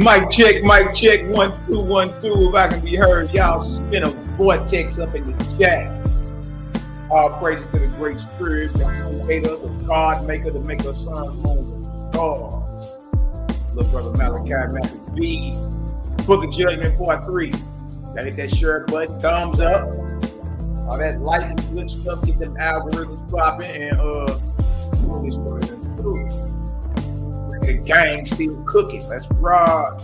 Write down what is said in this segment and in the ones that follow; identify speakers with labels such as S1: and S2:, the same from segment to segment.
S1: Mic check, 1 2 1 2. If I can be heard, y'all spin a vortex up in the chat. All praises to the great spirit, the creator, the God maker, the maker of sun, moon, and stars. Little brother Malaki Macabee. Book of Judgment Part 3. Gotta hit that share button, thumbs up. All that like and good stuff, get them algorithms popping, and this story through. The gang still cooking. Let's rock.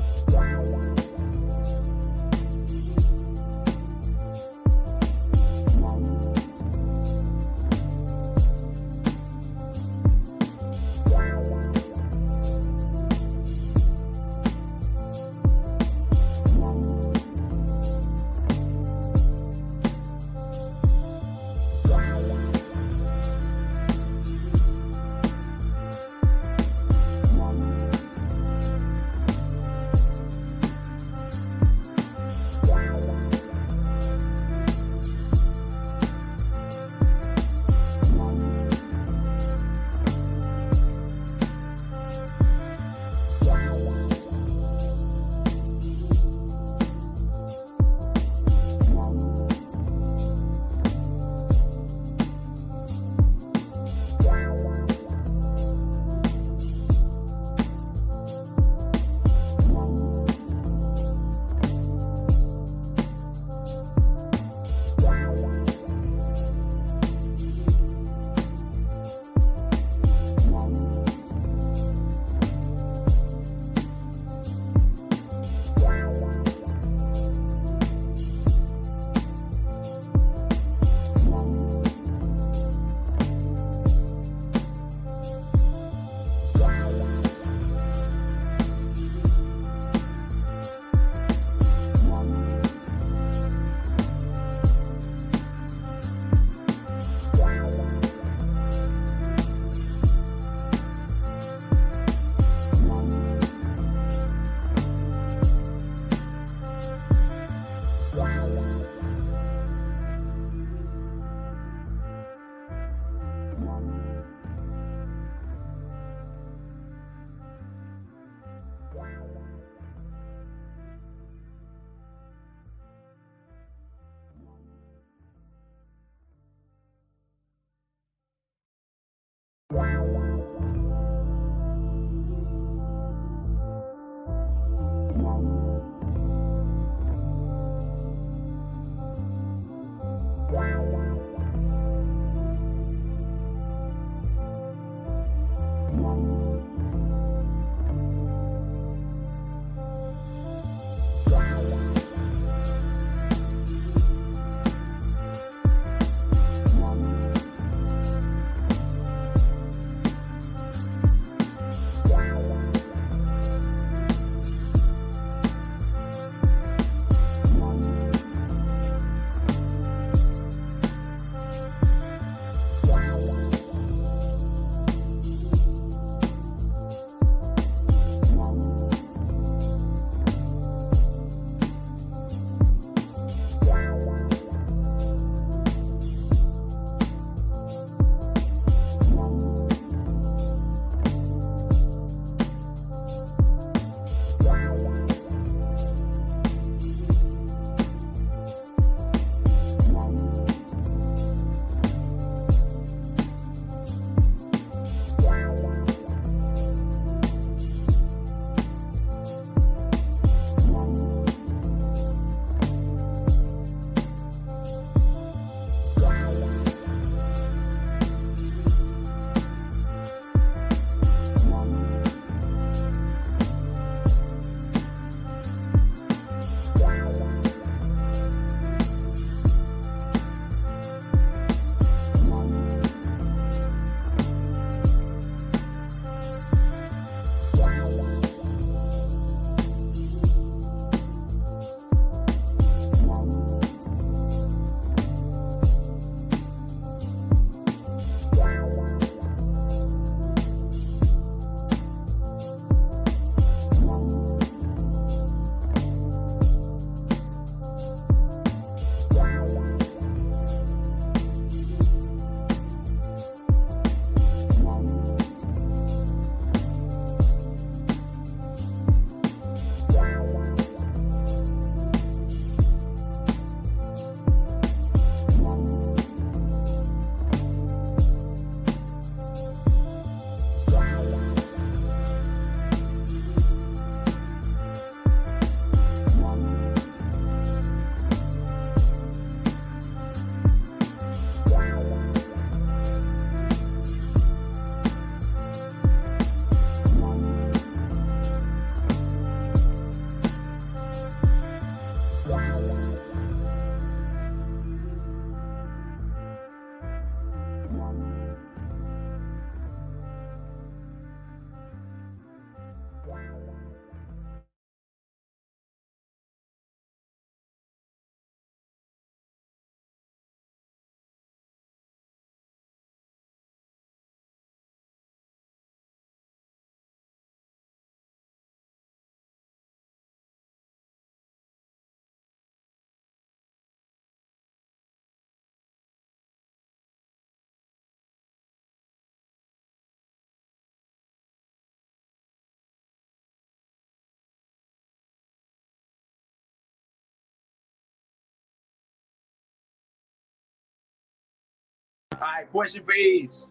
S2: All right, question for Is.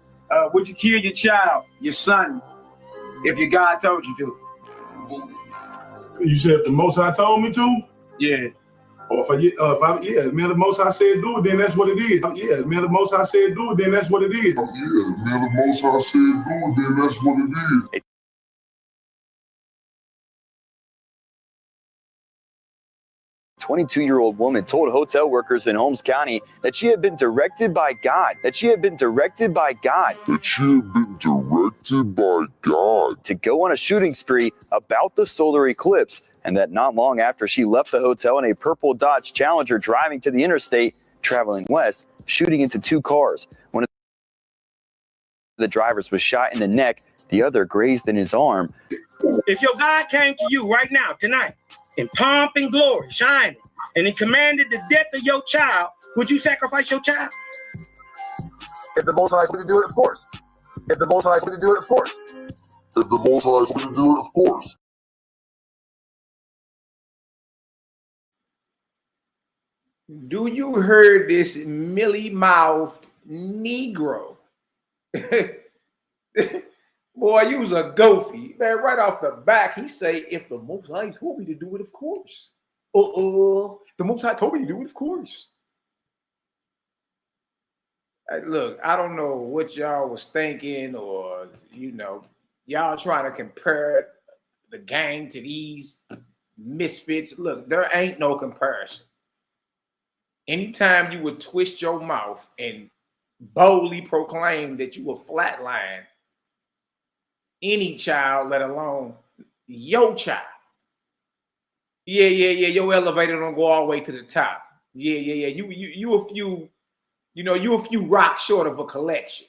S2: Would you kill your child, your son, if your God told you to?
S3: You said if the Most High told me to?
S2: Yeah.
S3: Or yeah, man, the Most High said do it, then that's what it is. Yeah, man, the Most High said do it, then that's what it is. Yeah, man, the Most High said do it, then that's what it is.
S4: 22-year-old woman told hotel workers in Holmes County that she had been directed by God, to go on a shooting spree about the solar eclipse, and that not long after she left the hotel in a purple Dodge Challenger driving to the interstate, traveling west, shooting into two cars. One of the drivers was shot in the neck, the other grazed in his arm.
S5: If your God came to you right now, tonight, in pomp and glory, shining, and he commanded the death of your child, would you sacrifice your child?
S6: If the Most High is going to do it, of course. If the Most High is going to do it, of course. If the Most High is going to do it, of course.
S1: Do you hear this mealy-mouthed Negro? Boy, you was a goofy. Man, right off the back, he say, if the Most High told me to do it, of course. The Most High told me to do it, of course. Look, I don't know what y'all was thinking, or, y'all trying to compare the gang to these misfits. Look, there ain't no comparison. Anytime you would twist your mouth and boldly proclaim that you were flatline any child, let alone your child. Yeah. Your elevator don't go all the way to the top. Yeah. You a few, you a few rocks short of a collection.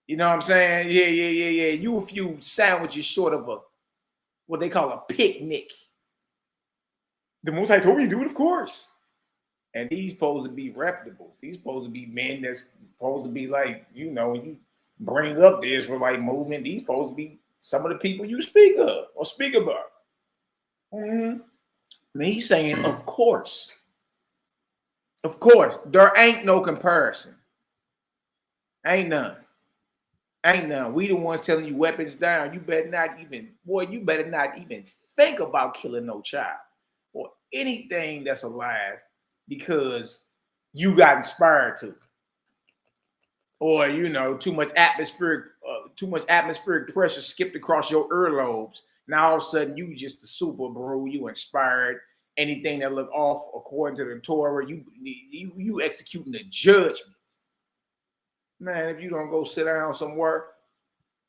S1: You know what I'm saying? Yeah. You a few sandwiches short of what they call a picnic. The Most High told me to do it, of course. And these supposed to be reputable. These supposed to be men that's supposed to be like, when you bring up the Israelite movement, these supposed to be some of the people you speak of or speak about. And he's saying, of course. Of course. There ain't no comparison. Ain't none. We the ones telling you weapons down. You better not even think about killing no child or anything that's alive because you got inspired to. Or, too much atmospheric pressure skipped across your earlobes. Now all of a sudden you just a super bro, you inspired. Anything that look off according to the Torah, you executing the judgment. Man, if you don't go sit down somewhere,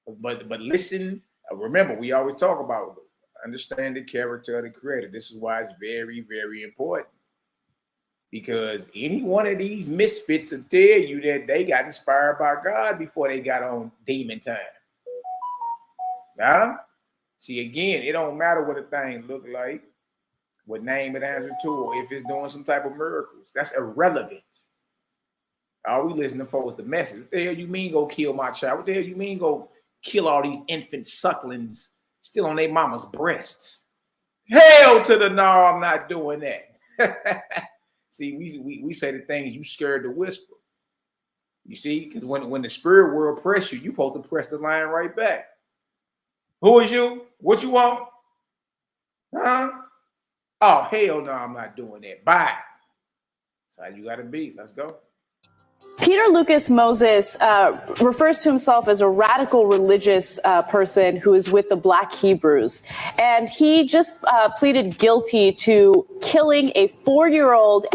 S1: but listen, remember, we always talk about understand the character of the Creator. This is why it's very, very important. Because any one of these misfits will tell you that they got inspired by God before they got on demon time. Huh? See, again, it don't matter what a thing look like, what name it answers to, or if it's doing some type of miracles. That's irrelevant. All we listen to folks the message. What the hell you mean go kill my child? What the hell you mean go kill all these infant sucklings still on their mama's breasts? Hell to the no, I'm not doing that. See, we say the things you scared to whisper. You see, because when the spirit world press you, you supposed to press the line right back. Who is you? What you want? Huh? Oh, hell no, I'm not doing that. Bye. That's how you got to be. Let's go.
S7: Peter Lucas Moses refers to himself as a radical religious person who is with the Black Hebrews. And he just pleaded guilty to killing a four-year-old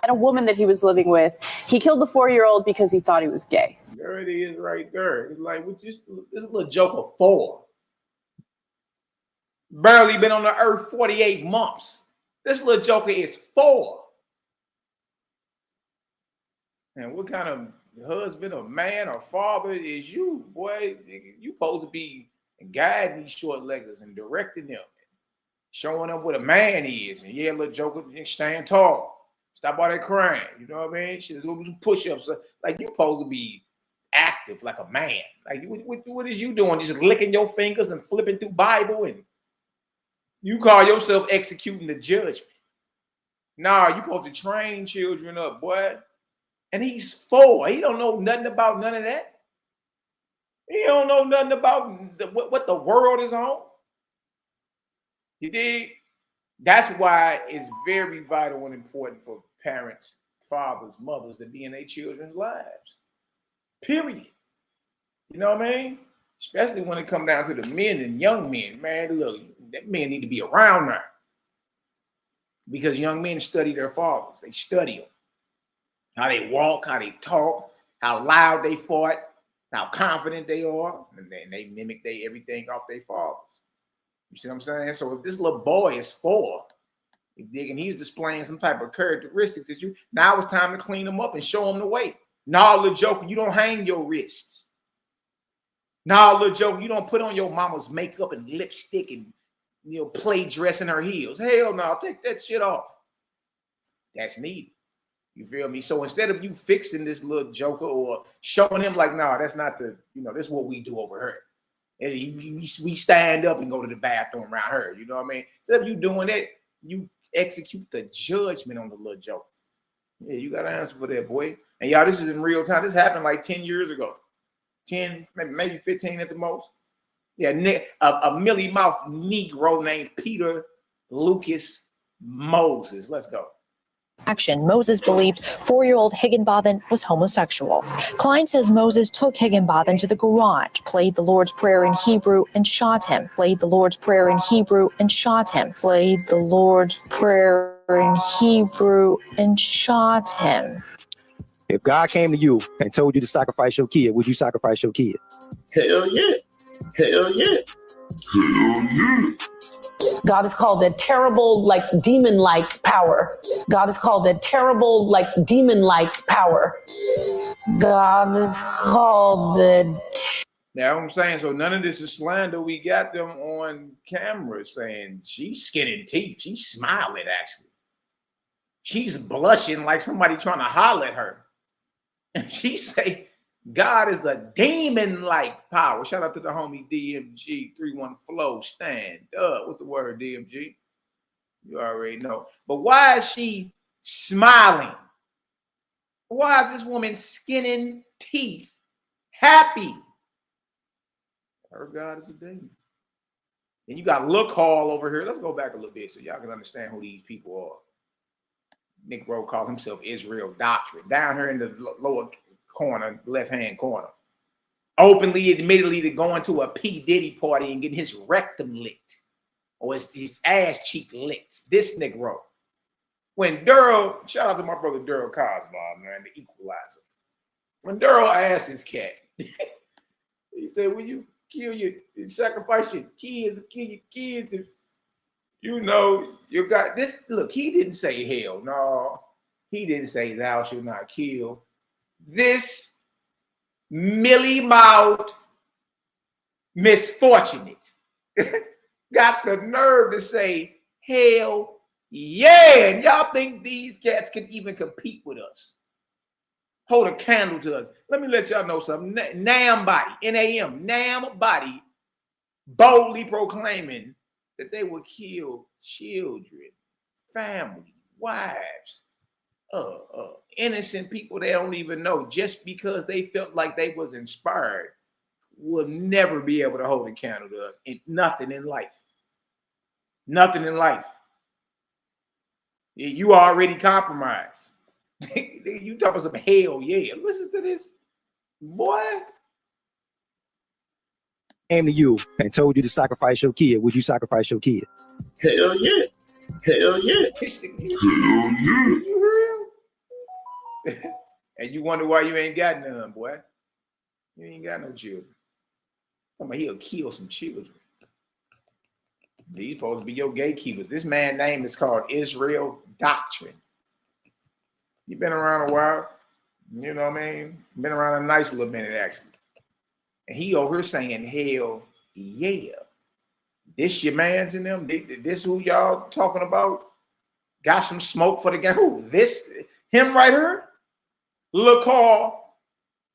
S7: and a woman that he was living with. He killed the 4-year-old because he thought he was gay.
S1: There it is right there. It's like, this little joker 4. Barely been on the earth 48 months. This little joker is 4. And what kind of husband or man or father is you, boy? You supposed to be guiding these short leggers and directing them, showing them what a man is. And yeah, little joker, stand tall. Stop all that crying. You know what I mean? She's gonna do some push-ups. Like, you supposed to be active like a man. Like, what is you doing? Just licking your fingers and flipping through Bible, and you call yourself executing the judgment. Nah, you supposed to train children up, boy. And he's 4. He don't know nothing about none of that. He don't know nothing about what the world is on. You dig? That's why it's very vital and important for parents, fathers, mothers to be in their children's lives. Period. You know what I mean? Especially when it comes down to the men and young men. Man, look, that men need to be around now. Because young men study their fathers. They study them. How they walk, how they talk, how loud they fought, how confident they are. And then they mimic everything off their fathers. You see what I'm saying? So if this little boy is 4, and he's displaying some type of characteristics that now it's time to clean him up and show him the way. Nah, little joker, you don't hang your wrists. Nah, little joker, you don't put on your mama's makeup and lipstick and play dress in her heels. Hell no, take that shit off. That's needed. You feel me? So instead of you fixing this little joker or showing him like, nah, that's not this is what we do over here. We stand up and go to the bathroom around her. You know what I mean? Instead of you doing that, you execute the judgment on the little joker. Yeah, you got to answer for that, boy. And y'all, this is in real time. This happened like 10 years ago. 10, maybe 15 at the most. Yeah, a Millie Mouth Negro named Peter Lucas Moses. Let's go.
S8: Action. Moses believed 4-year-old Higginbotham was homosexual. Klein says Moses took Higginbotham to the garage, played the Lord's Prayer in Hebrew, and shot him. Played the Lord's Prayer in Hebrew and shot him. Played the Lord's Prayer in Hebrew and shot him.
S9: If God came to you and told you to sacrifice your kid, would you sacrifice your kid?
S6: Hell yeah. Hell yeah. Hell yeah.
S10: God is called the terrible, demon-like power. God is called the terrible, demon-like power. God is called the...
S1: Now, I'm saying, so none of this is slander. We got them on camera saying she's skinning teeth. She's smiling, actually. She's blushing like somebody trying to holler at her. And she say, God is a demon-like power. Shout out to the homie DMG 31 Flow Stand up. What's the word, DMG? You already know. But why is she smiling? Why is this woman skinning teeth happy? Her God is a demon. And you got Look Hall over here. Let's go back a little bit so y'all can understand who these people are. Nick Rowe called himself Israel Doctrine. Down here in the lower corner, left-hand corner. Openly, admittedly, to going to a P. Diddy party and getting his rectum licked. Or his ass cheek licked. This Nick Rowe. When Daryl, shout out to my brother Daryl Cosby, man, the equalizer. When Daryl asked his cat, he said, will you sacrifice your kids, kill your kids if you got this? Look, he didn't say hell. No, he didn't say thou shalt not kill. This mealy-mouthed misfortunate got the nerve to say hell yeah. And y'all think these cats can even compete with us? Hold a candle to us. Let me let y'all know something. Nam Body, N-A-M, Nam Body, boldly proclaiming that they would kill children, family, wives, innocent people they don't even know just because they felt like they was inspired. Will never be able to hold a candle to us. And nothing in life. Nothing in life. You already compromised. You talking some hell yeah. Listen to this, boy.
S9: Came to you and told you to sacrifice your kid, would you sacrifice your kid?
S6: Hell yeah. Hell yeah. Hell yeah.
S1: You real? And you wonder why you ain't got none, boy. You ain't got no children. He'll kill some children. These supposed to be your gatekeepers. This man's name is called Israel Doctrine. You've been around a while. You know what I mean? Been around a nice little minute, actually. And he over here saying, hell yeah. This your man's in them? This who y'all talking about? Got some smoke for the guy? Who? This? Him right here? Lil Carl.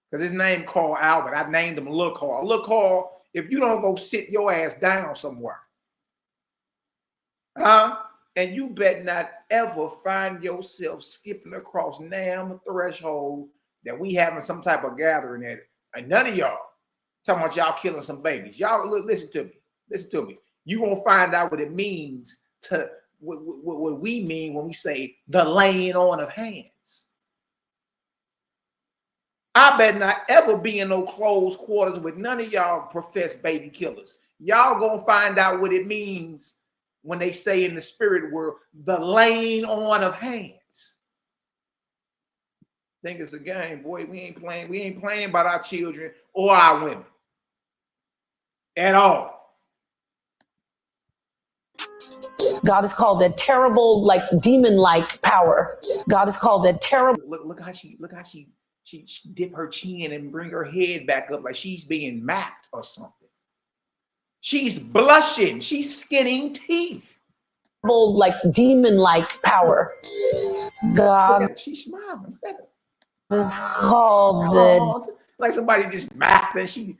S1: Because his name called Albert. I named him Lil Carl. Lil Carl, if you don't go sit your ass down somewhere, and And you better not ever find yourself skipping across damn threshold that we having some type of gathering at it. And none of y'all talking about y'all killing some babies. Y'all listen to me. Listen to me. You gonna find out what it means to what we mean when we say the laying on of hands. I better not ever be in no close quarters with none of y'all professed baby killers. Y'all gonna find out what it means when they say in the spirit world, the laying on of hands. Think it's a game, boy. We ain't playing about our children or our women at all.
S10: God is called a terrible, like demon-like power. God is called a terrible.
S1: Look how she dip her chin and bring her head back up like she's being macked or something. She's blushing. She's skinning teeth.
S10: Like demon-like power. God.
S1: She's smiling.
S10: Is called
S1: like somebody just macked and she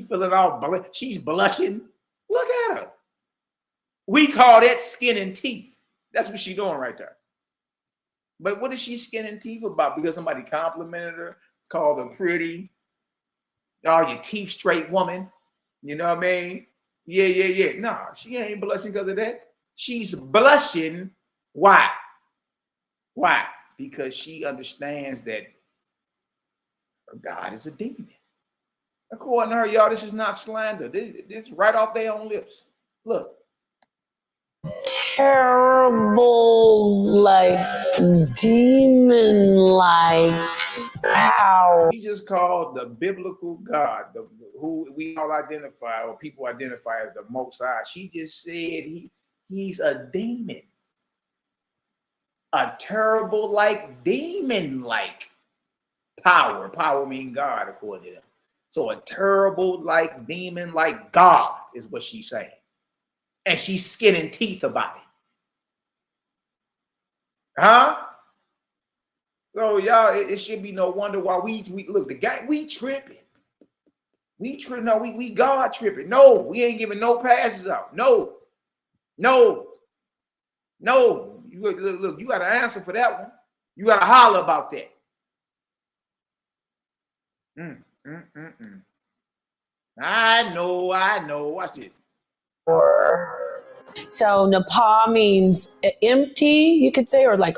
S1: feeling all she's blushing. Look at her. We call that skin and teeth. That's what she's doing right there. But what is she skin and teeth about? Because somebody complimented her, called her pretty. Oh, your teeth straight woman. You know what I mean? Yeah. Nah, she ain't blushing because of that. She's blushing. Why? Why? Because she understands that her God is a demon. According to her, y'all, this is not slander. This is right off their own lips. Look.
S10: Terrible, like demon-like power.
S1: He just called the biblical God, who we all identify, or people identify as the Most High. She just said he's a demon. A terrible, like demon-like power. Power means God, according to them. So a terrible, like demon-like God is what she's saying. And she's skinning teeth about it. Huh? So y'all, it should be no wonder why we look, the guy, we tripping. We God tripping. No, we ain't giving no passes out. No. You look, you got to answer for that one. You got to holler about that. I know. Watch this.
S10: So Nepal means empty, you could say, or like.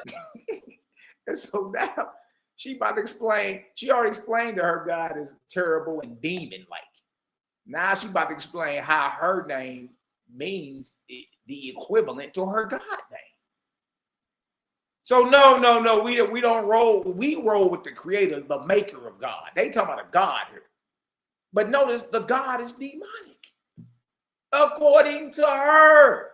S1: And so now she about to explain. She already explained that her God is terrible and demon-like. Now she about to explain how her name means the equivalent to her God name. So no, we don't roll. We roll with the creator, the maker of God. They talking about a God here. But notice the God is demonic. According to her.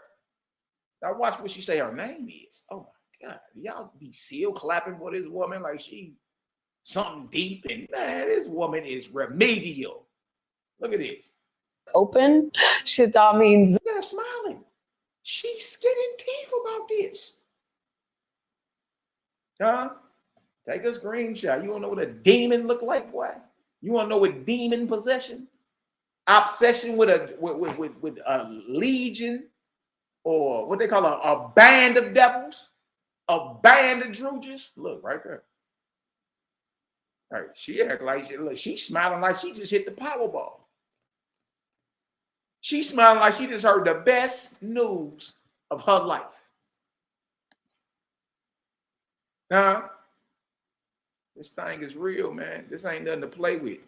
S1: Now watch what she say her name is. Oh my God. Y'all be still clapping for this woman like she something deep. And man, this woman is remedial. Look at this.
S10: Open. Shita means.
S1: Look at her smiling. She's skinning teeth about this. Huh? Take a screenshot. You want to know what a demon look like, boy? You want to know what demon possession? Obsession with a legion, or what they call a band of devils, a band of drooges. Look right there. All right, she act like she's smiling like she just hit the Powerball. She's smiling like she just heard the best news of her life. Now, this thing is real, man. This ain't nothing to play with.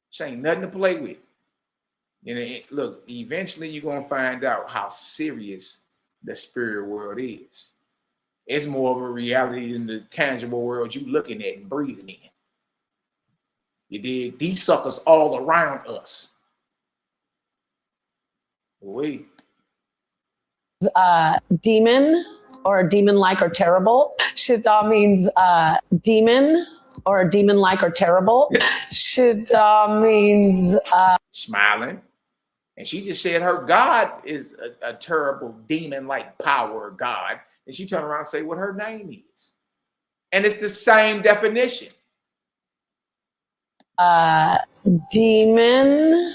S1: This ain't nothing to play with. You know, look, eventually you're going to find out how serious the spirit world is. It's more of a reality than the tangible world you looking at and breathing in. You dig? These suckers all around us. Wait.
S10: Demon or demon-like or terrible. Shita means demon or demon-like or terrible. Shita means
S1: smiling. And she just said her God is a terrible demon-like power God. And she turned around and say what her name is. And it's the same definition.
S10: Demon.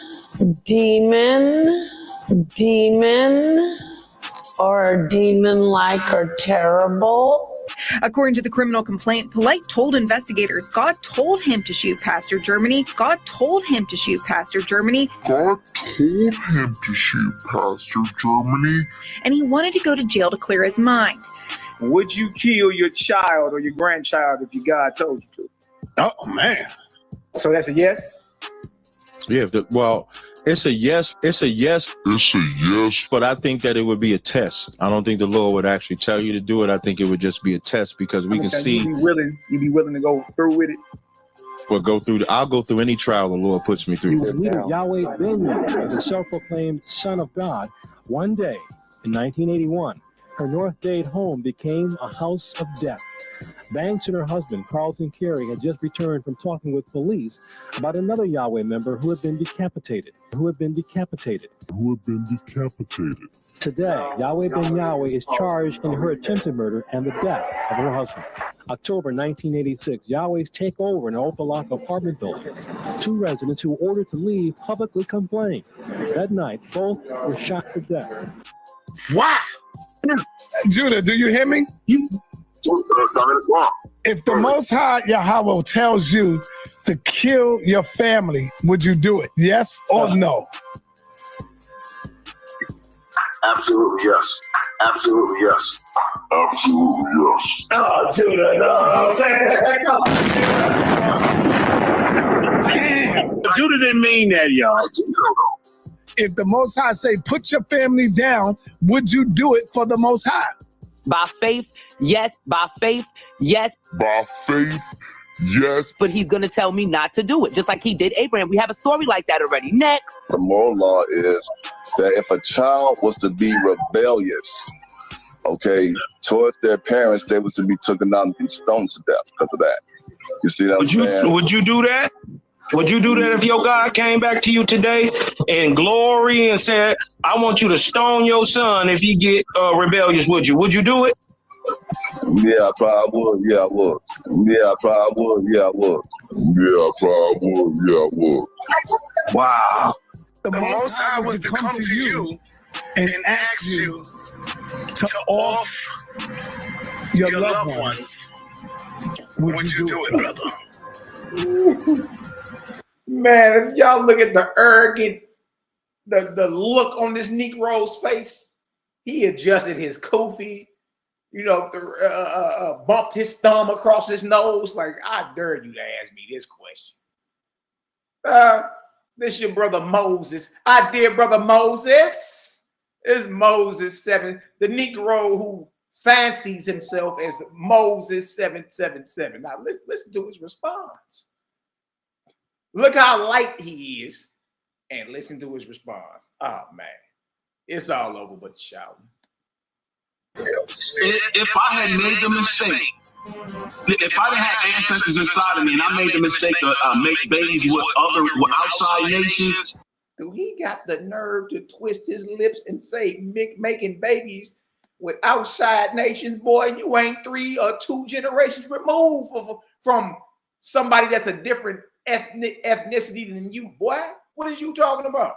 S10: or demon-like or terrible.
S11: According to the criminal complaint, Polite told investigators God told him to shoot Pastor Germany. God told him to shoot Pastor Germany.
S6: God told him to shoot Pastor Germany.
S11: And he wanted to go to jail to clear his mind.
S2: Would you kill your child or your grandchild if your God told you to?
S12: Oh, man.
S2: So that's a yes?
S12: Yeah, it's a yes. It's a yes.
S6: It's a yes.
S12: But I think that it would be a test. I don't think the Lord would actually tell you to do it. I think it would just be a test because we can see.
S2: You'd be willing to go through with it?
S12: I'll go through any trial the Lord puts me through.
S13: Leader Yahweh Ben, the self-proclaimed Son of God, one day in 1981, her North Dade home became a house of death. Banks and her husband, Carlton Carey, had just returned from talking with police about another Yahweh member who had been decapitated. Today, Yahweh Ben Yahweh is charged in her attempted murder and the death of her husband. October 1986, Yahweh's take over an Opalaka apartment building. Two residents who were ordered to leave publicly complained. That night, both were shot to death.
S12: Wow! Judah, do you hear me? If the Most High Yahweh tells you to kill your family, would you do it? Yes or no?
S6: Absolutely yes. Absolutely yes. Absolutely yes.
S1: Oh, Judah, no.
S12: Damn.
S5: Judah didn't mean that, y'all.
S12: If the Most High say, put your family down, would you do it for the Most High?
S14: By faith, yes. By faith, yes.
S6: By faith, yes.
S14: But he's going to tell me not to do it, just like he did Abraham. We have a story like that already. Next.
S6: The moral law is that if a child was to be rebellious, towards their parents, they was to be taken out and be stoned to death because of that. You see what I'm saying?
S5: Would you do that? Would you do that if your God came back to you today in glory and said, I want you to stone your son if he get rebellious? Would you? Would you do it?
S6: Yeah, I probably would. Yeah, I would. Yeah, I probably would. Yeah, I would. Yeah, I probably would. Yeah, I would.
S5: Wow.
S12: The Most High was to come to you and ask you to off your loved ones. Would you do it, brother?
S1: Man, if y'all look at the arrogant, the look on this Negro's face, he adjusted his kufi, bumped his thumb across his nose. Like, I dare you to ask me this question. This your brother Moses. I did, brother Moses. It's Moses 7, the Negro who fancies himself as Moses 777. Now listen to his response. Look how light he is, and listen to his response. Oh man, it's all over but the shouting.
S5: If I had made the mistake, if I didn't have ancestors inside of me and I made the mistake to make babies with outside nations,
S1: he got the nerve to twist his lips and say making babies with outside nations. Boy, you ain't 3 or 2 generations removed from somebody that's a different ethnicity than you, boy. What is you talking about?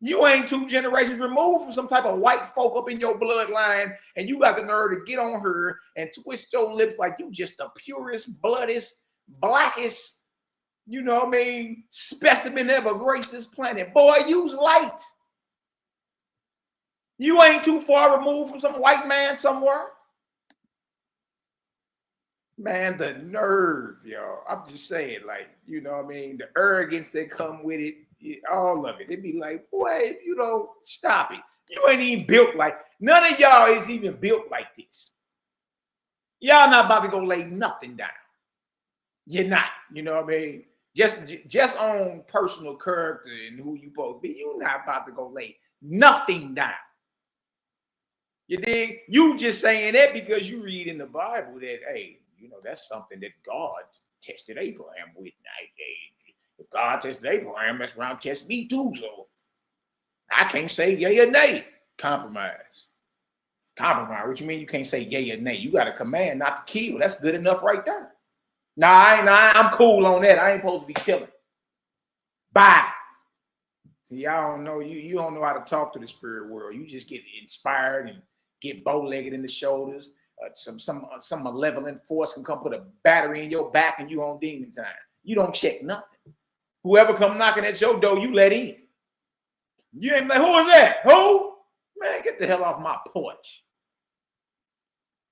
S1: You ain't 2 generations removed from some type of white folk up in your bloodline, and you got the nerve to get on her and twist your lips like you just the purest, bloodest, blackest, specimen ever graced this planet. Boy, use light. You ain't too far removed from some white man somewhere. Man, the nerve, y'all. I'm just saying, the arrogance that come with it, all of it. It'd be like, boy, if you don't stop it, you ain't even built none of y'all is even built like this. Y'all not about to go lay nothing down. You're not, Just on personal character and who you supposed to be, you're not about to go lay nothing down. You dig? You just saying that because you read in the Bible that, hey, that's something that God tested Abraham with. If God tested Abraham, that's around test me too. So I can't say yay or nay. Compromise. What you mean you can't say yay or nay? You got a command not to kill. That's good enough right there. I'm cool on that. I ain't supposed to be killing. Bye. See, y'all don't know. You don't know how to talk to the spirit world. You just get inspired and get bow-legged in the shoulders. Some malevolent force can come put a battery in your back and you on demon time. You don't check nothing. Whoever come knocking at your door, you let in. You ain't like, who is that? Who? Man, get the hell off my porch.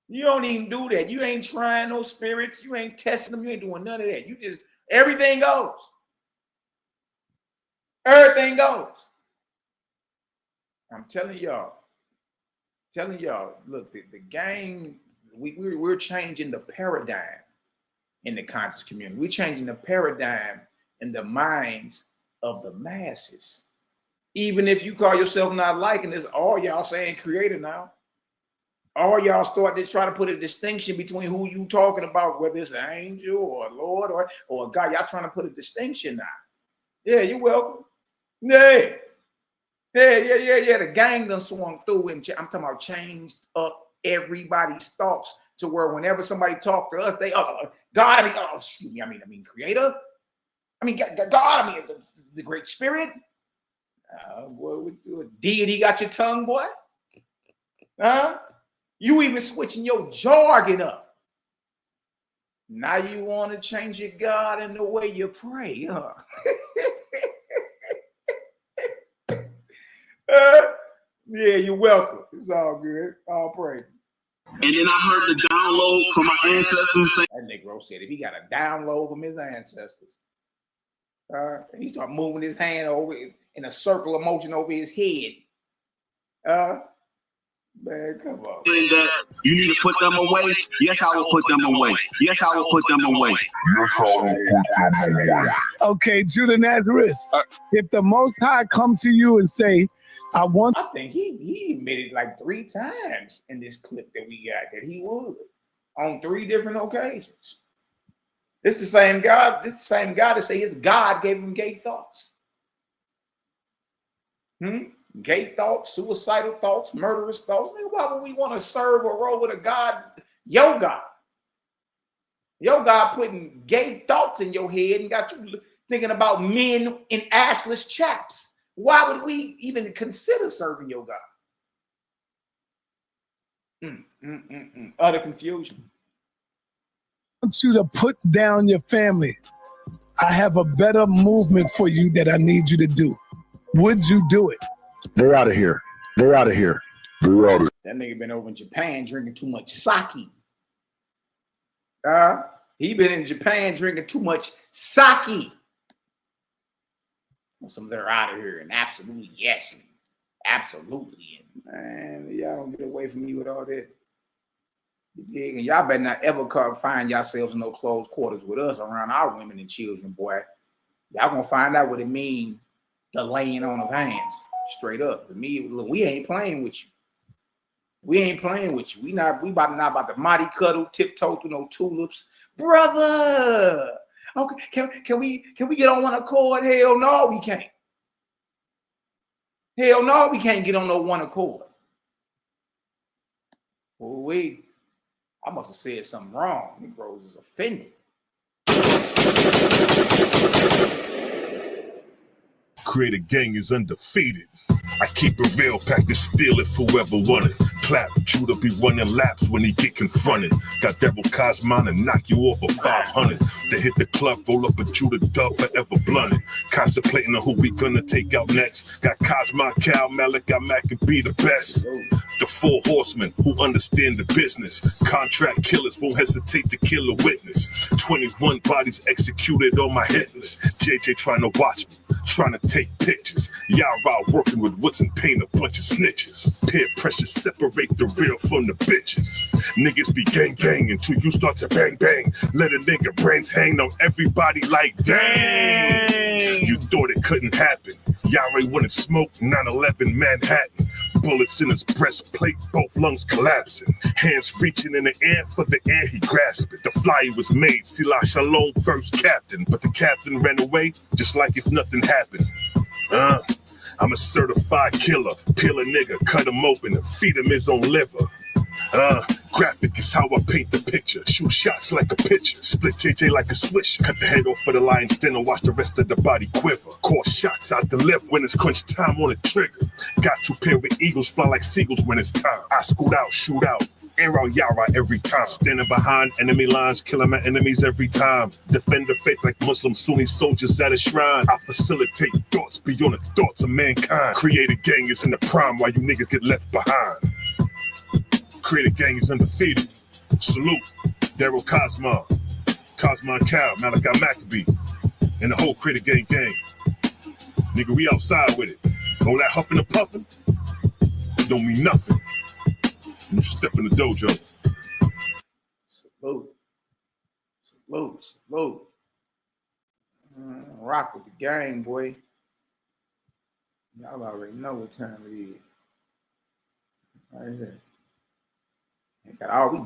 S1: You don't even do that. You ain't trying no spirits. You ain't testing them. You ain't doing none of that. You just, everything goes. Everything goes. I'm telling y'all, look, the game, we're changing the paradigm in the conscious community. We're changing the paradigm in the minds of the masses. Even if you call yourself not liking this, all y'all saying creator now. All y'all start to try to put a distinction between who you talking about, whether it's an angel or a Lord or a God. Y'all trying to put a distinction now. Yeah, you're welcome. Yeah. The gang done swung through and I'm talking about changed up everybody's thoughts to where whenever somebody talk to us, they God, excuse me, I mean creator. I mean God, I mean the great spirit. Boy, deity got your tongue, boy. You even switching your jargon up. Now you want to change your God in the way you pray, huh? Yeah, you're welcome. It's all good. All praise.
S5: And then I heard the download from my ancestors.
S1: That Negro said if he got a download from his ancestors, he started moving his hand over in a circle of motion over his head. Man, come on.
S5: You need to put them away. Yes, I will put them away. Yes, I will put them away.
S3: Yes, I will put them away.
S12: Okay, Judah Nazareth. If the Most High come to you and say, I
S1: think he admitted like 3 times in this clip that we got that he would on 3 different occasions. This is the same God. This is the same God that say his God gave him gay thoughts. Gay thoughts, suicidal thoughts, murderous thoughts. Why would we want to serve or roll with a God? Your God. Your God putting gay thoughts in your head and got you thinking about men in assless chaps. Why would we even consider serving your God? Utter confusion.
S12: I want you to put down your family. I have a better movement for you that I need you to do. Would you do it?
S3: They're out of here. They're out of here. They're out of
S1: That nigga been over in Japan drinking too much sake. He been in Japan drinking too much sake. Some they're out of here and absolutely yes. Absolutely. Man, y'all don't get away from me with all that. And y'all better not ever find yourselves in no close quarters with us around our women and children, boy. Y'all gonna find out what it means, the laying on of hands. Straight up. To me, look, we ain't playing with you. We ain't playing with you. We not about to mighty cuddle, tiptoe through no tulips. Brother. Okay, can we get on one accord? Hell no, we can't. Hell no, we can't get on no one accord. Oh, I must have said something wrong. Negroes is offended.
S15: Creator Gang is undefeated. I keep it real, pack to steal it, whoever want it. Clap, Judah be running laps when he get confronted. Got Devil Cosmon and knock you off of 500. They hit the club, roll up a Judah dub, forever blunted. Contemplating on who we gonna take out next. Got Cosmon, Cal, Malaki Macabee the best. The 4 horsemen who understand the business. Contract killers won't hesitate to kill a witness. 21 bodies executed on my hit list. JJ trying to watch me, trying to take pictures. Y'all out working with woods and paint, a bunch of snitches. Peer pressure separate the real from the bitches. Niggas be gang gang until you start to bang bang. Let a nigga brains hang on everybody like dang. You thought it couldn't happen. Yahweh wouldn't smoke 9/11 Manhattan. Bullets in his breastplate, both lungs collapsing. Hands reaching in the air for the air he grasped it. The flyer was made, Sila Shalom first captain. But the captain ran away just like if nothing happened. I'm a certified killer. Peel a nigga, cut him open and feed him his own liver. Graphic is how I paint the picture. Shoot shots like a pitcher. Split JJ like a swish. Cut the head off for the lion's den and watch the rest of the body quiver. Core shots I deliver when it's crunch time on the trigger. Got you paired with eagles, fly like seagulls when it's time. I scoot out, shoot out. Air out, yara every time. Standing behind enemy lines, killing my enemies every time. Defend the faith like Muslim Sunni soldiers at a shrine. I facilitate thoughts beyond the thoughts of mankind. Create a gang is in the prime while you niggas get left behind. Create a gang is undefeated. Salute, Daryl Cosma, Cosma Cal, Malaki Macabee, and the whole Create a Gang gang. Nigga, we outside with it. All that huffing and puffing don't mean nothing. You step in the dojo.
S1: Salute. Salute. Salute. Rock with the gang, boy. Y'all already know what time it is. Right here. We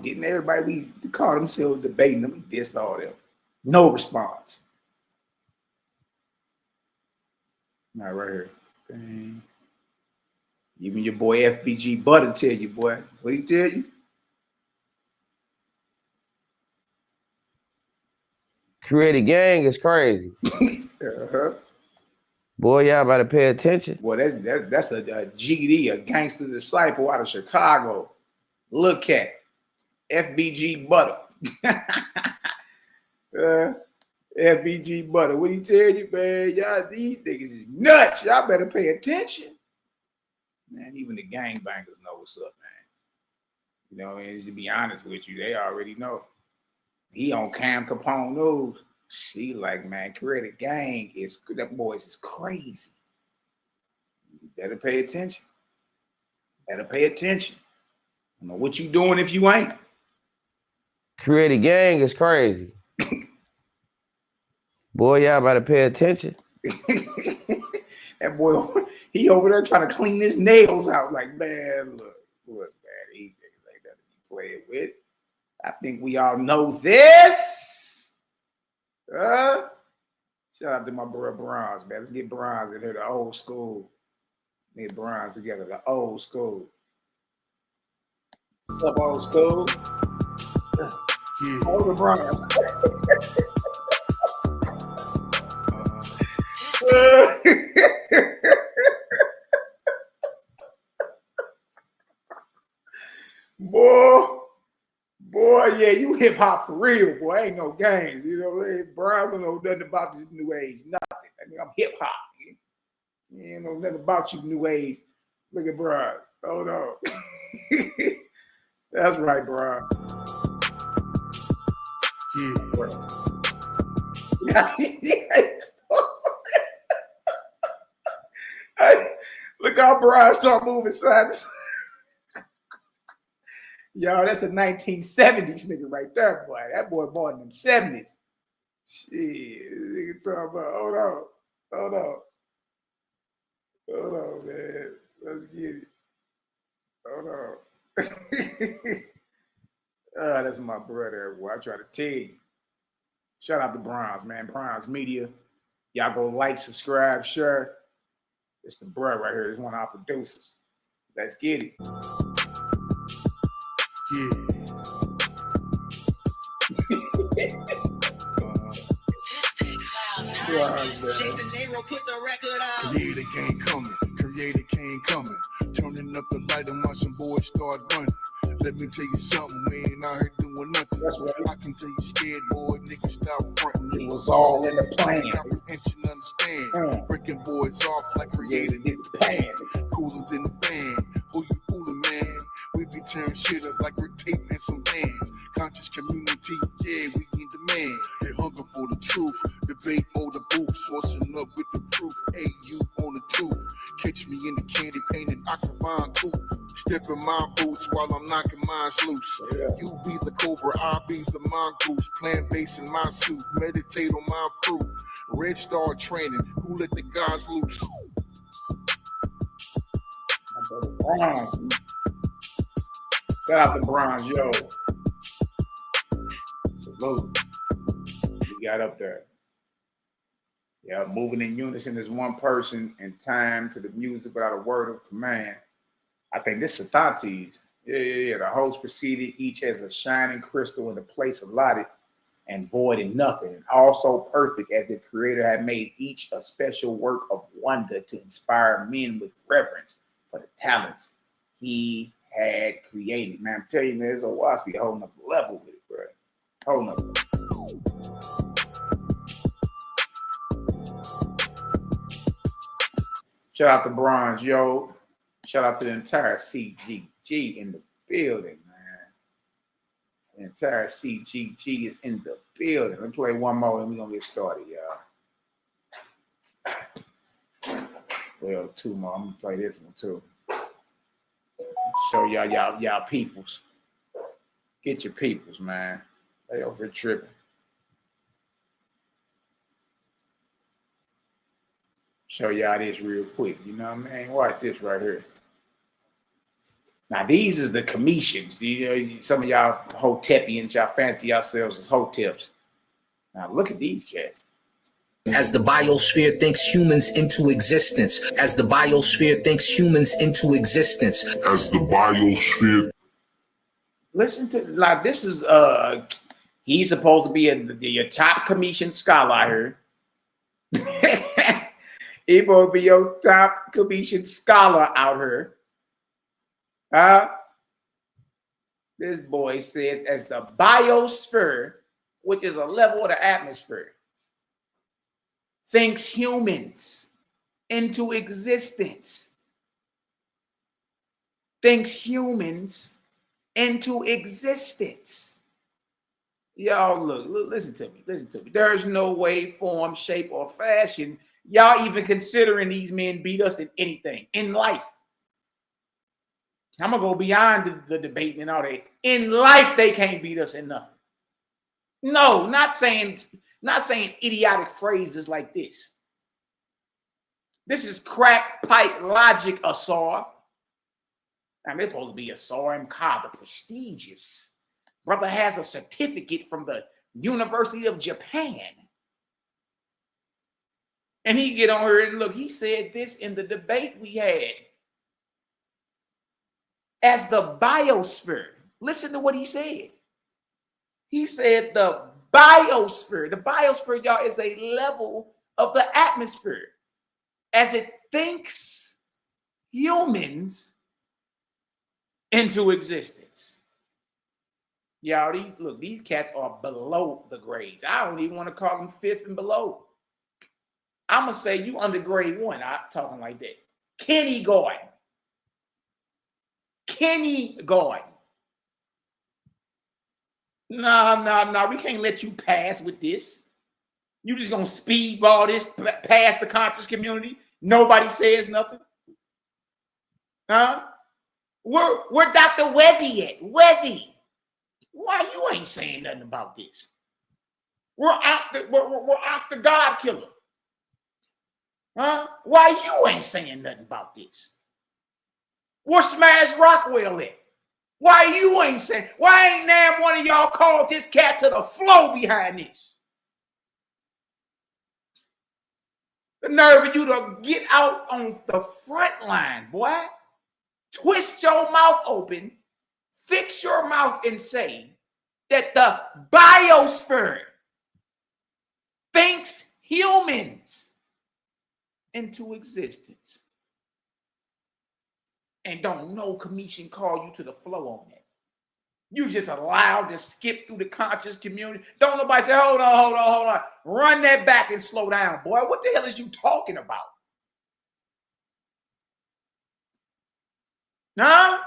S1: getting everybody, we call themselves debating them, we dissed all them. No response. All right, right here. Dang. Even your boy FBG Butter tell you, boy. What he tell you?
S16: Create a gang is crazy. Boy, y'all better pay attention.
S1: Boy, that's a GD, a gangster disciple out of Chicago. Look at FBG Butter. FBG Butter. What he tell you, man? Y'all, these niggas is nuts. Y'all better pay attention. Man, even the gangbangers know what's up, man. You know, and to be honest with you, they already know. He on Cam Capone News. She like, man, Create a Gang is, that boys is crazy. You better pay attention. Better pay attention. I don't know what you doing if you ain't.
S16: Create a gang is crazy. Boy, y'all better pay attention.
S1: That boy, he over there trying to clean his nails out. Like, man, look, man, he ain't nothing to be playing with. I think we all know this. Shout out to my bro Bronze, man. Let's get Bronze in here, the old school. Get Bronze together, the old school. What's up, old school? Older Bronze. Boy, yeah, you hip hop for real, boy. Ain't no games, you know. Bronze don't know nothing about this new age, nothing. I mean, I'm hip hop. You ain't know nothing about you new age. Look at Bronze. Hold on. That's right, Bronze. Look how Bronze start moving side to side. Yo, that's a 1970s nigga right there, boy. That boy born in them 70s. Shit, nigga talking about, hold on, man. Let's get it. Hold on. That's my brother, boy. I try to tell you. Shout out to Bronze, man. Bronze Media. Y'all go like, subscribe, share. It's the bro right here. It's one of our producers. Let's get it.
S12: Create a gang coming, create a gang coming. Turning up the light and watch some boys start running. Let me tell you something, we ain't out here doing nothing. I can tell you scared, boy, niggas stop fronting.
S1: It was all in the plan.
S12: Comprehension, understand. Breaking boys off like created in the pan. Cooler than the band. Who you fooling, man? We be tearing shit up like we're taping some bands. Conscious community, yeah, we in demand. They hunger for the truth. Debate or the booth. Sourcing up with the proof. Hey, you on the tooth. Catch me in the candy painted octagon coupe. Step in my boots while I'm knocking mine loose. You be the cobra, I be the mongoose. Plant base in my suit. Meditate on my fruit. Red Star training. Who let the gods loose?
S1: Shout out to Bronze, yo. Salute. We got up there. Yeah, moving in unison as one person in time to the music without a word of command. I think this is Satati's. Yeah. The host proceeded, each has a shining crystal in the place allotted and void in nothing, and also perfect as the Creator had made each a special work of wonder to inspire men with reverence for the talents he had created. Man, I'm telling you, man, there's a watch be holding up the level with it, bro. Holding up. Shout out to Bronze, yo. Shout out to the entire CGG in the building, man. The entire CGG is in the building. Let me play one more and we're going to get started, y'all. Well, two more. I'm going to play this one, too. Show y'all peoples. Get your peoples, man. They over tripping. Show y'all this real quick. You know what I mean? Watch this right here. Now, these is the commissions. You know, some of y'all Hotepians, y'all fancy yourselves as Hoteps. Now, look at these cats.
S17: As the biosphere thinks humans into existence. As the biosphere thinks humans into existence. As the biosphere.
S1: Listen to, like, this is, he's supposed to be your top commission scholar out here. He supposed to be your top commission scholar out here. This boy says, as the biosphere, which is a level of the atmosphere, thinks humans into existence. Thinks humans into existence. Y'all look, listen to me. There's no way, form, shape, or fashion y'all even considering these men beat us in anything in life. I'm gonna go beyond the debate and all that. In life, they can't beat us in nothing. No, not saying idiotic phrases like this. This is crack pipe logic, Asar. And they're supposed to be Asar M. the prestigious. Brother has a certificate from the University of Japan. And he get on here and look, he said this in the debate we had. As the biosphere, listen to what he said. He said the biosphere, y'all, is a level of the atmosphere as it thinks humans into existence. Y'all, these cats are below the grades. I don't even want to call them fifth and below. I'm going to say you under grade 1. I'm talking like that. Kenny Gordon. No, we can't let you pass with this. You just going to speedball this past the conscious community. Nobody says nothing. Huh? Where Dr. Wethy at? Wethy. Why you ain't saying nothing about this? We're out the God killer. Huh? Why you ain't saying nothing about this? Where Smash Rockwell at? Why you ain't saying? Why ain't damn one of y'all called this cat to the flow behind this? The nerve of you to get out on the front line, boy. Twist your mouth open, fix your mouth and say that the biosphere thinks humans into existence. And don't no commission call you to the flow on that. You just allowed to skip through the conscious community. Don't nobody say, hold on. Run that back and slow down, boy. What the hell is you talking about? Huh?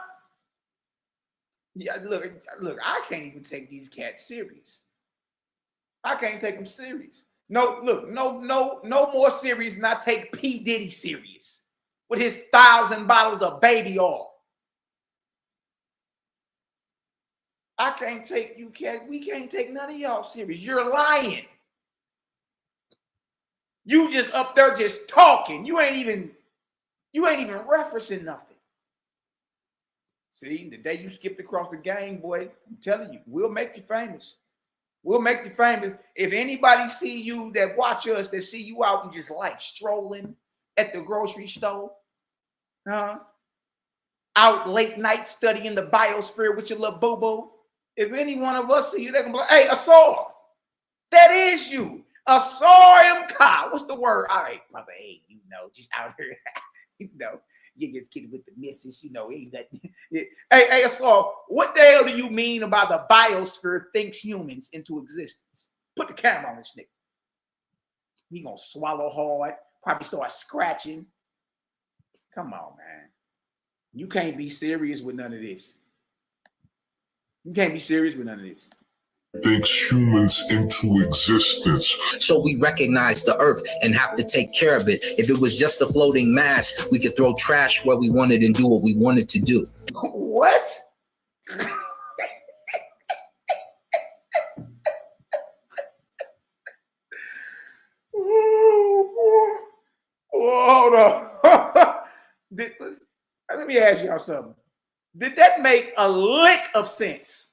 S1: Yeah, look, I can't even take these cats serious. I can't take them serious. No more serious than I take P. Diddy serious with his 1,000 bottles of baby oil. I can't take you cats. We can't take none of y'all serious. You're lying. You just up there just talking. You ain't even referencing nothing. See, the day you skipped across the game, boy, I'm telling you, we'll make you famous. We'll make you famous. If anybody see you that watch us, that see you out and just like strolling at the grocery store, out late night studying the biosphere with your little boo-boo. If any one of us see you, they can be like, hey, Asar, that is you. Asar M. What's the word? All right, brother, hey, you know, just out here, you know, you just kidding with the missus, you know, ain't that. Hey, Asar, what the hell do you mean about the biosphere thinks humans into existence? Put the camera on this nigga. He gonna swallow hard, probably start scratching. Come on, man. You can't be serious with none of this. You can't be serious with none of this.
S17: Thinks humans into existence. So we recognize the earth and have to take care of it. If it was just a floating mass, we could throw trash where we wanted and do what we wanted to do.
S1: What? Oh, hold on. Let me ask y'all something. Did that make a lick of sense?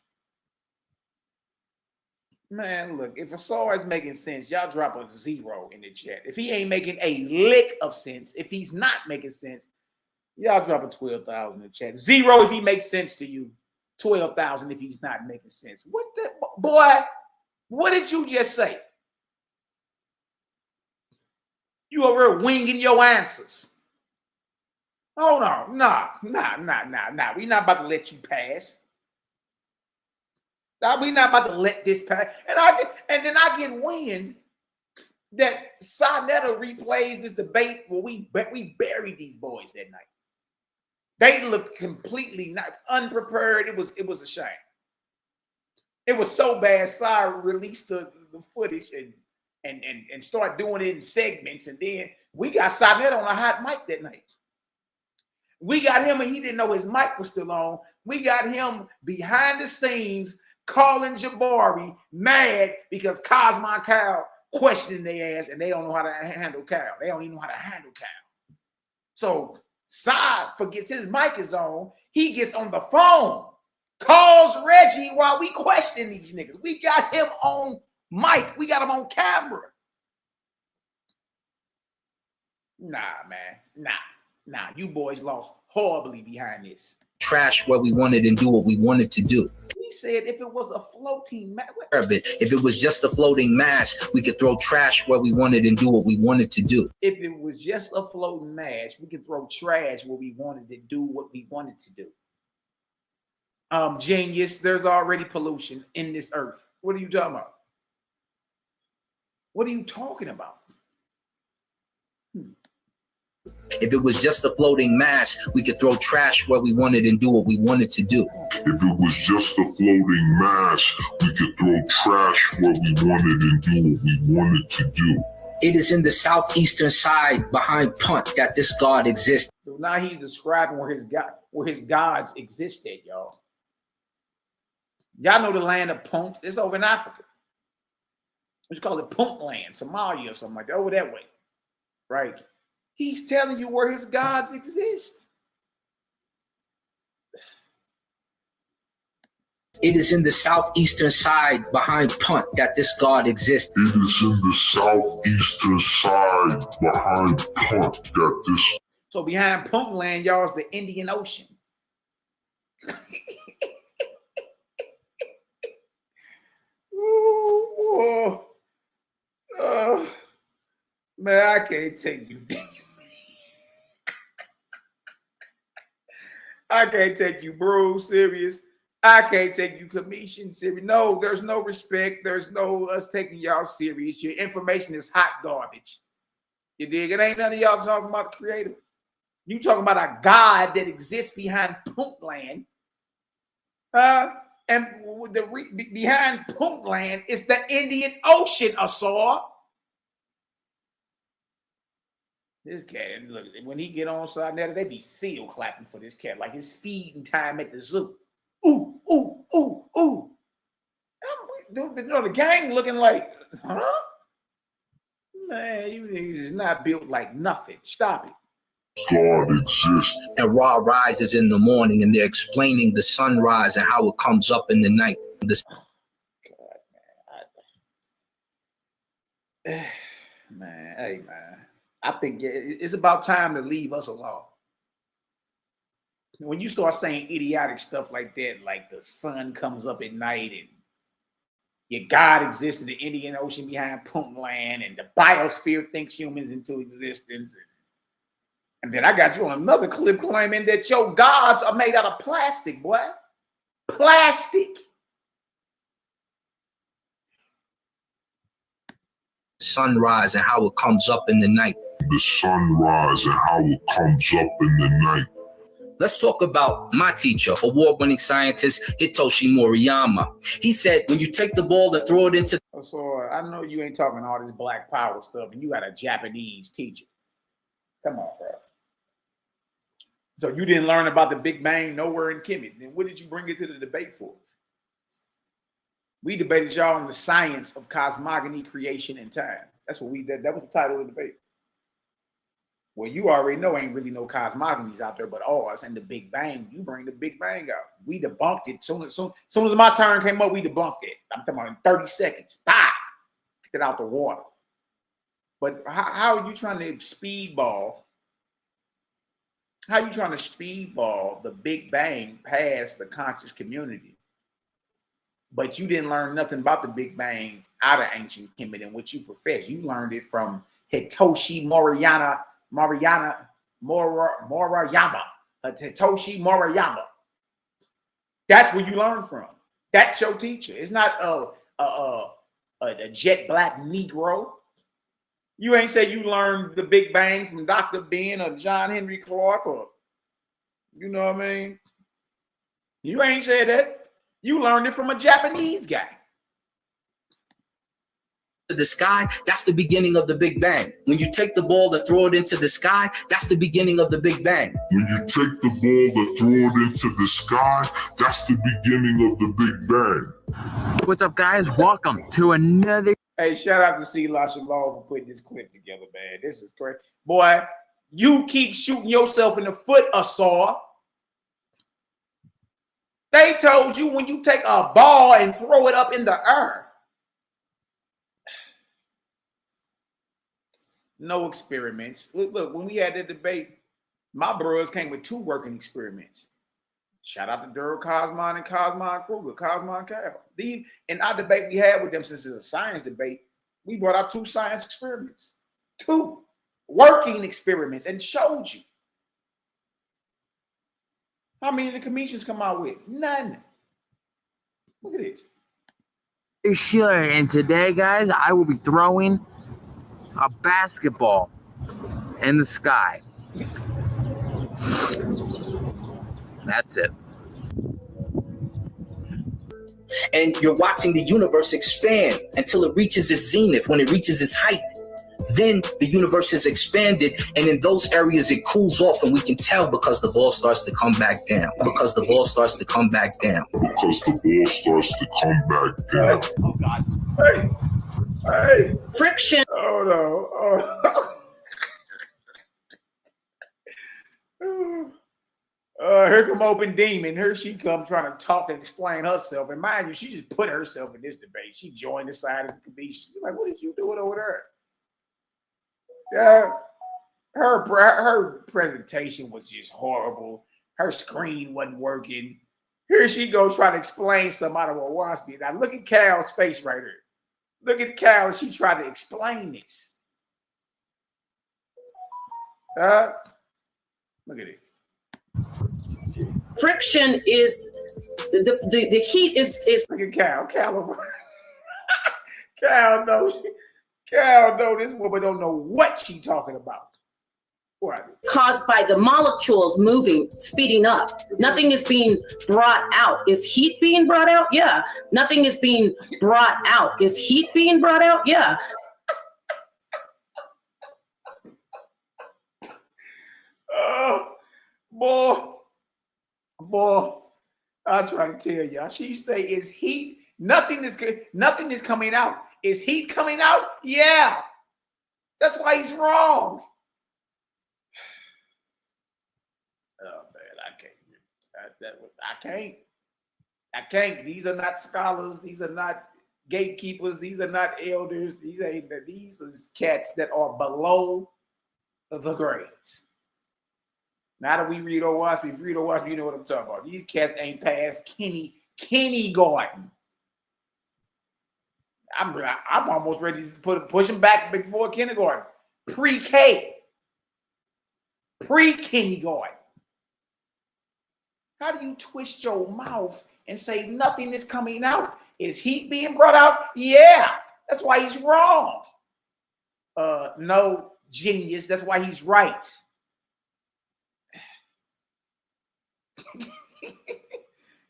S1: Man, look, if Asar is making sense, y'all drop a 0 in the chat. If he ain't making a lick of sense, if he's not making sense, y'all drop a 12,000 in the chat. 0 if he makes sense to you. 12,000 if he's not making sense. What the boy? What did you just say? You over here winging your answers. Hold on. Nah. We're not about to let you pass. We're not about to let this pass. And then I get wind that Sonetta replays this debate where we buried these boys that night. They looked completely not unprepared. It was a shame. It was so bad. Sai released the footage and start doing it in segments. And then we got Sonetta on a hot mic that night. We got him and he didn't know his mic was still on. We got him behind the scenes calling Jabari mad because Cosmo and Kyle questioning their ass and they don't know how to handle Kyle. They don't even know how to handle Kyle. So Sai forgets his mic is on. He gets on the phone, calls Reggie while we question these niggas. We got him on mic. We got him on camera. Nah, man. Nah. You boys lost horribly behind this.
S17: Trash where we wanted and do what we wanted to do.
S1: He said if it was a floating mass.
S17: If it was just a floating mass, we could throw trash where we wanted and do what we wanted to do.
S1: If it was just a floating mass, we could throw trash where we wanted to do what we wanted to do. Genius, there's already pollution in this earth. What are you talking about? What are you talking about?
S17: If it was just a floating mass, we could throw trash where we wanted and do what we wanted to do.
S18: If it was just a floating mass, we could throw trash where we wanted and do what we wanted to do.
S17: It is in the southeastern side behind Punt that this God exists.
S1: So now he's describing where his gods existed, y'all. Y'all know the land of Punt. It's over in Africa. We call it Punt land, Somalia or something like that, over that way. Right? He's telling you where his gods exist.
S17: It is in the southeastern side behind Punt that this God exists.
S18: It is in the southeastern side behind Punt that this.
S1: So behind Punt land, y'all, is the Indian Ocean. Man, I can't take you. I can't take you, bro, serious. I can't take you, commission, serious. No, there's no respect. There's no us taking y'all serious. Your information is hot garbage. You dig? It ain't none of y'all talking about the creator. You talking about a God that exists behind Punt land. And behind Punt land is the Indian Ocean, Asar. This cat, look, when he get on Sonetta, they be seal clapping for this cat, like it's feeding time at the zoo. Ooh, ooh, ooh, ooh. The gang looking like, huh? Man, you niggas is not built like nothing. Stop it.
S18: God exists.
S17: And Ra rises in the morning and they're explaining the sunrise and how it comes up in the night.
S1: Man, hey, man. I think it's about time to leave us alone. when you start saying idiotic stuff like that, like the sun comes up at night and your God exists in the Indian Ocean behind Punt Land, and the biosphere thinks humans into existence. And then I got you on another clip claiming that your gods are made out of plastic, boy. Plastic.
S17: Sunrise and how it comes up in the night.
S18: The sunrise and how it comes up in the night.
S17: Let's talk about my teacher, award-winning scientist Hitoshi Moriyama. He said, when you take the ball and throw it into...
S1: So I know you ain't talking all this black power stuff, and you got a Japanese teacher. Come on, bro. So you didn't learn about the Big Bang nowhere in Kemet. Then what did you bring it to the debate for? We debated y'all on the science of cosmogony, creation, and time. That's what we did. That was the title of the debate. Well, you already know ain't really no cosmogonies out there but ours and the Big Bang. You bring the Big Bang out. We debunked it. Soon as my turn came up, we debunked it. I'm talking about in 30 seconds. Bah! Get it out the water. But how are you trying to speedball? How are you trying to speedball the Big Bang past the conscious community? But you didn't learn nothing about the Big Bang out of ancient Kemet and what you profess. You learned it from Hitoshi Moriyama. Hitoshi Moriyama. That's where you learn from. That's your teacher. It's not a jet black Negro. You ain't say you learned the Big Bang from Dr. Ben or John Henry Clark or, you know what I mean? You ain't said that. You learned it from a Japanese guy.
S17: The sky, that's the beginning of the Big Bang. When you take the ball and throw it into the sky, that's the beginning of the Big Bang.
S18: When you take the ball and throw it into the sky, that's the beginning of the Big Bang.
S19: What's up, guys? Welcome to another...
S1: Hey, shout out to C. La Shalom for putting this clip together, man. This is great. Boy, you keep shooting yourself in the foot, Asar. They told you when you take a ball and throw it up in the air. No experiments. Look, when we had the debate, my bros came with 2 working experiments. Shout out to Daryl Cosmon and Cosmon Kruger, Cosmon Cal. In our debate we had with them, since it's a science debate, we brought out 2 science experiments. 2 working experiments and showed you. How many of the commissions come out with? None. Look at this.
S19: Sure, and today, guys, I will be throwing a basketball in the sky. That's it.
S17: And you're watching the universe expand until it reaches its zenith. When it reaches its height, then the universe is expanded, and in those areas it cools off, and we can tell because the ball starts to come back down. Because the ball starts to come back down.
S18: Because the ball starts to come back down.
S19: Oh, God.
S1: Hey.
S10: Friction.
S1: Oh, no. Oh. Here come Open Demon. Here she comes trying to talk and explain herself. And mind you, she just put herself in this debate. She joined the side of the committee. She's like, what is you doing over there? Yeah, her presentation was just horrible. Her screen wasn't working. Here she goes trying to explain something out of a waspy. Now look at Cal's face right here. Look at Cal. She tried to explain this. Look at it.
S10: Friction is the heat is
S1: look at Cal. Cal knows. Cal knows this woman don't know what she talking about. What?
S10: Caused by the molecules moving, speeding up. Nothing is being brought out. Is heat being brought out? Yeah. Nothing is being brought out. Is heat being brought out? Yeah.
S1: Oh, boy, I'm trying to tell y'all. She say, is heat? Nothing is coming out. Is heat coming out? Yeah. That's why he's wrong. Oh, man, I can't. These are not scholars. These are not gatekeepers. These are not elders. These are cats that are below the grades.
S2: Now that we read Owaski, if you read Owaski, you know what I'm talking about. These cats ain't past kindergarten. I'm almost ready to push them back before kindergarten. Pre-K. Pre-kindergarten. How do you twist your mouth and say nothing is coming out? Is heat being brought out? Yeah. That's why he's wrong. No, genius. That's why he's right.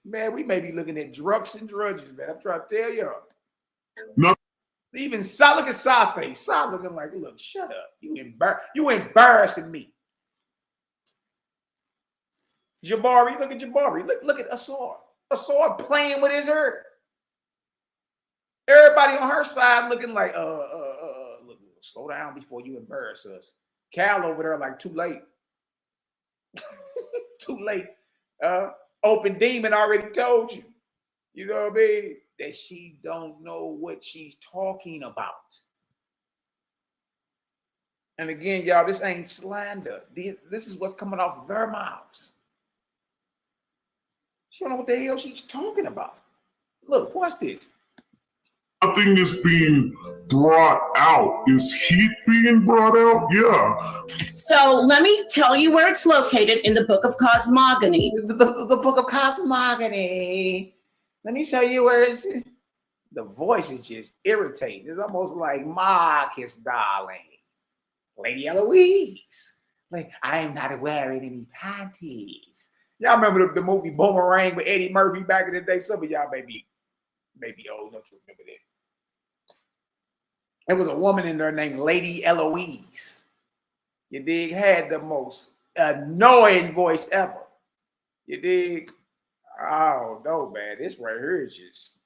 S2: Man, we may be looking at drugs and drudges, man. I'm trying to tell y'all.
S18: No.
S2: Even look at Safe. Sa looking like, look, shut up. You embarrassing me. Jabari, look at Jabari. Look at Asar. Asar playing with his hair. Everybody on her side looking like, look, slow down before you embarrass us. Cal over there like, too late. Too late. Open Demon already told you. You know what I mean? That she don't know what she's talking about. And again, y'all, this ain't slander. This is what's coming off their mouths. She don't know what the hell she's talking about. Look, watch this.
S18: Nothing is being brought out. Is heat being brought out? Yeah.
S10: So let me tell you where it's located in the Book of Cosmogony.
S2: The Book of Cosmogony. Let me show you where it's. The voice is just irritating. It's almost like Marcus, darling. Lady Eloise. Like, I am not wearing any panties. Y'all remember the movie Boomerang with Eddie Murphy back in the day? Some of y'all may be old enough to remember that. There was a woman in there named Lady Eloise. You dig? Had the most annoying voice ever. You dig? Oh, no, man. This right here is just...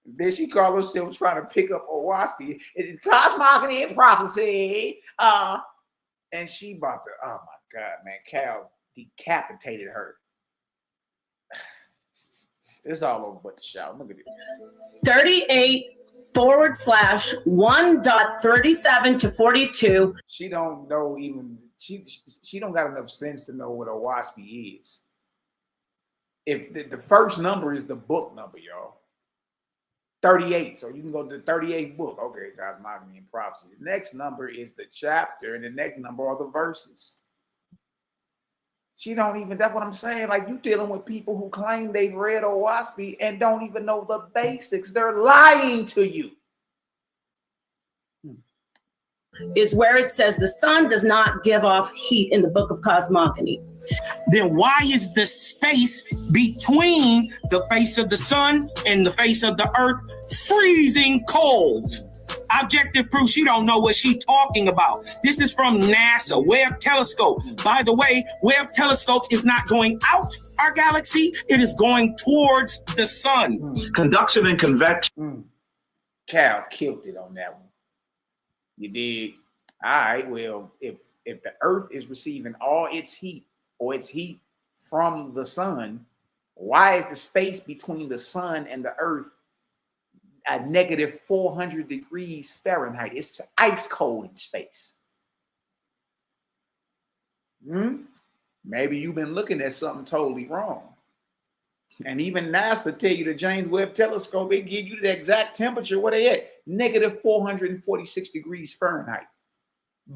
S2: Then she called herself trying to pick up Owaski. It's Cosmogony and Prophecy. And she about to... Oh, my God, man. Cal decapitated her. It's all over but the shout. Look at it.
S10: 38/1.37 to 42.
S2: She don't know even she don't got enough sense to know what a Owaski is. If the first number is the book number, y'all. 38. So you can go to the 38th book. Okay, Cosmogony and Prophecy. The next number is the chapter, and the next number are the verses. She don't even, that's what I'm saying. Like, you dealing with people who claim they've read Owaski and don't even know the basics. They're lying to you.
S10: Is where it says the sun does not give off heat in the Book of Cosmogony.
S5: Then why is the space between the face of the sun and the face of the earth freezing cold? Objective proof, she don't know what she's talking about. This is from NASA, Webb Telescope. By the way, Webb Telescope is not going out our galaxy, it is going towards the sun.
S20: Conduction and convection.
S2: Cal killed it on that one. You did. All right, well, if the earth is receiving all its heat or its heat from the sun, why is the space between the sun and the earth at negative 400 degrees Fahrenheit? It's ice cold in space. Maybe you've been looking at something totally wrong. And even NASA tell you the James Webb Telescope, they give you the exact temperature where they at. Negative 446 degrees Fahrenheit.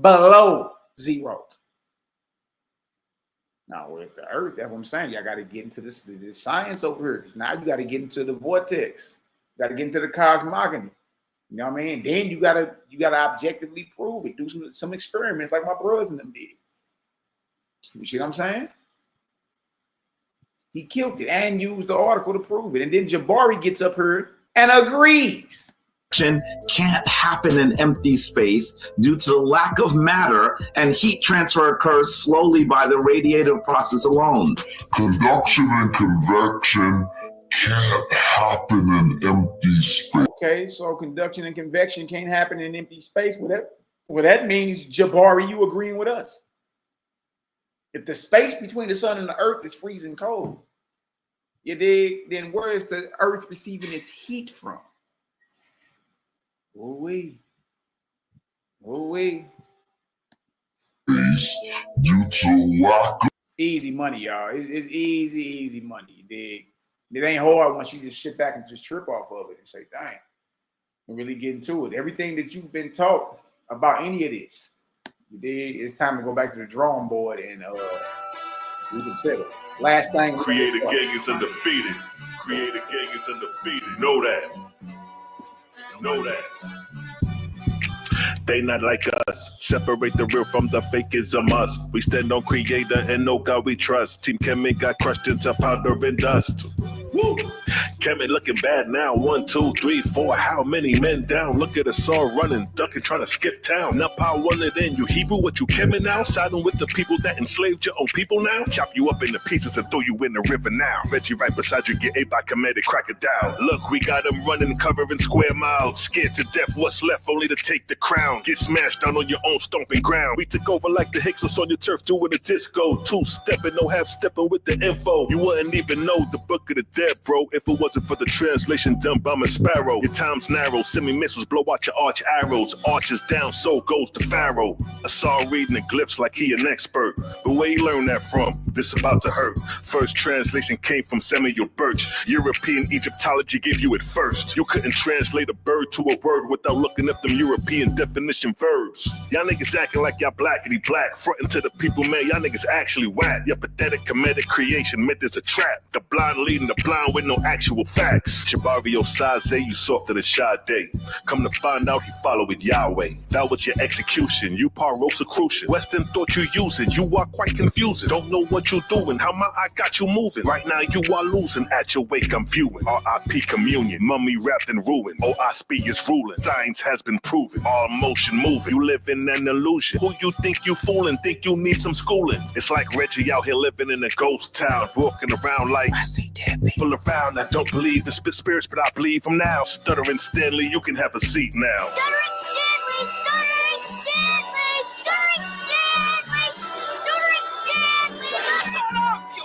S2: Below zero. Now, with the Earth, that's what I'm saying. Y'all got to get into this science over here. Because now you got to get into the vortex. You got to get into the cosmogony. You know what I mean? Then you gotta objectively prove it. Do some experiments like my brothers and them did. You see what I'm saying? He killed it and used the article to prove it. And then Jabari gets up here and agrees.
S20: Can't happen in empty space due to the lack of matter, and heat transfer occurs slowly by the radiative process alone.
S18: Conduction and convection can't happen in empty space.
S2: Okay, so conduction and convection can't happen in empty space. Well, that means, Jabari, you agreeing with us. If the space between the sun and the earth is freezing cold, you dig, then where is the earth receiving its heat from? Ooh-wee. Ooh-wee.
S18: Due to lack of
S2: Easy money, y'all. It's easy money. You dig? It ain't hard once you just sit back and just trip off of it and say, dang, and really get into it. Everything that you've been taught about any of this, you dig? It's time to go back to the drawing board and reconsider. Last thing.
S15: Create a gang is undefeated. Create a gang is undefeated. Know that. Know that. They not like us. Separate the real from the fake is a must. We stand on creator and no God we trust. Team Kemet got crushed into powder and dust. Woo! Kemet looking bad now. 1, 2, 3, 4. How many men down? Look at us all running, ducking, trying to skip town. Now power one it in. You Hebrew, what you Kemet now? Siding with the people that enslaved your own people now? Chop you up into pieces and throw you in the river now. Reggie right beside you, get ate by Kemet, crack it down. Look, we got them running, covering square miles. Scared to death, what's left? Only to take the crown. Get smashed down on your own stomping ground. We took over like the Hicksons on your turf doing a disco. 2-stepping, no half-stepping with the info. You wouldn't even know the book of the dead, bro, if it wasn't for the translation done by my sparrow. Your time's narrow, semi-missiles blow out your arch arrows. Arches down, so goes the pharaoh. I saw him reading the glyphs like he an expert. But where he learned that from? This about to hurt. First translation came from Samuel Birch. European Egyptology gave you it first. You couldn't translate a bird to a word without looking up them European definition verbs. Y'all niggas acting like y'all blackity black. Frontin' to the people, man, y'all niggas actually whack. Your pathetic comedic creation meant there's a trap. The blind leading the blind with no actual facts. Shabario Saze, you softer than Sade. Come to find out he followed Yahweh. That was your execution. You par Rosicrucian. Western thought you using. You are quite confusing. Don't know what you doing. How my eye got you moving. Right now you are losing. At your wake I'm viewing. R.I.P. communion. Mummy wrapped in ruin. OSB is ruling. Science has been proven. All motion moving. You live in an illusion. Who you think you fooling? Think you need some schooling? It's like Reggie out here living in a ghost town. Walking around like I see dead people around. I don't believe in spirits, but I believe them now. Stuttering Stanley, you can have a seat now.
S21: Stuttering Stanley, stuttering Stanley, stuttering Stanley, stuttering Stanley. Shut up, you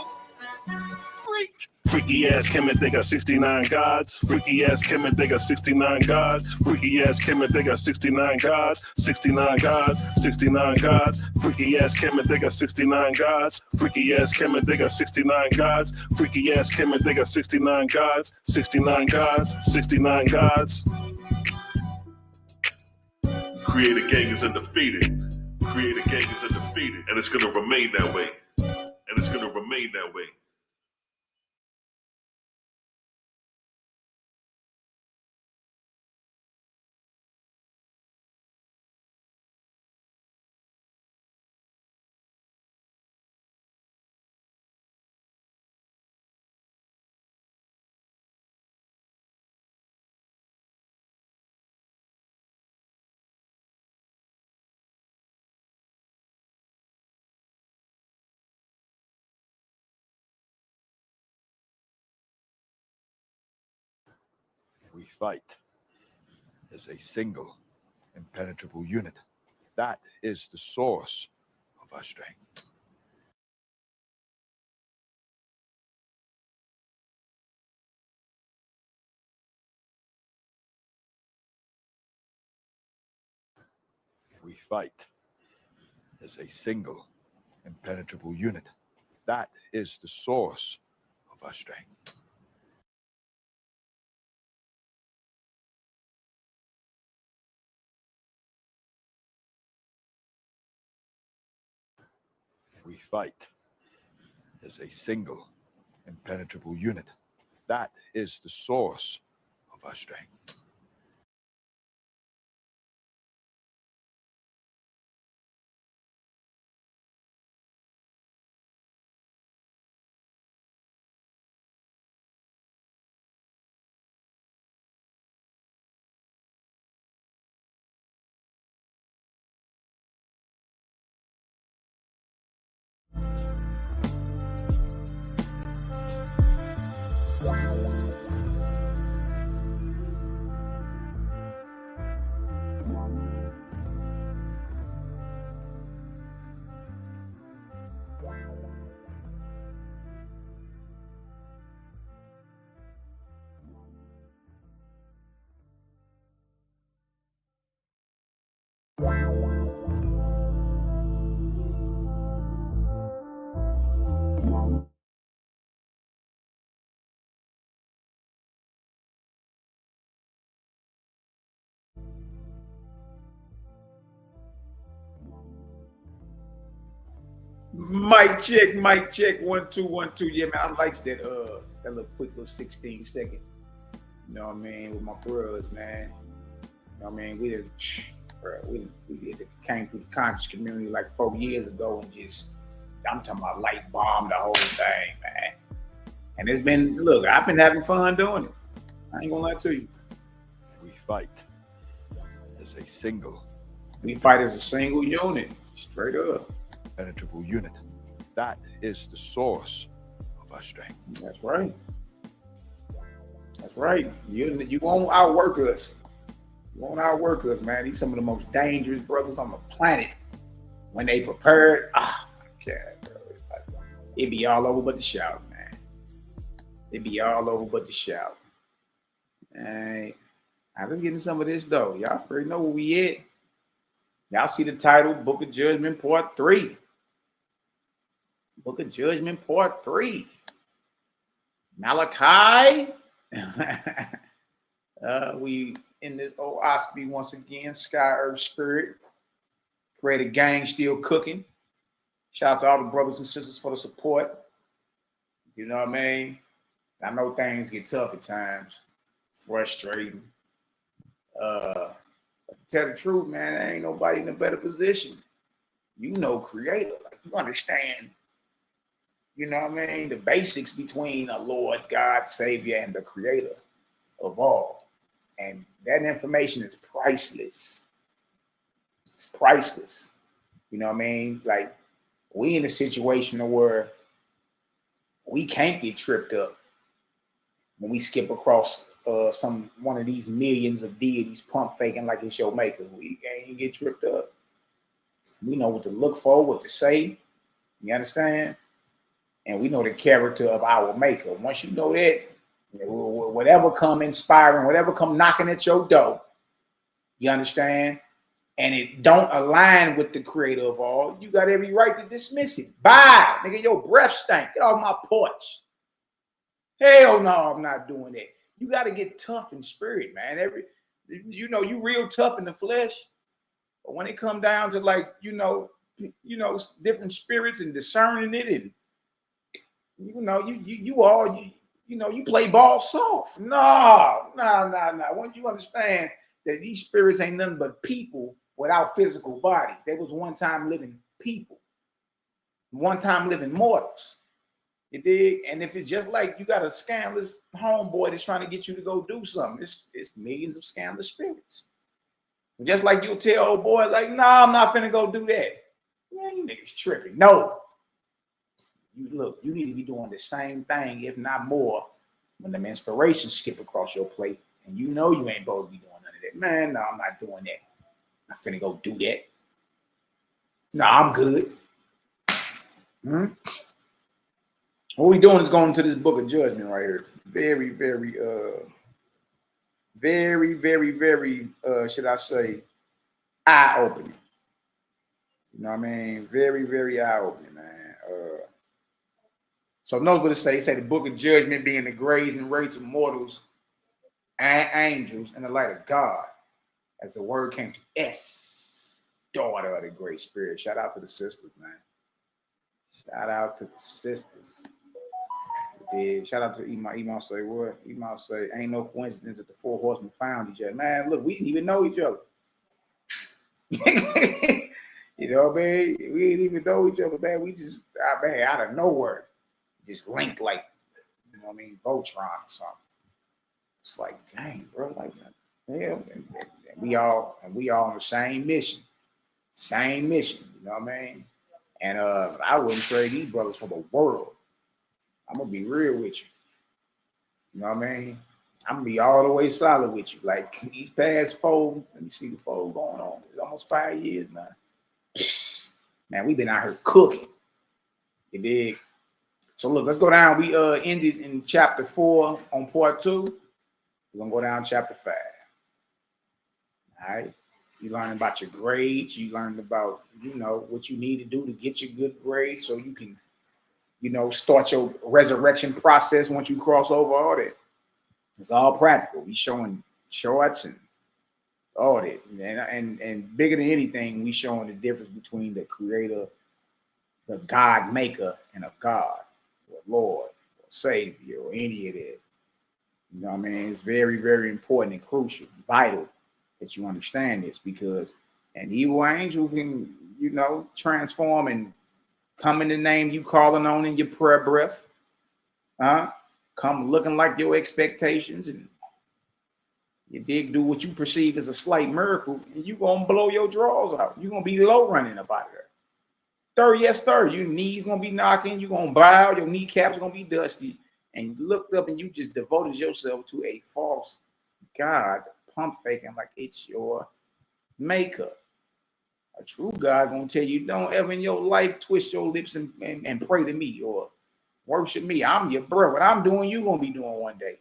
S21: freak.
S15: Freaky ass Kemet, they got 69 gods. Freaky ass Kemet, they got 69 gods. Freaky ass Kemet, they got 69 gods. 69 gods, 69 gods. Freaky ass Kemet, they got 69 gods. Freaky ass Kemet, they got 69 gods. Freaky ass Kemet, they got 69 gods. 69 gods, 69 gods. Create a gang is undefeated. Create a gang is undefeated. And it's gonna remain that way. And it's gonna remain that way.
S22: We fight as a single, impenetrable unit. That is the source of our strength. We fight as a single, impenetrable unit. That is the source of our strength. We fight as a single, impenetrable unit. That is the source of our strength.
S2: Mic check, 1 2 1 2. Yeah, man, I likes that that little quick little 16-second. You know what I mean, with my bros, man. You know what I mean? We came through the conscious community like 4 years ago and just, I'm talking about light bomb the whole thing, man. And it's been, look, I've been having fun doing it. I ain't gonna lie to you.
S22: We fight as a single.
S2: We fight as a single unit, straight up.
S22: Penetrable unit. That is the source of our strength.
S2: That's right. That's right. You won't outwork us. You won't outwork us, man. These some of the most dangerous brothers on the planet. When they prepared, God, bro. It be all over but the shout, man. It be all over but the shout. Hey, I was getting some of this though. Y'all already know where we at. Y'all see the title, Book of Judgment Part 3. Book of Judgment Part 3. Malaki. We in this old Osby once again, Sky Earth Spirit. Creative Gang still cooking. Shout out to all the brothers and sisters for the support. You know what I mean? I know things get tough at times. Frustrating. But to tell the truth, man, there ain't nobody in a better position. You know, creator. Like, you understand, you know what I mean? The basics between a Lord, God, Savior, and the creator of all. And that information is priceless. It's priceless. You know what I mean? Like, we in a situation where we can't get tripped up when we skip across one of these millions of deities pump faking like it's your maker. We can't get tripped up. We know what to look for, what to say. You understand? And we know the character of our maker. Once you know that, whatever come inspiring, whatever come knocking at your door, you understand? And it don't align with the creator of all, you got every right to dismiss it. Bye, nigga, your breath stank. Get off my porch. Hell no, I'm not doing that. You got to get tough in spirit, man. You know, you real tough in the flesh. But when it come down to like, you know, different spirits and discerning it, and you know, you play ball soft. No. Once you understand that these spirits ain't nothing but people without physical bodies. They was one time living people, one time living mortals. You dig? And if it's just like you got a scandalous homeboy that's trying to get you to go do something, it's millions of scandalous spirits. Just like you'll tell old boy, like, nah, I'm not finna go do that. Man, you niggas tripping. No. You need to be doing the same thing, if not more, when them inspirations skip across your plate and you know you ain't supposed to be doing none of that. Man, no, I'm not doing that. I'm not finna go do that. No, I'm good. What we doing is going to this Book of Judgment right here. Very, very, should I say, eye-opening. You know what I mean? Very, very eye-opening, man. So notice what it say. It say the Book of Judgment being the grades and rates of mortals and angels in the light of God. As the word came to S, daughter of the great spirit. Shout out to the sisters, man. Shout out to the sisters. Yeah, shout out to Imam say what? Imam say, ain't no coincidence that the four horsemen found each other. Man, look, we didn't even know each other. You know what I mean? We didn't even know each other, man. We just, man, out of nowhere, just linked like, you know what I mean, Voltron or something. It's like, dang, bro, like, yeah, and we all on the same mission. Same mission, you know what I mean? And I wouldn't trade these brothers for the world. I'm gonna be real with you. You know what I mean? I'm gonna be all the way solid with you. Like these past four, let me see the four going on. It's almost 5 years now. Man, we've been out here cooking. You dig? So look, let's go down. We ended in chapter 4 on part 2. We're gonna go down to chapter 5. All right. You learned about your grades. You learned about, you know, what you need to do to get your good grades so you can, you know, start your resurrection process once you cross over all that. It's all practical. We showing shorts and all that. And bigger than anything, we showing the difference between the creator the God maker and a God or Lord or Savior or any of that. You know what I mean? It's very, very important and crucial, vital that you understand this, because an evil angel can, you know, transform and come in the name you calling on in your prayer breath. Come looking like your expectations, and you dig, do what you perceive as a slight miracle, and you gonna blow your drawers out. You're gonna be low running up out of there. Third, yes, sir. Your knees gonna be knocking, you're gonna bow, your kneecaps gonna be dusty, and you looked up and you just devoted yourself to a false God, pump faking like it's your maker. A true God gonna tell you, don't ever in your life twist your lips and pray to me or worship me. I'm your bro. What I'm doing, you gonna be doing one day.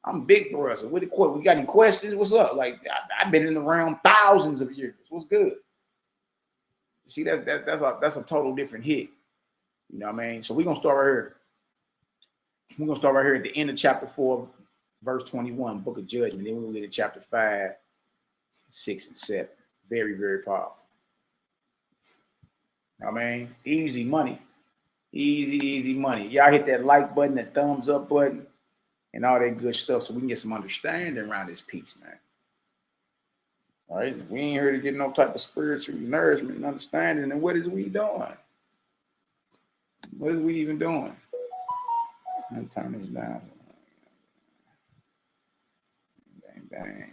S2: I'm big bro. So what we got any questions? What's up? Like I've been in the realm thousands of years. What's good? You see, that's a total different hit. You know what I mean? So we're gonna start right here. We're gonna start right here at the end of chapter 4, verse 21, Book of Judgment. Then we'll get to chapter 5, 6, and 7. Very, very powerful. I mean, easy money. Easy money. Y'all hit that like button, that thumbs up button, and all that good stuff so we can get some understanding around this piece, man. All right? We ain't here to get no type of spiritual nourishment and understanding. And what is we doing? What is we even doing? Let me turn this down. Bang.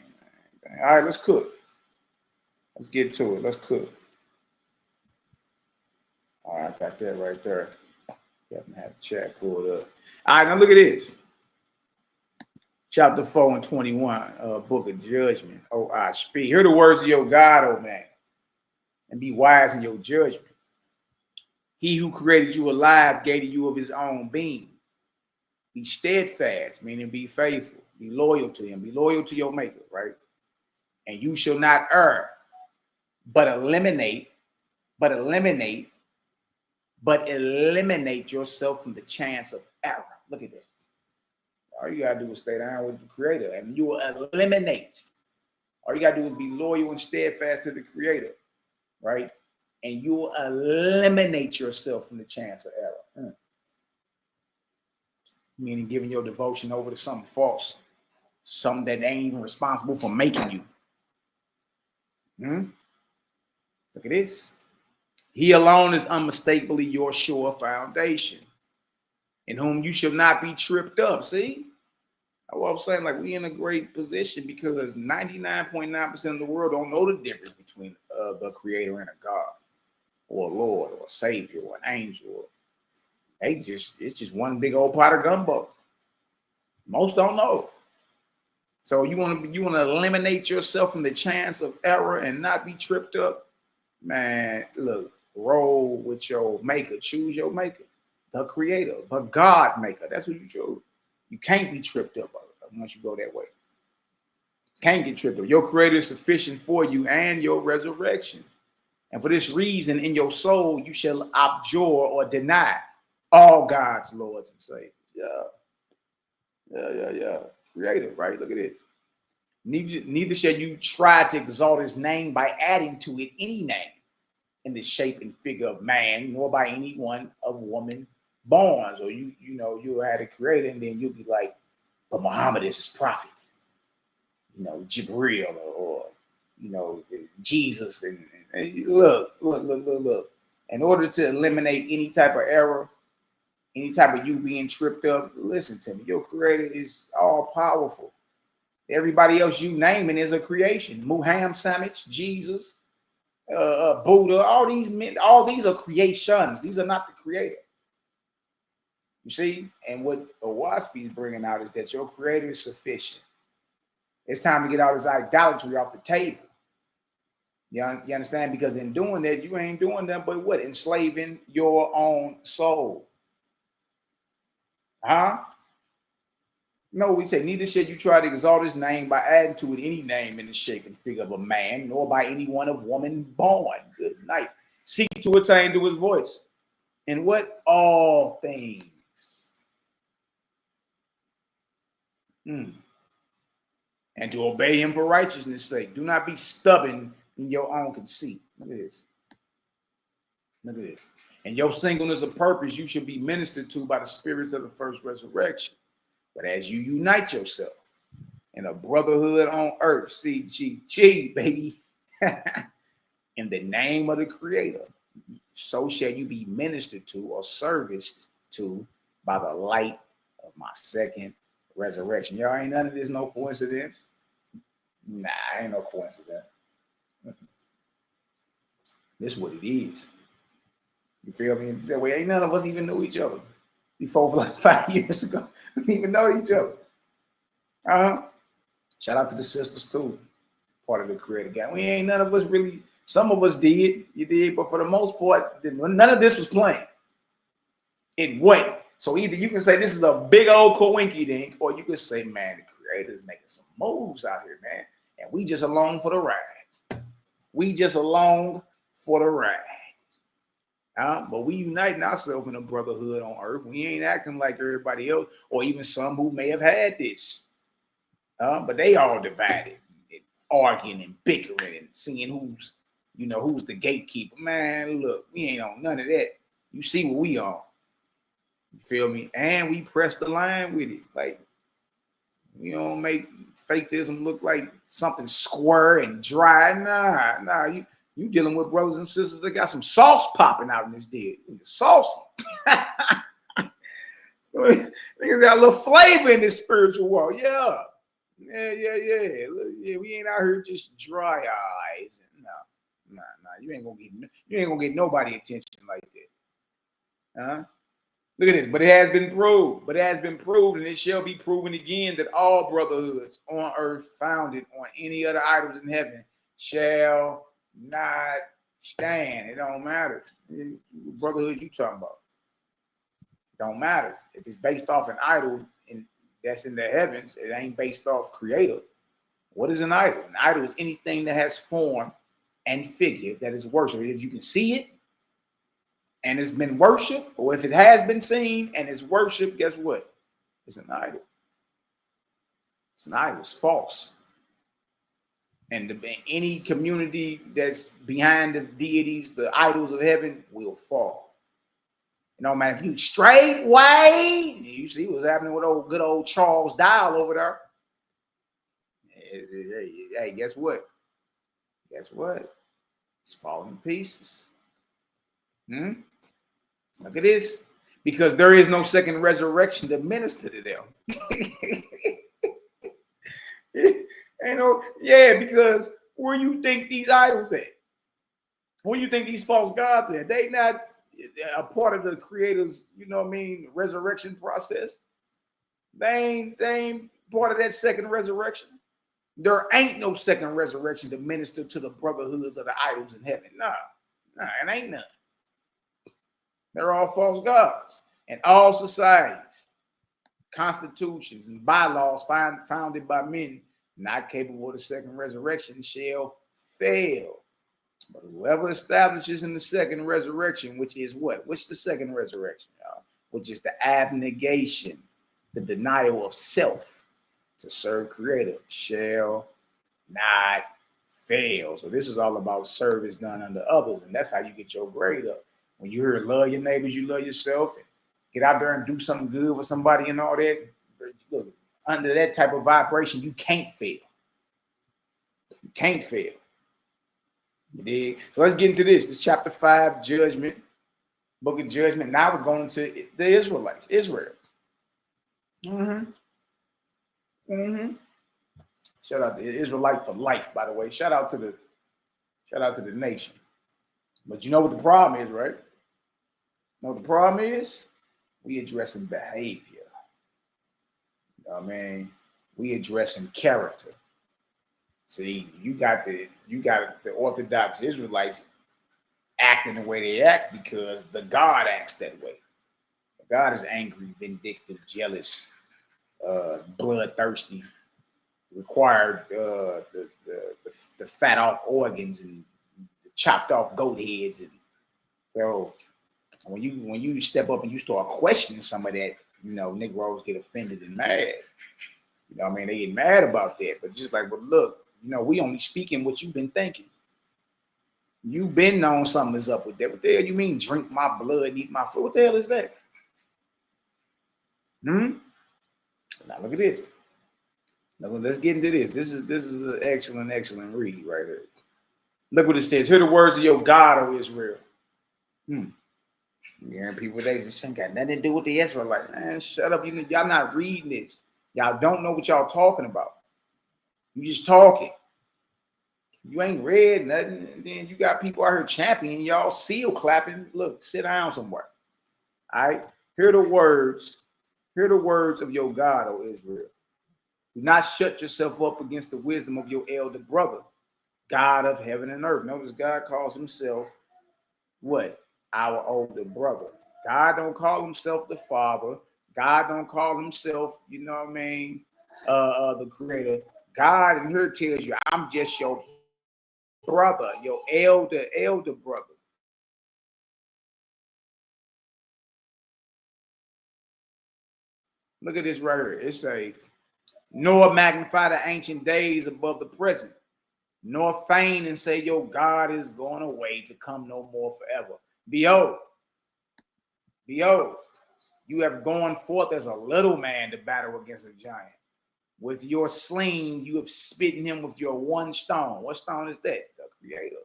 S2: All right, let's cook. Let's get to it. Let's cook. All right, got that right there. Definitely have the chat pulled up. All right, now look at this. Chapter 4 and 21, Book of Judgment. Oh, I speak. Hear the words of your God, O man, and be wise in your judgment. He who created you alive gave you of his own being. Be steadfast, meaning be faithful. Be loyal to him. Be loyal to your maker, right? And you shall not err, but eliminate yourself from the chance of error. Look at this. All you gotta do is stay down with the Creator, and you will eliminate. All you gotta do is be loyal and steadfast to the Creator, right? And you will eliminate yourself from the chance of error. Meaning giving your devotion over to something false, something that ain't even responsible for making you. Look at this. He alone is unmistakably your sure foundation, in whom you shall not be tripped up. See? What I'm saying, like, we in a great position because 99.9% of the world don't know the difference between the Creator and a God, or a Lord, or a Savior, or an angel. It's just one big old pot of gumbo. Most don't know. So you want to eliminate yourself from the chance of error and not be tripped up, man. Look, roll with your maker. Choose your maker, the Creator, the God maker. That's who you choose. You can't be tripped up once you go that way. Can't get tripped up. Your Creator is sufficient for you and your resurrection. And for this reason, in your soul, you shall abjure or deny all God's lords and saviors. Yeah. Creator, right? Look at this. Neither shall you try to exalt his name by adding to it any name in the shape and figure of man, nor by any one of woman born. So you had a Creator, and then you'll be like, but Muhammad is his prophet. Jibril or Jesus. And look. In order to eliminate any type of error, any type of you being tripped up, listen to me. Your Creator is all powerful. Everybody else you naming is a creation. Muhammad, Samich, Jesus, Buddha, all these men, all these are creations. These are not the Creator. You see? And what Owaski is bringing out is that your Creator is sufficient. It's time to get all this idolatry off the table. You understand? Because in doing that, you ain't doing that but what? Enslaving your own soul. No, we say, neither should you try to exalt his name by adding to it any name in the shape and figure of a man, nor by any one of woman born. Good night. Seek to attain to his voice. And what? All things. And to obey him for righteousness' sake. Do not be stubborn in your own conceit. Look at this. Look at this. And your singleness of purpose, you should be ministered to by the spirits of the first resurrection. But as you unite yourself in a brotherhood on earth, CGG, baby, in the name of the Creator, so shall you be ministered to or serviced to by the light of my second resurrection. Y'all ain't none of this no coincidence. Nah, ain't no coincidence. This is what it is. You feel me? That way, ain't none of us even knew each other before for like 5 years ago. We didn't even know each other. Shout out to the sisters too, part of the Creator gang. We ain't none of us really. Some of us did, you did, but for the most part, none of this was playing. It wasn't. So either you can say this is a big old coinky dink, or you can say, man, the Creator's making some moves out here, man, and we just along for the ride. We just along for the ride. But we uniting ourselves in a brotherhood on earth. We ain't acting like everybody else, or even some who may have had this. But they all divided, and arguing and bickering and seeing who's the gatekeeper. Man, look, we ain't on none of that. You see what we on. You feel me? And we press the line with it. Like, we don't make fakeism look like something square and dry. Nah, you dealing with brothers and sisters that got some sauce popping out in this deal. Saucy. Niggas got a little flavor in this spiritual world. Yeah. Yeah, we ain't out here just dry eyes. Nah. You ain't gonna get nobody attention like that. Look at this. But it has been proved. And it shall be proven again that all brotherhoods on earth founded on any other idols in heaven shall not stand. It don't matter. Brotherhood you talking about. Don't matter. If it's based off an idol that's in the heavens, it ain't based off Creator. What is an idol? An idol is anything that has form and figure that is worshipped. If you can see it and it's been worshipped, or if it has been seen and it's worshipped, guess what? It's an idol. It's an idol. It's false. And any community that's behind the deities, the idols of heaven, will fall. You know, man, if you straight way, you see what's happening with good old Charles Dial over there. Hey, guess what? It's falling to pieces. Look at this. Because there is no second resurrection to minister to them. Because where you think these idols at? Where you think these false gods at? They not a part of the Creator's, resurrection process. They ain't part of that second resurrection. There ain't no second resurrection to minister to the brotherhoods of the idols in heaven. Nah, it ain't none. They're all false gods. And all societies, constitutions, and bylaws founded by men not capable of the second resurrection shall fail. But whoever establishes in the second resurrection, which is what? What's the second resurrection, y'all? Which is the abnegation, the denial of self to serve Creator, shall not fail. So this is all about service done unto others, and that's how you get your grade up. When you hear love your neighbors, you love yourself, and get out there and do something good for somebody and all that. Look, under that type of vibration, you can't fail. You can't fail. You dig? So let's get into this. This chapter 5, judgment, book of judgment. Now it's going to the Israelites, Israel. Shout out to Israelite for life, by the way. Shout out to the nation. But you know what the problem is, right? You know what the problem is? We addressing behavior. You know what I mean? We addressing character. See, you got the Orthodox Israelites acting the way they act because the God acts that way. God is angry, vindictive, jealous, bloodthirsty, required the fat off organs and chopped off goat heads. And so when you step up and you start questioning some of that, Negroes get offended and mad. You know what I mean? They get mad about that. But just like, but look, we only speaking what you've been thinking. You've been known something is up with that. What the hell you mean drink my blood, eat my food? What the hell is that? Now look at this. Now let's get into this. This is an excellent read right here. Look what it says. Hear the words of your God, O Israel. You're hearing people today this ain't got nothing to do with the Israelites. Man, shut up. Y'all not reading this. Y'all don't know what y'all talking about. You just talking. You ain't read nothing. And then you got people out here championing y'all, seal clapping. Look, sit down somewhere. All right. Hear the words of your God, O Israel. Do not shut yourself up against the wisdom of your elder brother, God of heaven and earth. Notice God calls himself what? Our older brother. God don't call himself the Father. God don't call himself, you know what I mean, the Creator. God in here tells you, I'm just your brother, your elder brother. Look at this right here. It say, nor magnify the ancient days above the present, nor feign and say your God is going away to come no more forever. Behold, you have gone forth as a little man to battle against a giant. With your sling, you have smitten him with your one stone. What stone is that? The Creator.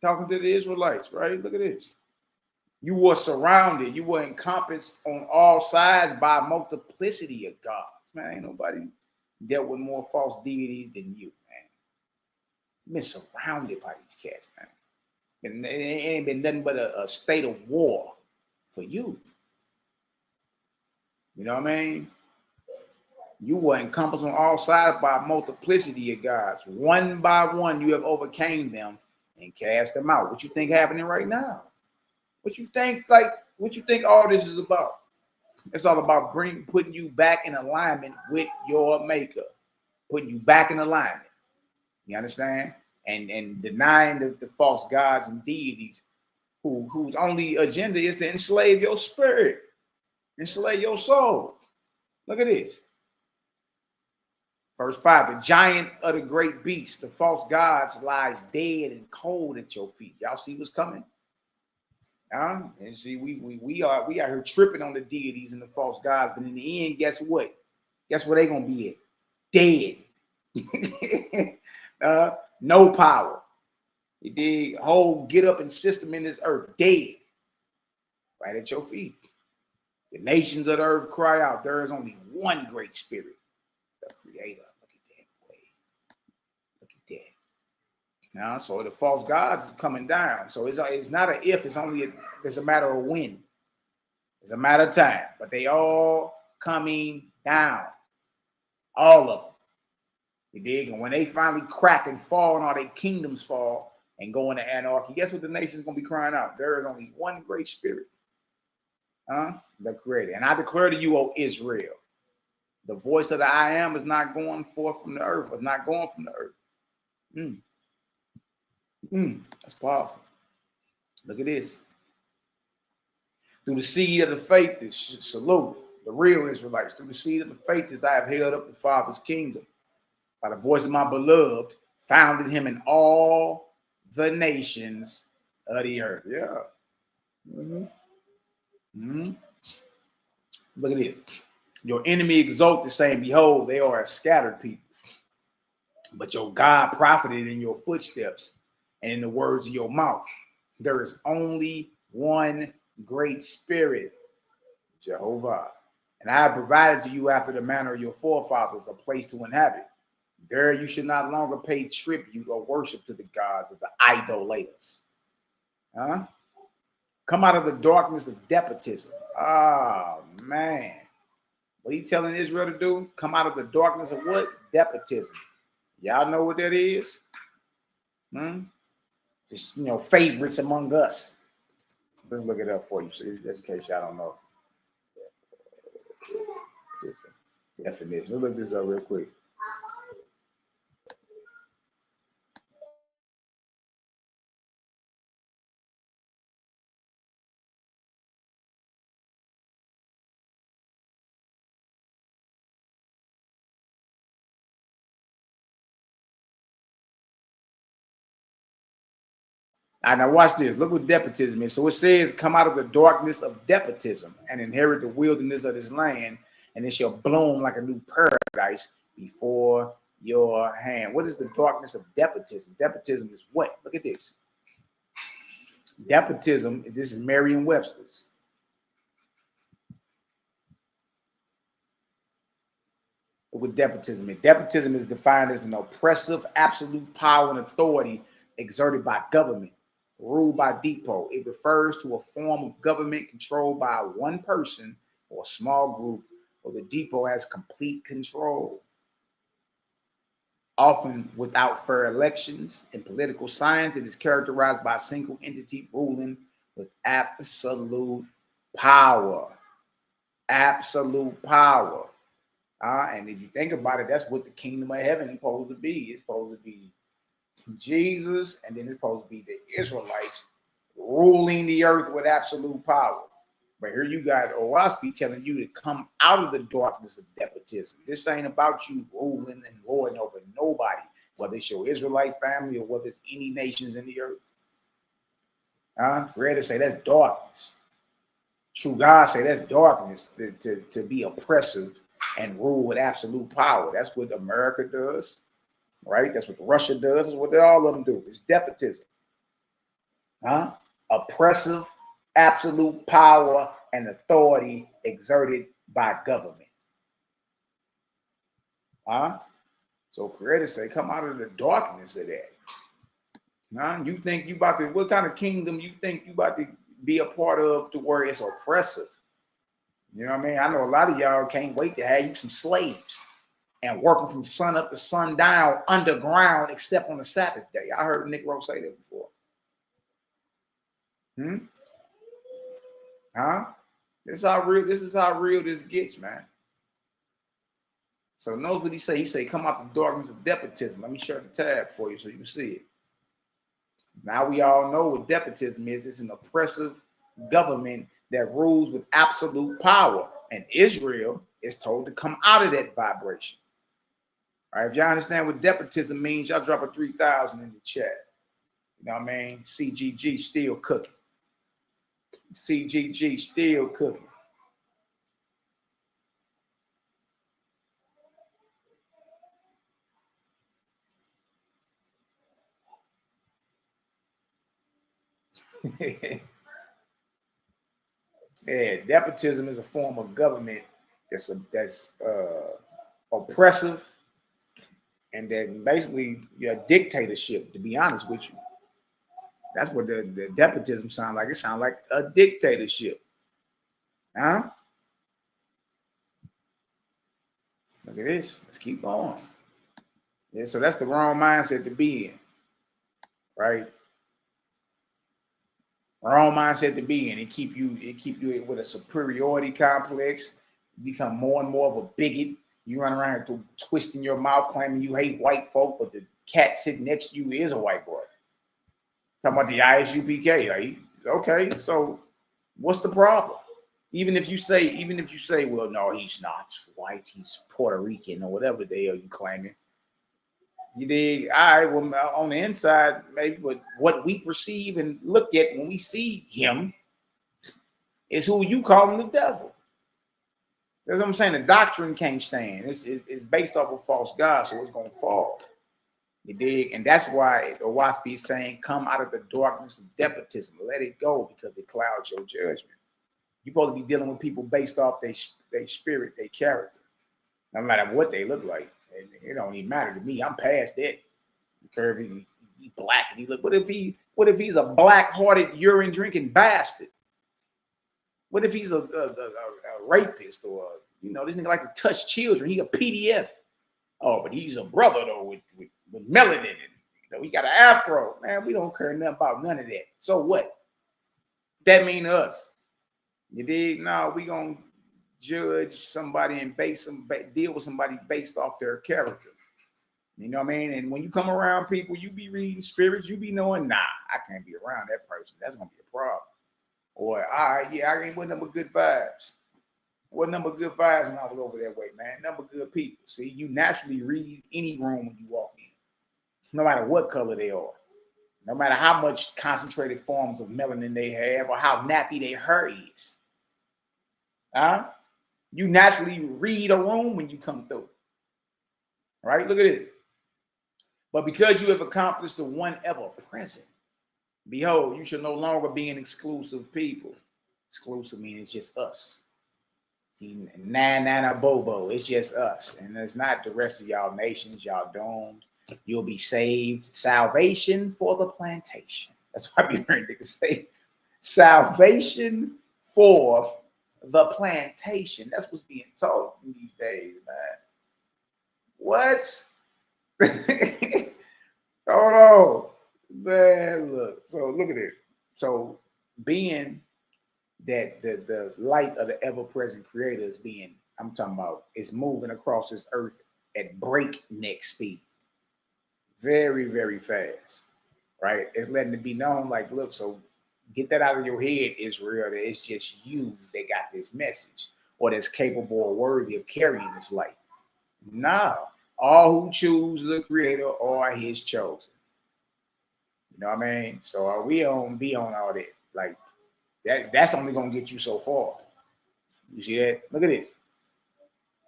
S2: Talking to the Israelites, right? Look at this. You were surrounded. You were encompassed on all sides by a multiplicity of gods. Man, ain't nobody dealt with more false deities than you, man. You've been surrounded by these cats, man. And it ain't been nothing but a state of war for you. You know what I mean? You were encompassed on all sides by a multiplicity of gods. One by one, you have overcame them and cast them out. What you think happening right now? What you think all this is about? It's all about putting you back in alignment with your maker, putting you back in alignment. You understand? And denying the false gods and deities whose only agenda is to enslave your spirit, enslave your soul. Look at this. Verse 5, the giant of the great beast, the false gods, lies dead and cold at your feet. Y'all see what's coming? And see, we are here tripping on the deities and the false gods, but in the end, guess what? Guess where they gonna be at? Dead. No power. You dig? Whole get up and system in this earth, dead. Right at your feet. The nations of the earth cry out, there is only one great spirit, the Creator. Look at that way. Look at that. Now, so the false gods is coming down. So it's not an if, it's a matter of when. It's a matter of time. But they all coming down. All of them. You dig? And when they finally crack and fall and all their kingdoms fall and go into anarchy, guess what the nation's gonna be crying out? There is only one great spirit. The Creator. And I declare to you, O Israel, the voice of the I am is not going forth from the earth. It's not going from the earth. That's powerful. Look at this. Through the seed of the faith, this salute the real Israelites. Through the seed of the faith, as I have held up the Father's kingdom. By the voice of my beloved, founded him in all the nations of the earth. Yeah. Look at this. Your enemy exulted, saying, behold, they are a scattered people. But your God profited in your footsteps and in the words of your mouth. There is only one great spirit, Jehovah. And I have provided to you after the manner of your forefathers a place to inhabit. There you should not longer pay tribute or worship to the gods of the idolaters. Come out of the darkness of despotism. Ah, man. What are you telling Israel to do? Come out of the darkness of what? Despotism. Y'all know what that is? Just, favorites among us. Let's look it up for you, just in case y'all don't know. Definition. Let's look this up real quick. All right, now watch this. Look what despotism is. So it says, come out of the darkness of despotism and inherit the wilderness of this land, and it shall bloom like a new paradise before your hand. What is the darkness of despotism? Despotism is what? Look at this. Despotism, this is Merriam-Webster's. With despotism. Despotism is defined as an oppressive, absolute power and authority exerted by government, ruled by depot. It refers to a form of government controlled by one person or a small group, or the depot has complete control. Often without fair elections. In political science, it is characterized by a single entity ruling with absolute power. Absolute power. And if you think about it, that's what the kingdom of heaven is supposed to be. It's supposed to be Jesus, and then it's supposed to be the Israelites ruling the earth with absolute power. But here you got Owaski telling you to come out of the darkness of despotism. This ain't about you ruling and lording over nobody, whether it's your Israelite family or whether it's any nations in the earth. Ready to say that's darkness. True God say that's darkness to be oppressive and rule with absolute power. That's what America does, right? That's what Russia does. That's what all of them do. It's despotism. Oppressive, absolute power and authority exerted by government. So creators say, come out of the darkness of that. You think you about to, what kind of kingdom you think you about to be a part of to where it's oppressive? You know what I mean? I know a lot of y'all can't wait to have you some slaves and working from sun up to sundown underground, except on the Sabbath day. I heard Nick Rose say that before. This is how real this gets, man. So notice what he say. He say, come out the darkness of despotism. Let me share the tab for you so you can see it. Now we all know what despotism is. It's an oppressive government that rules with absolute power. And Israel is told to come out of that vibration. All right, if y'all understand what despotism means, y'all drop a 3,000 in the chat. You know what I mean? CGG still cooking. CGG still cooking. Yeah, despotism is a form of government that's oppressive, and then basically your dictatorship. To be honest with you, that's what the despotism sounds like. It sounds like a dictatorship. Look at this. Let's keep going. Yeah, so that's the wrong mindset to be in, right? Wrong mindset to be in. It keep you with a superiority complex. You become more and more of a bigot. You run around twisting your mouth, claiming you hate white folk, but the cat sitting next to you is a white boy. Talking about the ISUPK. Like, okay, so what's the problem? Even if you say, well, no, he's not white, he's Puerto Rican or whatever the hell you claiming. You dig? All right, well, on the inside, maybe, but what we perceive and look at when we see him is who you calling the devil. That's what I'm saying. The doctrine can't stand. It's based off of false God, so it's going to fall. You dig? And that's why the Wasp is saying, come out of the darkness of despotism. Let it go because it clouds your judgment. You're supposed to be dealing with people based off their spirit, their character, no matter what they look like. It don't even matter to me. I'm past that. Curvy, he black and he look. What if he's a black-hearted urine drinking bastard? What if he's a rapist or this nigga like to touch children? He a PDF. Oh, but he's a brother though with melanin and he got an afro. Man, we don't care nothing about none of that. So what? That mean to us? You dig? No, we gonna judge somebody and deal with somebody based off their character. You know what I mean? And when you come around people, you be reading spirits, you be knowing, nah, I can't be around that person. That's gonna be a problem. Or I ain't with number good vibes. What number good vibes when I was over that way, man? Number good people. See, you naturally read any room when you walk in, no matter what color they are. No matter how much concentrated forms of melanin they have or how nappy their hair is. You naturally read a room when you come through. Right? Look at it. But because you have accomplished the one ever present, behold, you shall no longer be an exclusive people. Exclusive meaning it's just us. Nana Bobo, it's just us. And it's not the rest of y'all nations, y'all doomed. You'll be saved. Salvation for the plantation. That's why we heard niggas say salvation for the plantation. That's what's being taught these days, man. What? Hold on. Man, look. So look at it. So being that the light of the ever-present creator is being, I'm talking about, is moving across this earth at breakneck speed. Very, very fast. Right? It's letting it be known, like, look, so get that out of your head, Israel, that it's just you that got this message or that's capable or worthy of carrying this light. No. All who choose the creator are his chosen. You know what I mean? So we don't be on all that. Like, that's only going to get you so far. You see that? Look at this.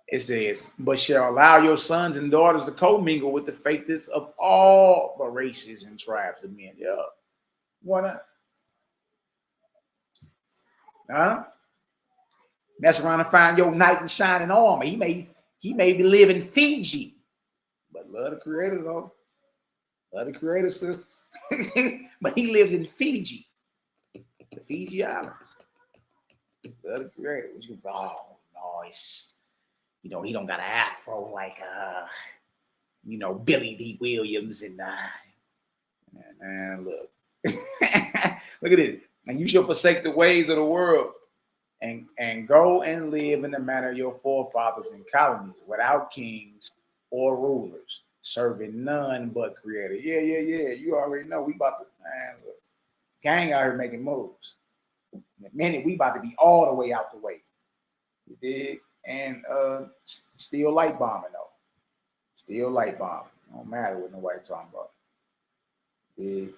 S2: It says, but shall allow your sons and daughters to commingle with the faithfulness of all the races and tribes of men. Yeah. Why not? Huh? Mess around and find your knight in shining armor. He may be living in Fiji. But love the creator, though. Love the creator, sister. But he lives in Fiji. The Fiji Islands. Love the creator. Which you go, oh, nice. You know, he don't got an afro like Billy D. Williams and look. Look at it. And you shall forsake the ways of the world and go and live in the manner of your forefathers in colonies without kings or rulers, serving none but creator. Yeah. You already know we about to, man, look. Gang out here making moves. In a minute, we about to be all the way out the way. You dig? And still light bombing though. Still light bombing. Don't matter what nobody talking about. Dig?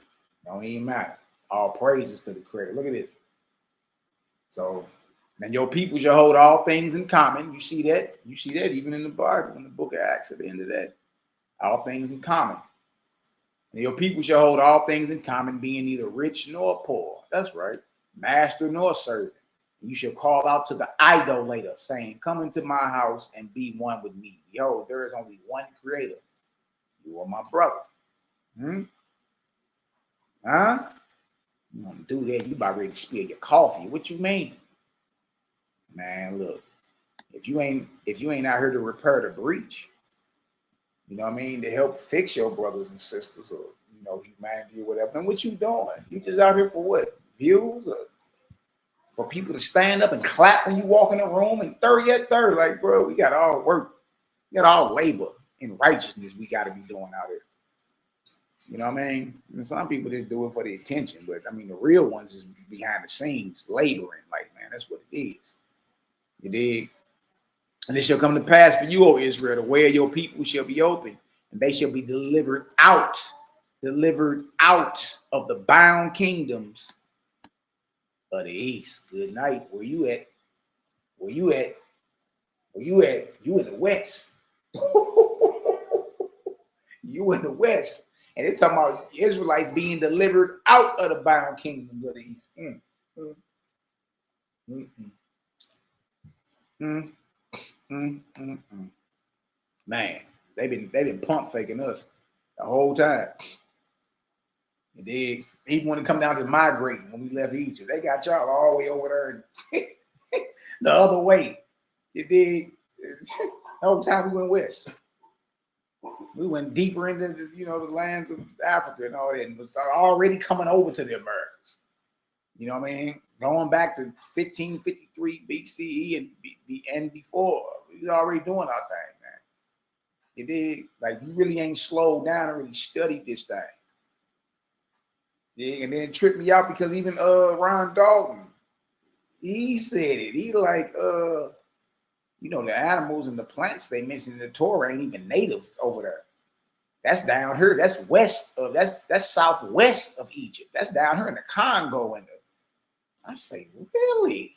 S2: Don't even matter. All praises to the creator. Look at it. So, and your people shall hold all things in common. You see that? You see that even in the Bible, in the book of Acts at the end of that. All things in common. And your people shall hold all things in common, being neither rich nor poor. That's right. Master nor servant. You shall call out to the idolater, saying, come into my house and be one with me. Behold, there is only one creator. You are my brother. Huh? You want to do that, you about ready to spill your coffee. What you mean? Man, look. If you ain't out here to repair the breach, you know what I mean, to help fix your brothers and sisters or, humanity or whatever, then what you doing? You just out here for what? Views or for people to stand up and clap when you walk in the room and 30 at 30. Like, bro, we got all work. We got all labor and righteousness we got to be doing out here. You know what I mean? And some people just do it for the attention, but I mean, the real ones is behind the scenes laboring. Like, man, that's what it is. You dig? And it shall come to pass for you, O Israel, the way of your people shall be open, and they shall be delivered out of the bound kingdoms of the east. Good night. Where you at? Where you at? Where you at? You in the west. You in the west. And it's talking about Israelites being delivered out of the bound kingdoms of the east. Man, they've been pump faking us the whole time. You dig? Even when it come down to migrating, when we left Egypt, they got y'all all the way over there the other way. You dig? The whole time we went west. We went deeper into the lands of Africa and all that, and was already coming over to the Americas. You know what I mean? Going back to 1553 BCE and before, we was already doing our thing, man. You dig? Like, you really ain't slowed down and really studied this thing. Yeah, and then it tripped me out because even Ron Dalton, he said it. He like, the animals and the plants they mentioned in the Torah ain't even native over there. That's down here. That's west of that's southwest of Egypt. That's down here in the Congo. I say, really?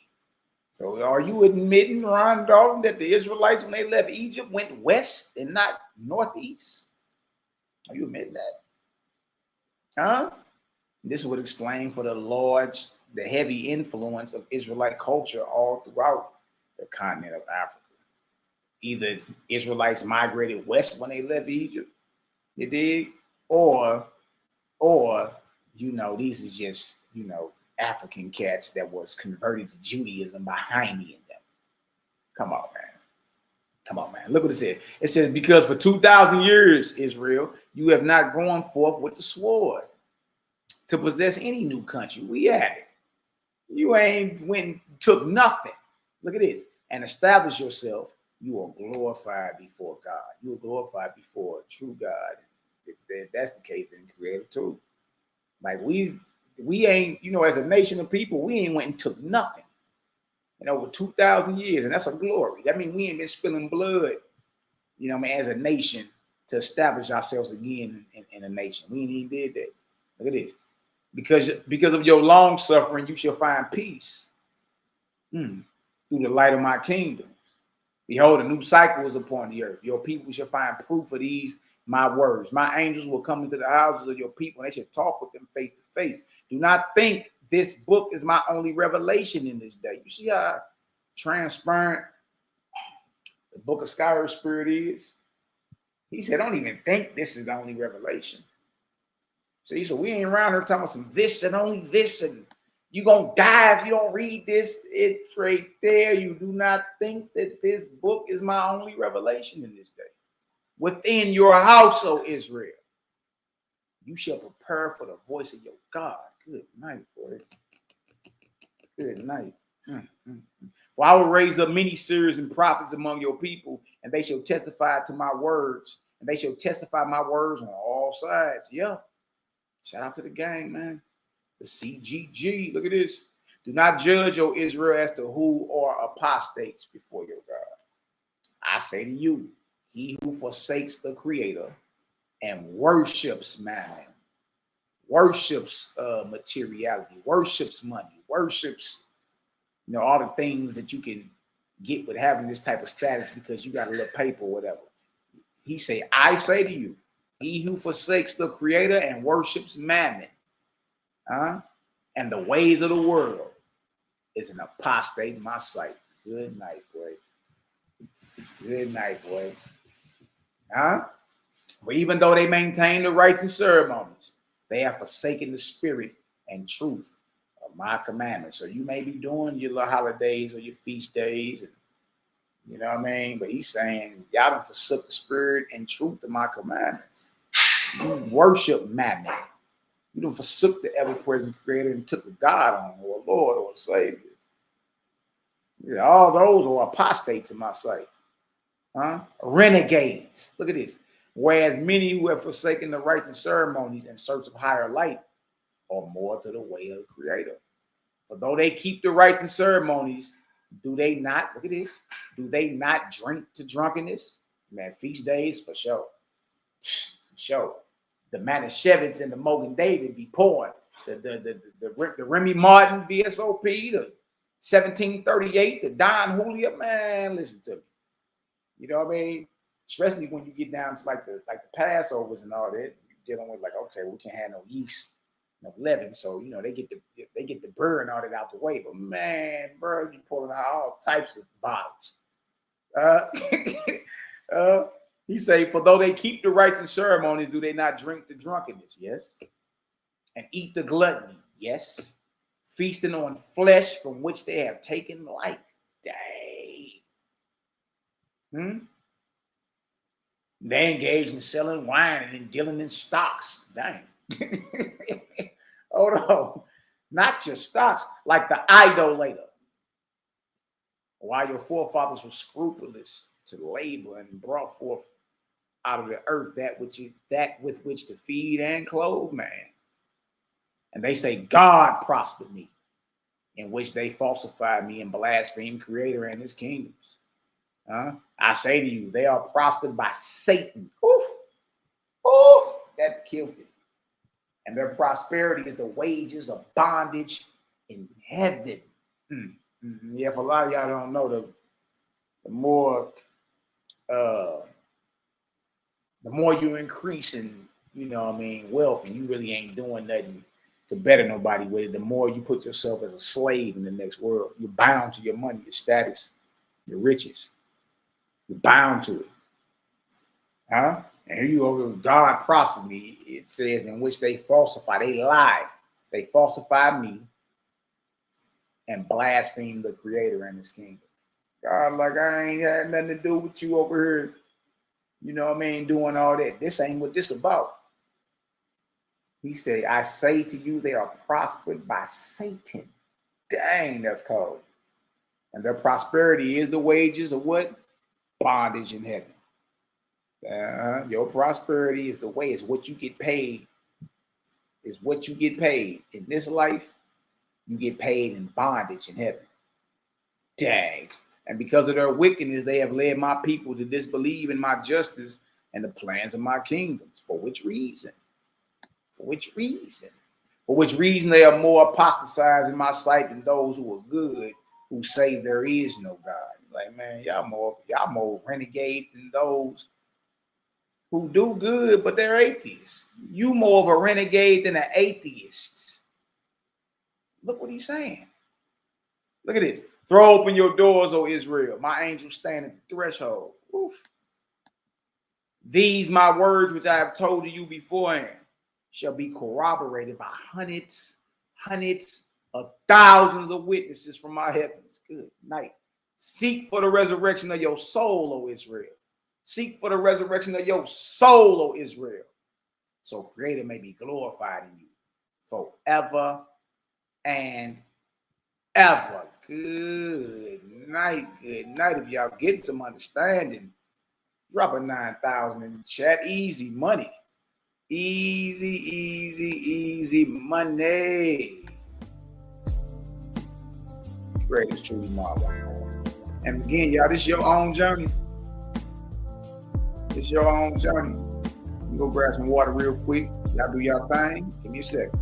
S2: So are you admitting, Ron Dalton, that the Israelites, when they left Egypt, went west and not northeast? Are you admitting that? Huh? This would explain for the heavy influence of Israelite culture all throughout the continent of Africa. Either Israelites migrated west when they left Egypt, you dig? Or, these is just, African cats that was converted to Judaism by Jaime and them. Come on, man. Look what it said. It says, because for 2,000 years, Israel, you have not gone forth with the sword to possess any new country. We have it. You ain't went and took nothing. Look at this. And establish yourself. You are glorified before God. You are glorified before a true God. If that's the case, then Creator too. Like we ain't, as a nation of people, we ain't went and took nothing in over 2,000 years, and that's a glory. That means we ain't been spilling blood, as a nation to establish ourselves again in a nation. We ain't even did that. Look at this. Because of your long suffering, you shall find peace through the light of my kingdom. Behold, a new cycle is upon the earth. Your people shall find proof of these my words. My angels will come into the houses of your people, and they shall talk with them face to face. Do not think this book is my only revelation in this day. You see how transparent the book of Skyrim Spirit is? He said, don't even think this is the only revelation. See, so we ain't around here talking about some this and only this, and you gonna die if you don't read this. It's right there. You do not think that this book is my only revelation in this day. Within your house, O Israel, you shall prepare for the voice of your God. Good night, boy. Good night. For I will raise up many seers and prophets among your people, and they shall testify to my words, and they shall testify my words on all sides. Yeah. Shout out to the gang, man. The CGG. Look at this. Do not judge, O Israel, as to who are apostates before your God. I say to you, he who forsakes the Creator and worships mammon, worships materiality, worships money, worships all the things that you can get with having this type of status because you got a little paper or whatever. He say, I say to you, he who forsakes the Creator and worships mammon, and the ways of the world is an apostate in my sight. Good night, boy. Good night, boy. For even though they maintain the rites and ceremonies, they have forsaken the spirit and truth of my commandments. So you may be doing your little holidays or your feast days, and you know what I mean? But he's saying, y'all don't forsook the spirit and truth of my commandments. You worship mammon. You don't forsook the ever-present Creator and took a God on, or a Lord, or a Savior. Yeah, all those are apostates in my sight. Renegades. Look at this. Whereas many who have forsaken the rites and ceremonies in search of higher light are more to the way of the Creator. For though they keep the rites and ceremonies, do they not, look at this, do they not drink to drunkenness? Man, feast days, for sure. For sure. The Manischewitz and the Mogan David be pouring. The Remy Martin VSOP, the 1738, the Don Julio, man, listen to me. You know what I mean? Especially when you get down to like the Passovers and all that, you're dealing with like, okay, we can't have no yeast, no leaven, so they get the burr and all that out the way. But man, bro, you pulling out all types of bottles. He say, for though they keep the rites and ceremonies, do they not drink the drunkenness? Yes. And eat the gluttony? Yes. Feasting on flesh from which they have taken life? Dang. They engage in selling wine and in dealing in stocks. Dang. Hold on. Not just stocks, like the idolater. While your forefathers were scrupulous to labor and brought forth out of the earth that with which to feed and clothe man. And they say, God prospered me, in which they falsified me and blaspheme Creator and his kingdoms. I say to you, they are prospered by Satan. Oof. That killed it. And their prosperity is the wages of bondage in heaven. Yeah, for a lot of y'all don't know, the more you increase in, wealth, and you really ain't doing nothing to better nobody with it, the more you put yourself as a slave in the next world. You're bound to your money, your status, your riches. You're bound to it. Huh? And here you over, God prosper me, it says, in which they falsify, they lie. They falsify me and blaspheme the Creator and his kingdom. God, like, I ain't had nothing to do with you over here, doing all that. This ain't what this about. He said, I say to you, they are prospered by Satan. Dang, that's cold. And their prosperity is the wages of what? Bondage in heaven. Your prosperity is the way, it's what you get paid. It's what you get paid. In this life, you get paid in bondage in heaven. Dang. And because of their wickedness, they have led my people to disbelieve in my justice and the plans of my kingdoms. For which reason? For which reason? For which reason they are more apostatized in my sight than those who are good, who say there is no God. Like, man, y'all more renegades than those who do good, but they're atheists. You more of a renegade than an atheist. Look what he's saying. Look at this. Throw open your doors, O Israel. My angels stand at the threshold. Oof. These my words which I have told to you beforehand shall be corroborated by hundreds of thousands of witnesses from my heavens. Good night. Seek for the resurrection of your soul, O Israel. Seek for the resurrection of your soul, O Israel. So Creator may be glorified in you forever and ever. Good night. Good night. If y'all get some understanding, drop a 9,000 in the chat. Easy money. Easy money. Greatest truly marvel. And again, y'all, this is your own journey. It's your own journey. You go grab some water real quick. Y'all do y'all thing. Give me a second.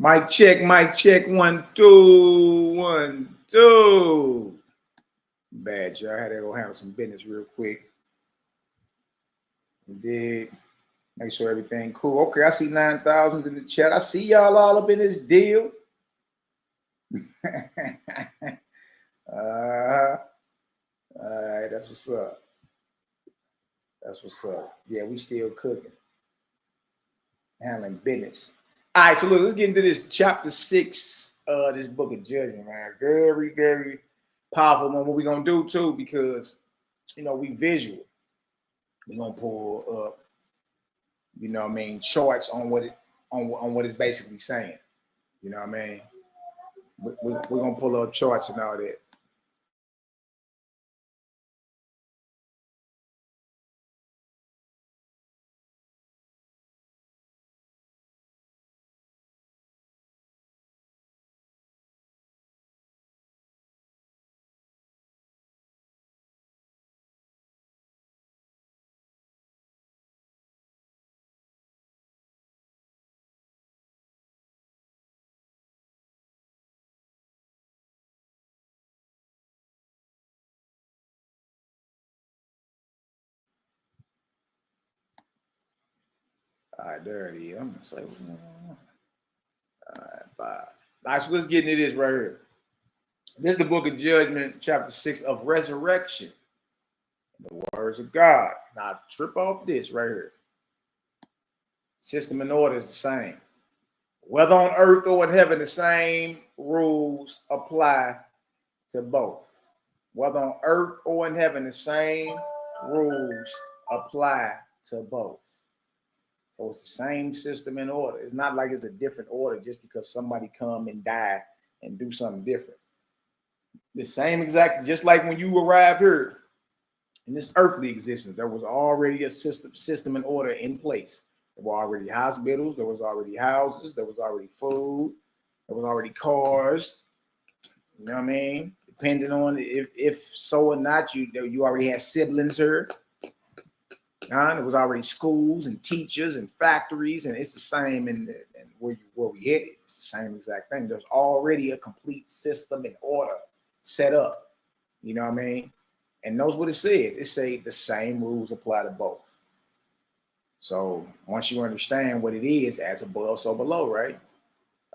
S2: Mic check, 1 2 1 2. Bad, y'all. I had to go handle some business real quick. Did make sure everything cool. Okay, I see 9,000 in the chat. I see y'all all up in this deal. All right, that's what's up. That's what's up. Yeah, we still cooking, handling business. All right, so look, let's get into this chapter 6 of this book of Judgment, man. Very, very powerful one. What we're gonna do too, because we visual. We're gonna pull up, charts on what it's basically saying. You know what I mean? We're gonna pull up charts and all that. All right, there it is. I'm gonna say what's going on. All right, bye. All right, so let's get into this right here. This is the book of Judgment, chapter 6 of resurrection. The words of God. Now, trip off this right here. System and order is the same. Whether on earth or in heaven, the same rules apply to both. Whether on earth or in heaven, the same rules apply to both. So it's the same system and order. It's not like it's a different order just because somebody come and die and do something different. The same exact, just like when you arrive here in this earthly existence, there was already a system and order in place. There were already hospitals, there was already houses, there was already food, there was already cars. You know what I mean? Depending on if so or not, you already had siblings here. There was already schools and teachers and factories, and it's the same in where we headed. It's the same exact thing. There's already a complete system and order set up. You know what I mean? And knows what it said. It say the same rules apply to both. So once you understand what it is, as above, so below, right?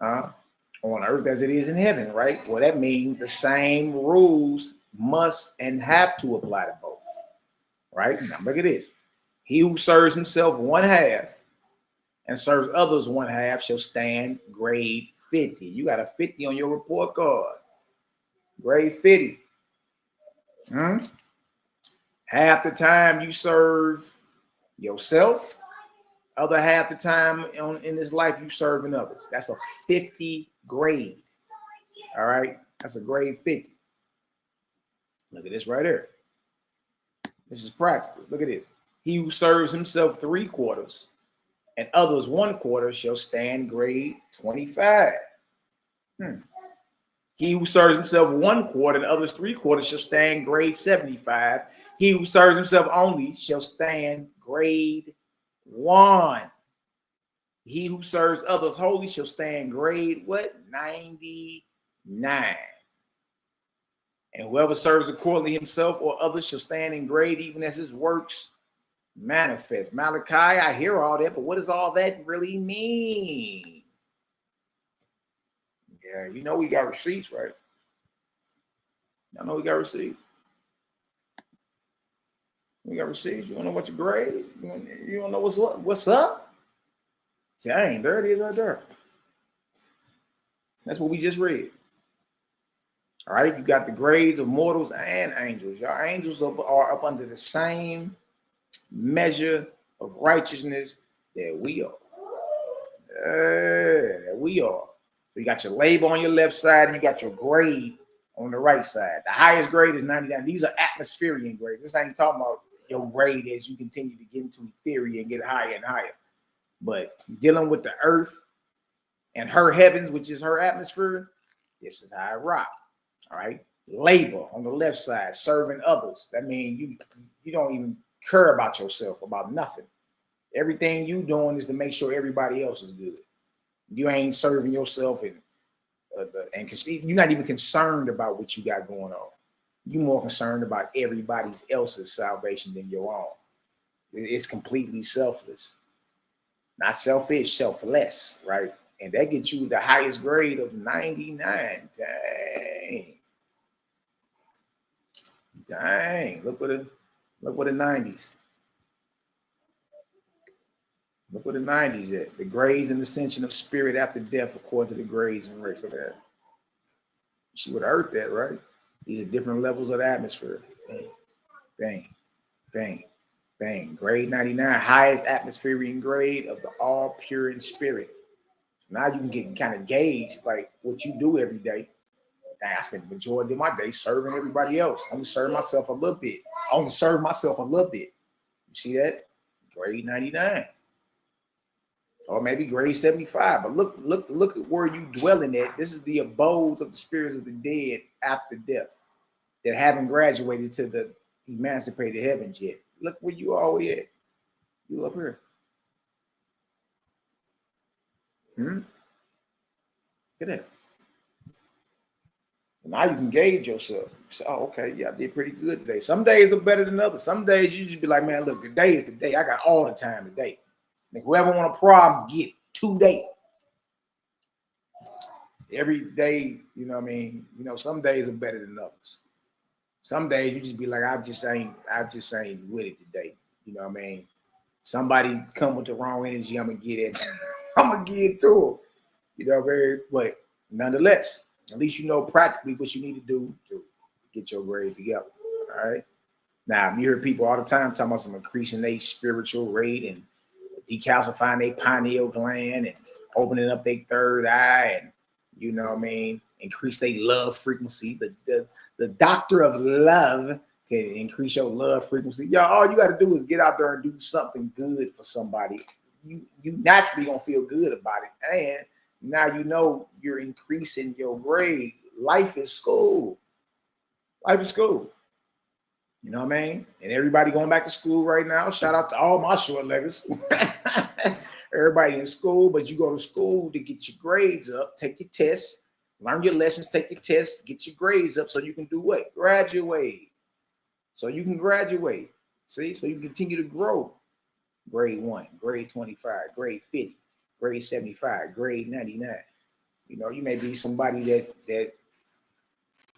S2: On earth as it is in heaven, right? Well, that means the same rules must and have to apply to both, right? Now look at this. He who serves himself one half and serves others one half shall stand grade 50. You got a 50 on your report card. Grade 50. Half the time you serve yourself, other half the time in this life you serving others. That's a 50 grade. All right, that's a grade 50. Look at this right here. This is practical. Look at this. He who serves himself 3/4 and others 1/4 shall stand grade 25. He who serves himself 1/4 and others 3/4 shall stand grade 75. He who serves himself only shall stand grade 1. He who serves others wholly shall stand grade what? 99. And whoever serves accordingly himself or others shall stand in grade even as his works manifest. Malachi, I hear all that, but what does all that really mean? Yeah, you know we got receipts, right? I know we got receipts. We got receipts. You don't know what your grade? You don't know what's up? Dang, there it is right there. That's what we just read. All right, you got the grades of mortals and angels. Your angels are up under the same measure of righteousness that we are. So you got your label on your left side and you got your grade on the right side. The highest grade is 99. These are atmospherian grades. This ain't talking about your grade as you continue to get into ethereal and get higher and higher. But dealing with the earth and her heavens, which is her atmosphere, this is how I rock. All right. Labor on the left side, serving others. That means you don't even care about yourself, about nothing. Everything you doing is to make sure everybody else is good. You ain't serving yourself, and you're not even concerned about what you got going on. You're more concerned about everybody else's salvation than your own. It's completely selfless. Not selfish, selfless, right? And that gets you the highest grade of 99. Dang. Look what the 90s. Look what the 90s at. The grades and ascension of spirit after death according to the grades and rates of that. She would have heard that, right? These are different levels of the atmosphere. Bang, bang, bang, bang. Grade 99, highest atmospheric grade of the all pure in spirit. Now you can get kind of gauge like what you do every day. I spend the majority of my day serving everybody else. I'm gonna serve myself a little bit. I only serve myself a little bit. You see that? Grade 99. Or maybe grade 75. But look at where you dwelling at. This is the abodes of the spirits of the dead after death that haven't graduated to the emancipated heavens yet. Look where you already at. You up here. Look at that. Now you can gauge yourself. Say, oh, okay, yeah, I did pretty good today. Some days are better than others. Some days you just be like, man, look, today is the day. I got all the time today. And whoever want a problem, get it today. Every day, you know what I mean? You know, some days are better than others. Some days you just be like, I just ain't with it today. You know what I mean? Somebody come with the wrong energy, I'm gonna get it. I'm gonna get it to them. You know what I mean? But nonetheless, at least you know practically what you need to do to get your grade together. All right. Now, you hear people all the time talking about some increasing their spiritual rate and decalcifying their pineal gland and opening up their third eye, and you know what I mean, increase their love frequency. The doctor of love can increase your love frequency. Y'all, all you got to do is get out there and do something good for somebody. You naturally gonna feel good about it, and now you know you're increasing your grade. Life is school. Life is school. You know what I mean? And everybody going back to school right now. Shout out to all my short leggers. Everybody in school, but you go to school to get your grades up, take your tests, learn your lessons, take your tests, get your grades up so you can do what? Graduate. So you can graduate. See? So you can continue to grow. Grade 1, grade 25, grade 50, grade 75, grade 99. You know, you may be somebody that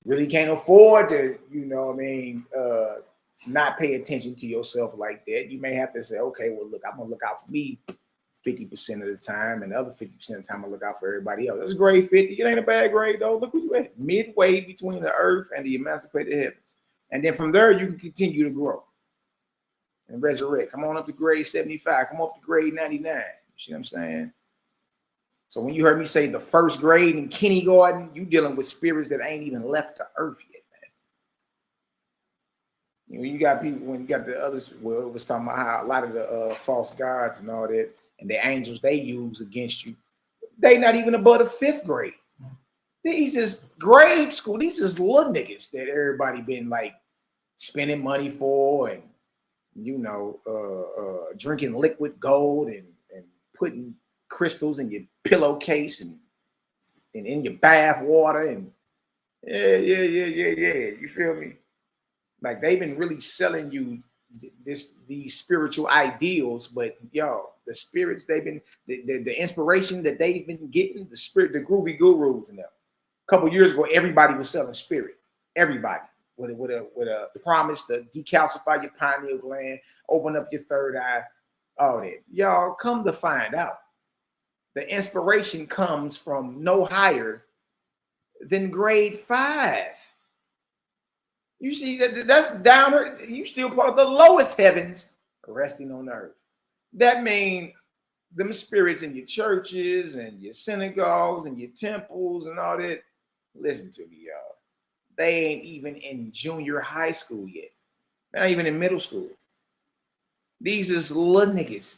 S2: really can't afford to, you know what I mean, not pay attention to yourself like that. You may have to say, okay, well, look, I'm going to look out for me 50% of the time, and the other 50% of the time I look out for everybody else. That's grade 50. It ain't a bad grade, though. Look where you at. Midway between the earth and the emancipated heavens. And then from there, you can continue to grow and resurrect. Come on up to grade 75. Come up to grade 99. You see what I'm saying? So when you heard me say the first grade in kindergarten, you dealing with spirits that ain't even left the earth yet, man. You know, you got people, when you got the others, well, it was talking about how a lot of the false gods and all that, and the angels they use against you, they not even above the 5th grade. These is grade school. These is little niggas that everybody been like spending money for, and you know, drinking liquid gold and putting crystals in your pillowcase and in your bath water, and yeah. You feel me? Like they've been really selling you these spiritual ideals, but yo, the spirits they've been the inspiration that they've been getting, the groovy gurus and them. A couple years ago, everybody was selling spirit. Everybody with a promise to decalcify your pineal gland, open up your third eye, all that. Y'all, come to find out, the inspiration comes from no higher than grade 5. You see, that's down here. You still part of the lowest heavens resting on earth. That means them spirits in your churches and your synagogues and your temples and all that. Listen to me, y'all. They ain't even in junior high school yet. They're not even in middle school. These is little niggas.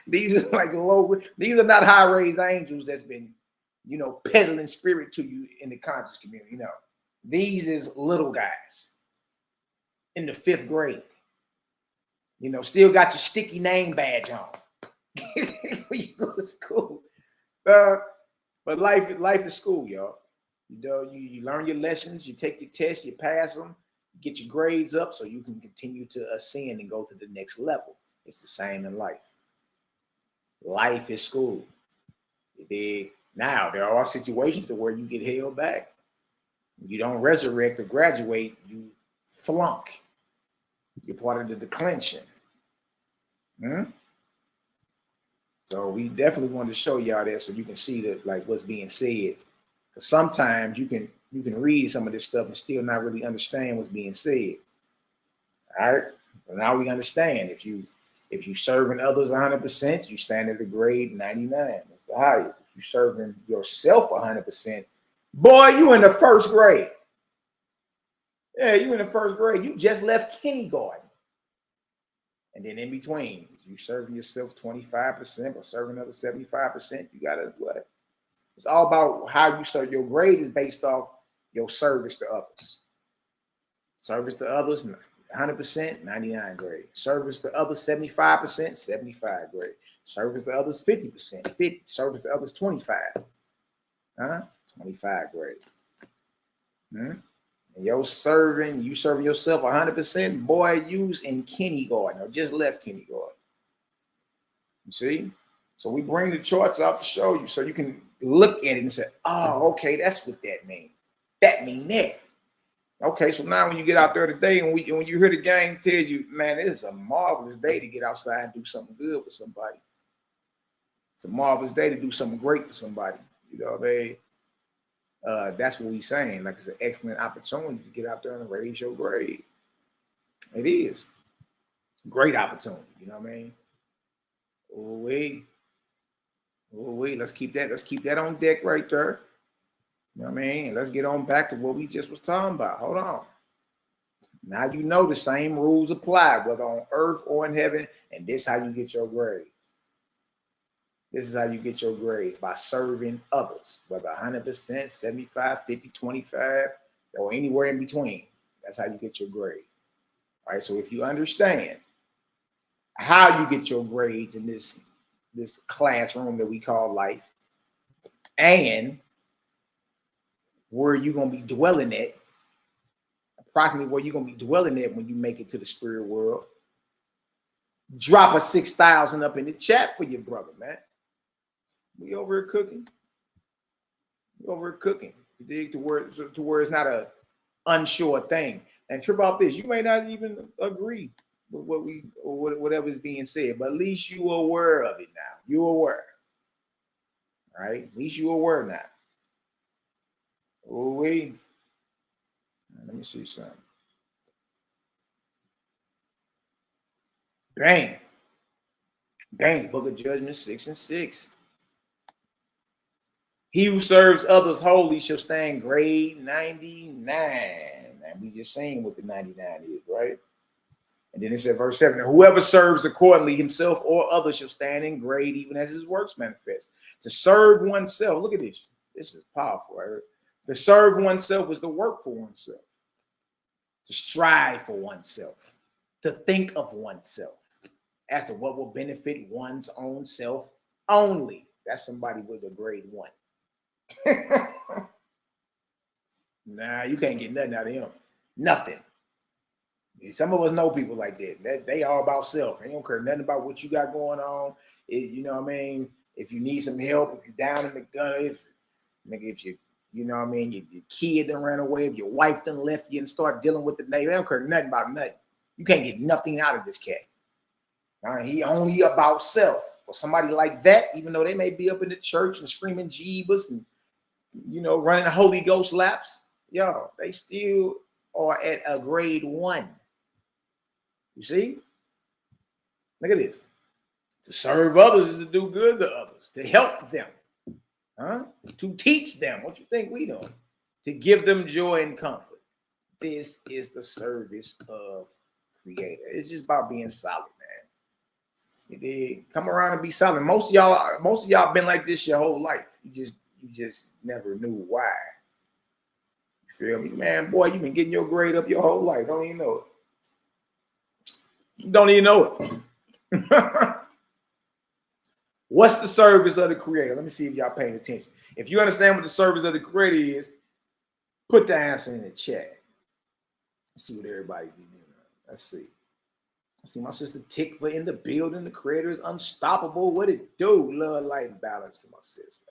S2: These are like low. These are not high-raised angels that's been, you know, peddling spirit to you in the conscious community. No, these is little guys in the 5th grade. You know, still got your sticky name badge on when you go to school. But life is school, y'all. You know, you learn your lessons, you take your tests, you pass them, get your grades up so you can continue to ascend and go to the next level. It's the same in life. Life is school. Now, there are situations to where you get held back. You don't resurrect or graduate, you flunk. You're part of the declension. So we definitely wanted to show y'all that so you can see that, like, what's being said. Because sometimes you can read some of this stuff and still not really understand what's being said. All right. So now we understand. If you serving others 100%, you stand at a grade 99. That's the highest. If you serving yourself 100%, boy, you in the first grade. Yeah, you in the first grade. You just left kindergarten. And then in between, you serving yourself 25%, but serving another 75%, you gotta what? It's all about how you serve. Your grade is based off your service to others. Service to others, 100%, 99 grade. Service to others, 75%, 75 grade. Service to others, 50%, 50. Service to others, 25. 25 grade. And you serving yourself 100%, boy, you's in kindergarten or just left kindergarten. You see? So we bring the charts up to show you so you can look at it and say, oh, okay, that's what that means. That mean that. Okay, so now when you get out there today and when you hear the gang tell you, man, it is a marvelous day to get outside and do something good for somebody. It's a marvelous day to do something great for somebody. You know what I mean? That's what we're saying. Like, it's an excellent opportunity to get out there and raise your grade. It is. Great opportunity. You know what I mean? Wait, let's keep that on deck right there. You know what I mean? And let's get on back to what we just was talking about. Hold on. Now you know the same rules apply, whether on earth or in heaven, and this is how you get your grade. This is how you get your grade, by serving others, whether 100%, 75, 50, 25, or anywhere in between. That's how you get your grade. All right, so if you understand how you get your grades in this classroom that we call life, and where you're going to be dwelling at, approximately where you're going to be dwelling at when you make it to the spirit world, drop a 6,000 up in the chat for your brother, man. We over here cooking. You dig? To where it's not a unsure thing. And trip out this, you may not even agree with whatever is being said, but at least you're aware of it now. You're aware. All right? At least you're aware now. Let me see something. Bang. Book of Judgment 6 and 6. He who serves others wholly shall stand grade 99. And we just saying what the 99 is, right? And then it said, verse 7, whoever serves accordingly himself or others shall stand in grade even as his works manifest. To serve oneself, look at this. This is powerful, right? To serve oneself is to work for oneself. To strive for oneself. To think of oneself as to what will benefit one's own self only. That's somebody with a grade 1. Nah, you can't get nothing out of him. Nothing. Some of us know people like that. They all about self. They don't care nothing about what you got going on. You know what I mean? If you need some help, if you're down in the gutter, if you know what I mean, your kid done ran away, if your wife done left you and start dealing with the neighbor, they don't care nothing about nothing. You can't get nothing out of this cat. He only about self. Or somebody like that, even though they may be up in the church and screaming Jeebus and, you know, running the Holy Ghost laps, yo, they still are at a grade 1. You see? Look at this. To serve others is to do good to others, to help them, to teach them. What you think we doing? To give them joy and comfort. This is the service of Creator. It's just about being solid, man. You come around and be solid. Most of y'all been like this your whole life. You just never knew why. You feel me, man? Boy, you've been getting your grade up your whole life. Don't even know it. You don't even know it. What's the service of the Creator? Let me see if y'all paying attention. If you understand what the service of the Creator is, put the answer in the chat. Let's see what everybody be doing. Let's see. I see my sister Tickler in the building. The Creator is unstoppable. What it do? Love, light, and balance to my sister.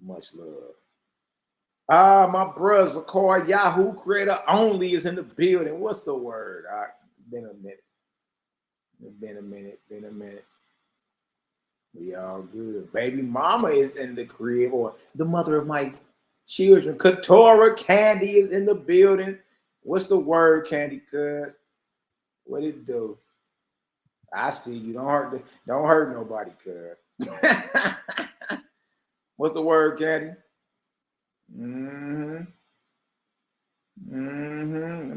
S2: Much love. My brother, Zakar Yahoo Creator only is in the building. What's the word? Been a minute. We all good. Baby mama is in the crib, or the mother of my children. Katora Candy is in the building. What's the word, Candy? Cuz what it do? I see you. Don't hurt nobody, cuz. What's the word, Candy? Let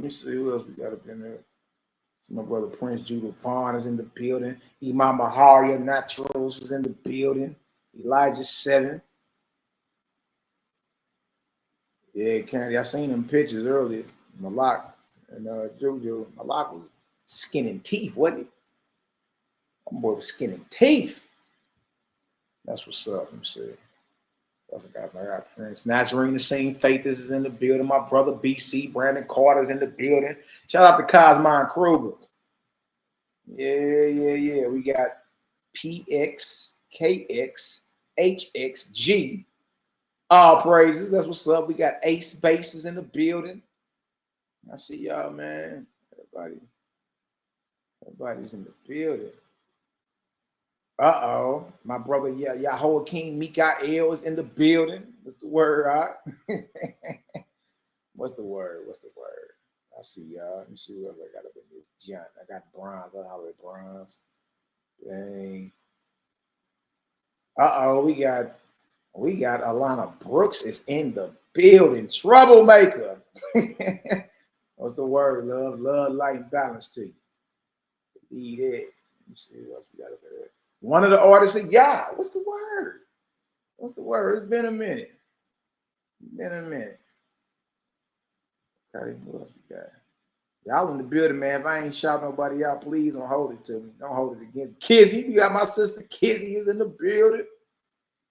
S2: me see who else we got up in there. So my brother Prince Judah Vaughn is in the building. Imam Maharia Naturals is in the building. Elijah 7. Yeah, Candy, I seen them pictures earlier. Malak and Juju. Malak was skinning teeth, wasn't he? That boy was skinning teeth. That's what's up. Let me see. That's what I got Prince. Nazarene the same Faith is in the building. My brother BC, Brandon Carter's in the building. Shout out to Cosmine Kruger. Yeah. We got PX, KX, HXG. All praises. That's what's up. We got Ace Bases in the building. I see y'all, man. Everybody's in the building. My brother, Yahoakim Mikael is in the building. What's the word, What's the word? I see y'all. Let me see what else I got up in this junk. I got bronze. I have bronze. Dang. We got Alana Brooks is in the building. Troublemaker. What's the word? Love, light, and balance to you. Need it. Let me see what else we got up there. One of the artists said, what's the word? It's been a minute. Okay, what else we got? Y'all in the building, man. If I ain't shout nobody out, please don't hold it to me. Don't hold it against me. Kizzy, you got my sister Kizzy is in the building.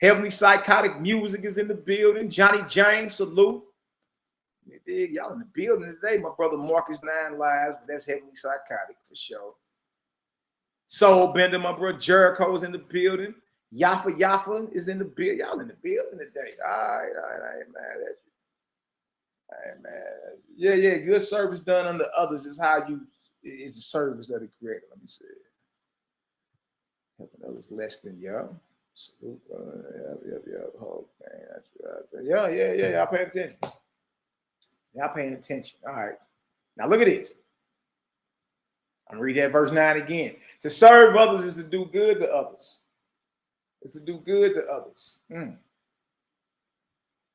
S2: Heavenly Psychotic Music is in the building. Johnny James, salute. Y'all in the building today. My brother Marcus 9 Lives, but that's Heavenly Psychotic for sure. Soul Bender, my brother Jericho is in the building. Yafa is in the building. Y'all in the building today. All right. I ain't mad at you. I ain't mad at you. Yeah. Good service done unto others is how it's the service of the Creator. Let me see. Helping others less than y'all. Oh, man, that's right. Yeah. Y'all paying attention. All right. Now look at this. I'm gonna read that verse 9 again. To serve others is to do good to others.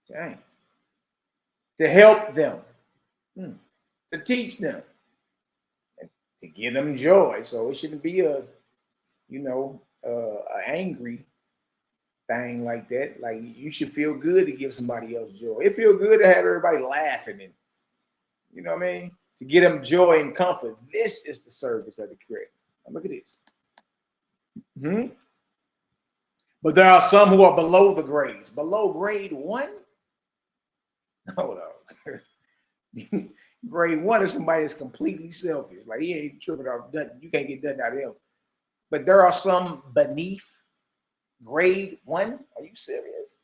S2: Dang. To help them. To teach them. And to give them joy. So it shouldn't be a angry thing like that. Like you should feel good to give somebody else joy. It feels good to have everybody laughing and you know what I mean? To give them joy and comfort. This is the service of the Creator. Now look at this. But there are some who are below the grades. Below grade 1? Hold on. Grade 1 is somebody that's completely selfish. Like he ain't tripping off nothing. You can't get nothing out of him. But there are some beneath grade 1. Are you serious?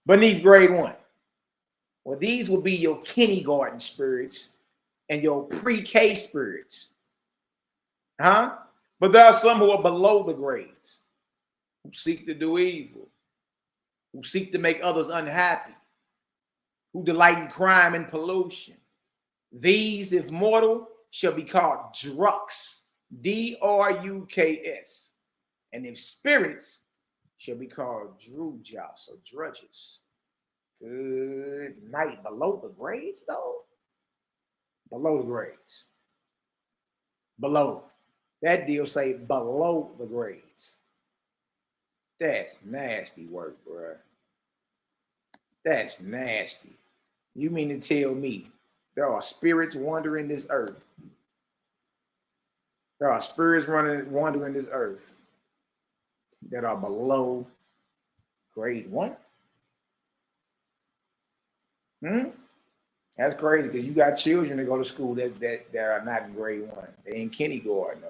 S2: Beneath grade 1. Well, these will be your kindergarten spirits and your pre-K spirits. But there are some who are below the grades, who seek to do evil, who seek to make others unhappy, who delight in crime and pollution. These, if mortal, shall be called druks, D-R-U-K-S. And if spirits, shall be called drujas or drudges. Good night. Below the grades, though? Below the grades. Below. That deal say below the grades. That's nasty work, bro. That's nasty. You mean to tell me there are spirits wandering this earth? There are spirits wandering this earth that are below grade 1. That's crazy because you got children that go to school that are not in grade 1. They're in kindergarten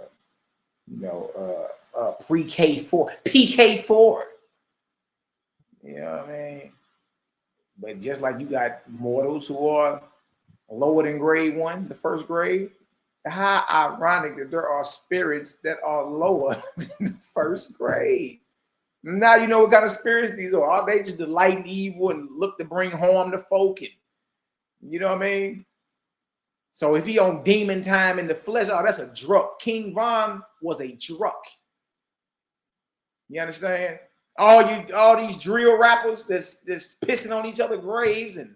S2: or, pre-K4, PK4. You know what I mean? But just like you got mortals who are lower than grade 1, the first grade, how ironic that there are spirits that are lower than the first grade. Now you know what kind of spirits these are. Are they just delight in evil and look to bring harm to folk? And, you know what I mean? So if he on demon time in the flesh, oh, that's a druk. King Von was a druk. You understand? All these drill rappers that's pissing on each other's graves and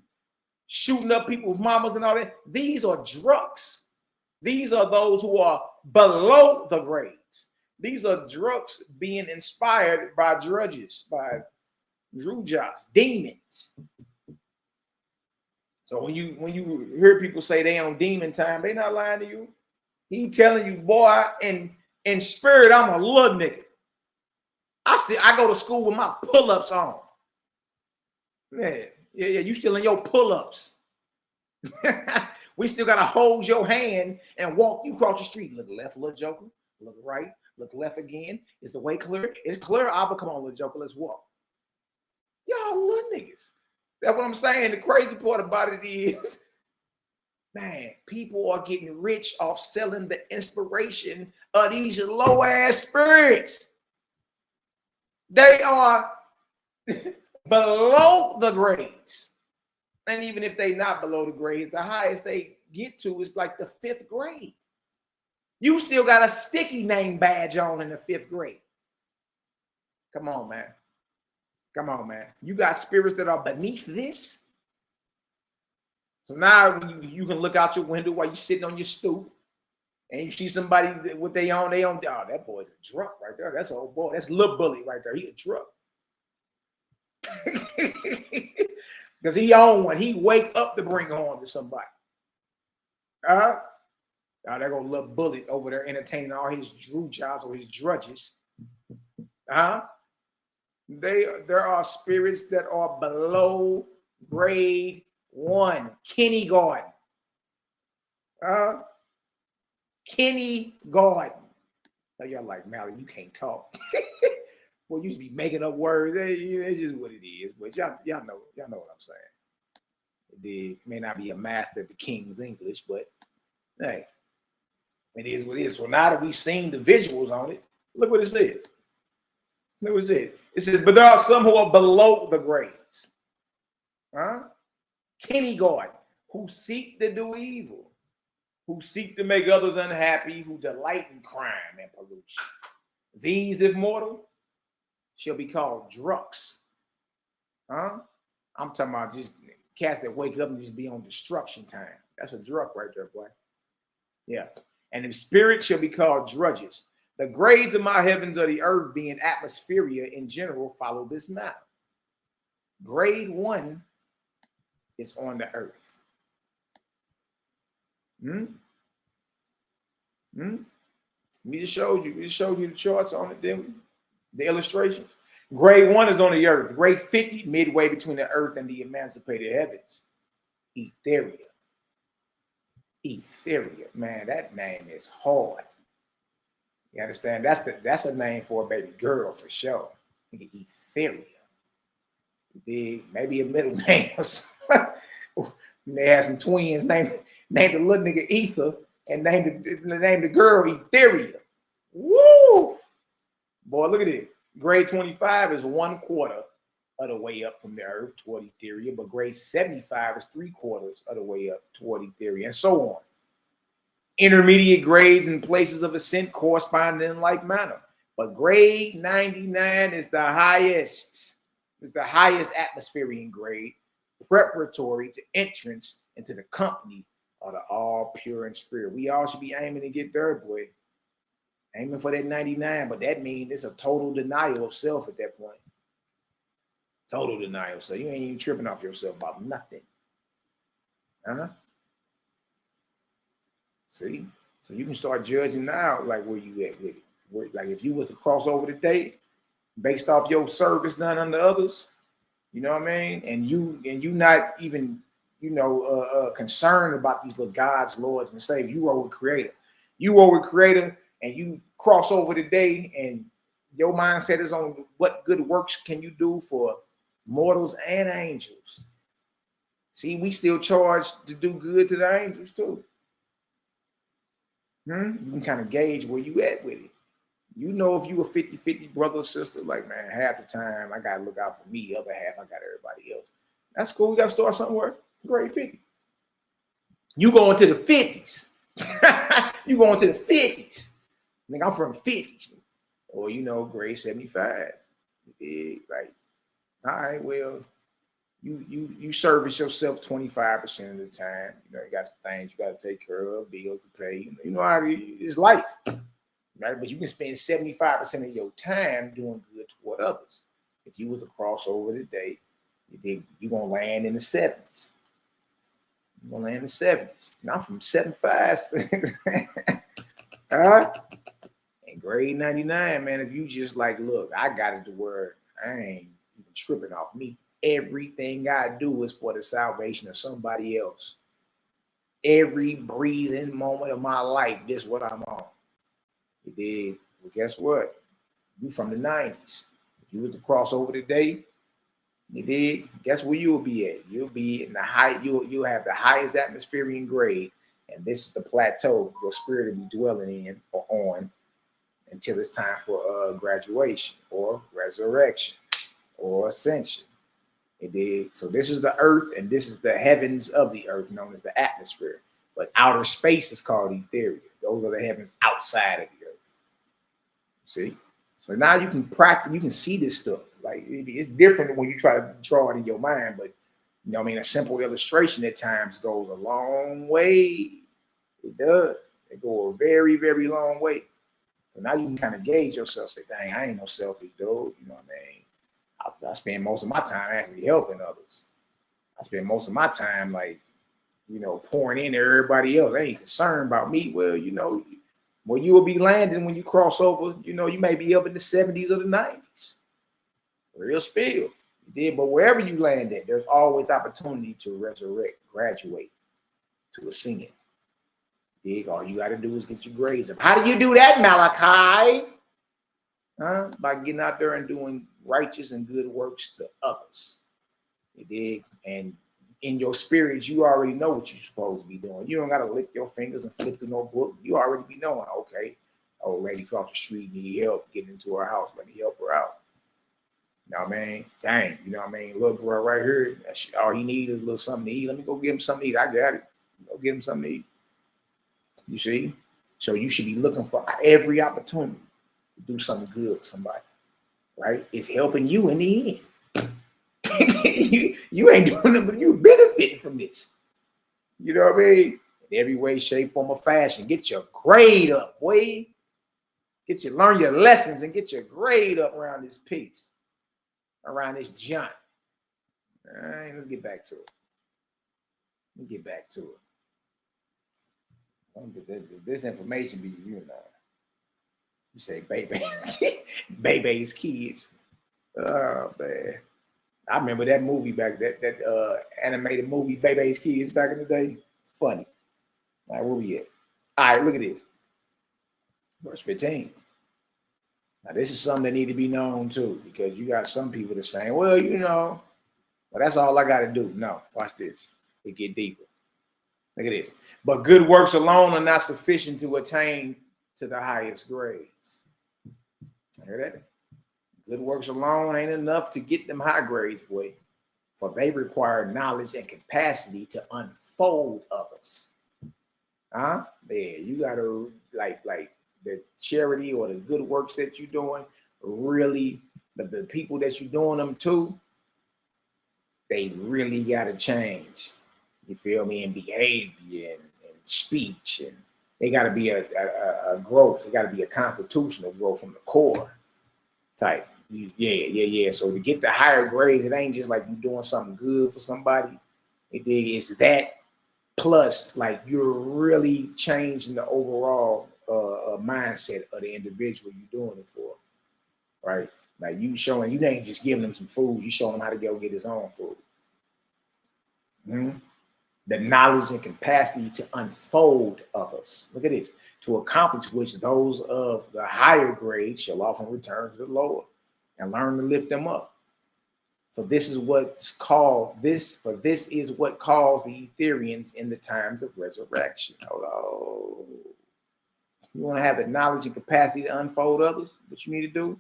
S2: shooting up people's mamas and all that. These are druks. These are those who are below the grades. These are druks being inspired by drudges, by drujas, demons. So when you hear people say they on demon time, they not lying to you. He telling you, boy, in spirit, I'm a little nigga. I go to school with my pull-ups on. Yeah, you still in your pull-ups. We still gotta hold your hand and walk you across the street. Look left, little joker. Look right. Look left again. Is the way clear? It's clear. Abba, come on, little joker. Let's walk. Y'all little niggas. That's what I'm saying. The crazy part about it is, man, people are getting rich off selling the inspiration of these low-ass spirits. They are below the grades. And even if they not below the grades, the highest they get to is like the 5th grade. You still got a sticky name badge on in the 5th grade. Come on, man. Come on, man. You got spirits that are beneath this. So now you can look out your window while you're sitting on your stoop and you see somebody what they on, oh, that boy's a drunk right there. That's an old boy. That's Lil Bully right there. He a drunk. Because he on one. He wake up to bring harm to somebody. Now there go Lil Bully over there entertaining all his drujas or his drudges. There are spirits that are below grade 1, kindergarten. Kindergarten. So y'all like, Mally, you can't talk. Well, you should be making up words. It's just what it is. But y'all know what I'm saying. It may not be a master of the King's English, but hey, it is what it is. So now that we've seen the visuals on it, look what it says. Look what it says. It says, but there are some who are below the grades. Kindergarten, who seek to do evil, who seek to make others unhappy, who delight in crime and pollution. These, if mortal, shall be called druks. I'm talking about just cats that wake up and just be on destruction time. That's a druk right there, boy. Yeah. And the spirit shall be called drudges. The grades of my heavens of the earth being atmospheria in general follow this now. Grade 1 is on the earth. We just showed you the charts on it, didn't we? The illustrations. Grade 1 is on the earth. Grade 50, midway between the earth and the emancipated heavens. Etheria. Etheria. Man, that name is hard. You understand? That's a name for a baby girl for sure. Etheria. Maybe a middle name. They had some twins named the little nigga Ether and named the girl Etheria. Woo! Boy, look at it. Grade 25 is 1/4 of the way up from the earth toward Etheria, but grade 75 is 3/4 of the way up toward Etheria, and so on. Intermediate grades and places of ascent correspond in like manner, but grade 99 is the highest. It's the highest atmospheric grade, preparatory to entrance into the company of the all pure in spirit. We all should be aiming to get there, boy. Aiming for that 99, but that means it's a total denial of self at that point. Total denial. So you ain't even tripping off yourself about nothing. See? So you can start judging now, like where you at with it. Like if you was to cross over today, based off your service done unto others. You know what I mean? And you not even, concerned about these little gods, lords, and saviors. You roll with creator. You roll with creator, and you cross over today, and your mindset is on what good works can you do for mortals and angels. See, we still charged to do good to the angels too. You can kind of gauge where you at with it. You know, if you a 50-50 brother or sister, like, man, half the time I got to look out for me, the other half I got everybody else. That's cool. We got to start somewhere. Grade 50. You going to the 50s. You going to the 50s. Nigga, I'm from the 50s. Or, grade 75. Like, all right, well, you service yourself 25% of the time. You got some things you got to take care of, bills to pay. You know how it's life. Right? But you can spend 75% of your time doing good toward others. If you was to cross over today, you're going to land in the 70s. You're going to land in the 70s. And I'm from 75. And grade 99, man, if you just like, look, I got it to where I ain't even tripping off me. Everything I do is for the salvation of somebody else. Every breathing moment of my life, this is what I'm on. You did. Well, guess what? You from the 90s. If you was to cross over today, you did. Guess where you'll be at? You'll be in the high. You'll have the highest atmospheric grade, and this is the plateau your spirit will be dwelling in or on until it's time for graduation or resurrection or ascension. It did. So this is the earth, and this is the heavens of the earth, known as the atmosphere. But outer space is called ethereal. Those are the heavens outside of the earth. See? So now you can practice, you can see this stuff. Like, it's different when you try to draw it in your mind, but a simple illustration at times goes a long way. It does. It goes a very, very long way. So now you can kind of gauge yourself, say, dang, I ain't no selfish dude. You know what I mean? I spend most of my time actually helping others. I spend most of my time, pouring into everybody else. They ain't concerned about me. Well, where you will be landing when you cross over, you may be up in the 70s or the 90s. Real spill. You did, but wherever you land at, there's always opportunity to resurrect, graduate, to ascend. Dig, all you got to do is get your grades up. How do you do that, Malachi? By getting out there and doing righteous and good works to others. You dig? And in your spirit, you already know what you're supposed to be doing. You don't got to lick your fingers and flip through no book. You already be knowing, okay, old lady across the street need help getting into her house. Let me help her out. You know what I mean? Dang, you know what I mean? Little girl right here, all he needs is a little something to eat. Let me go get him something to eat. I got it. Go get him something to eat. You see? So you should be looking for every opportunity to do something good for somebody, right? It's helping you in the end. you ain't doing it, but you benefiting from this. You know what I mean? In every way, shape, form, or fashion. Get your grade up, boy. Learn your lessons and get your grade up around this piece, around this junk. All right, let's get back to it. This information be, you say, baby's kids. Oh, man. I remember that movie back, that animated movie, Baby's Kids, back in the day. Funny. All right, where we at? All right, look at this. Verse 15. Now, this is something that need to be known, too, because you got some people that saying, well, that's all I got to do. No, watch this. It get deeper. Look at this. But good works alone are not sufficient to attain to the highest grades. Hear that? Good works alone ain't enough to get them high grades, boy. For they require knowledge and capacity to unfold others. Yeah, you gotta like the charity or the good works that you're doing, really, the people that you're doing them to, they really gotta change. You feel me? In behavior and speech, and they gotta be a growth. It gotta be a constitutional growth from the core type. Yeah. So to get the higher grades, it ain't just like you doing something good for somebody. It's that plus like you're really changing the overall mindset of the individual you're doing it for, right? Like you ain't just giving him some food, you showing him how to go get his own food. The knowledge and capacity to unfold others. Look at this. To accomplish which those of the higher grades shall often return to the lower and learn to lift them up. For this is what calls the Etherians in the times of resurrection. Hold on. You want to have the knowledge and capacity to unfold others? What you need to do?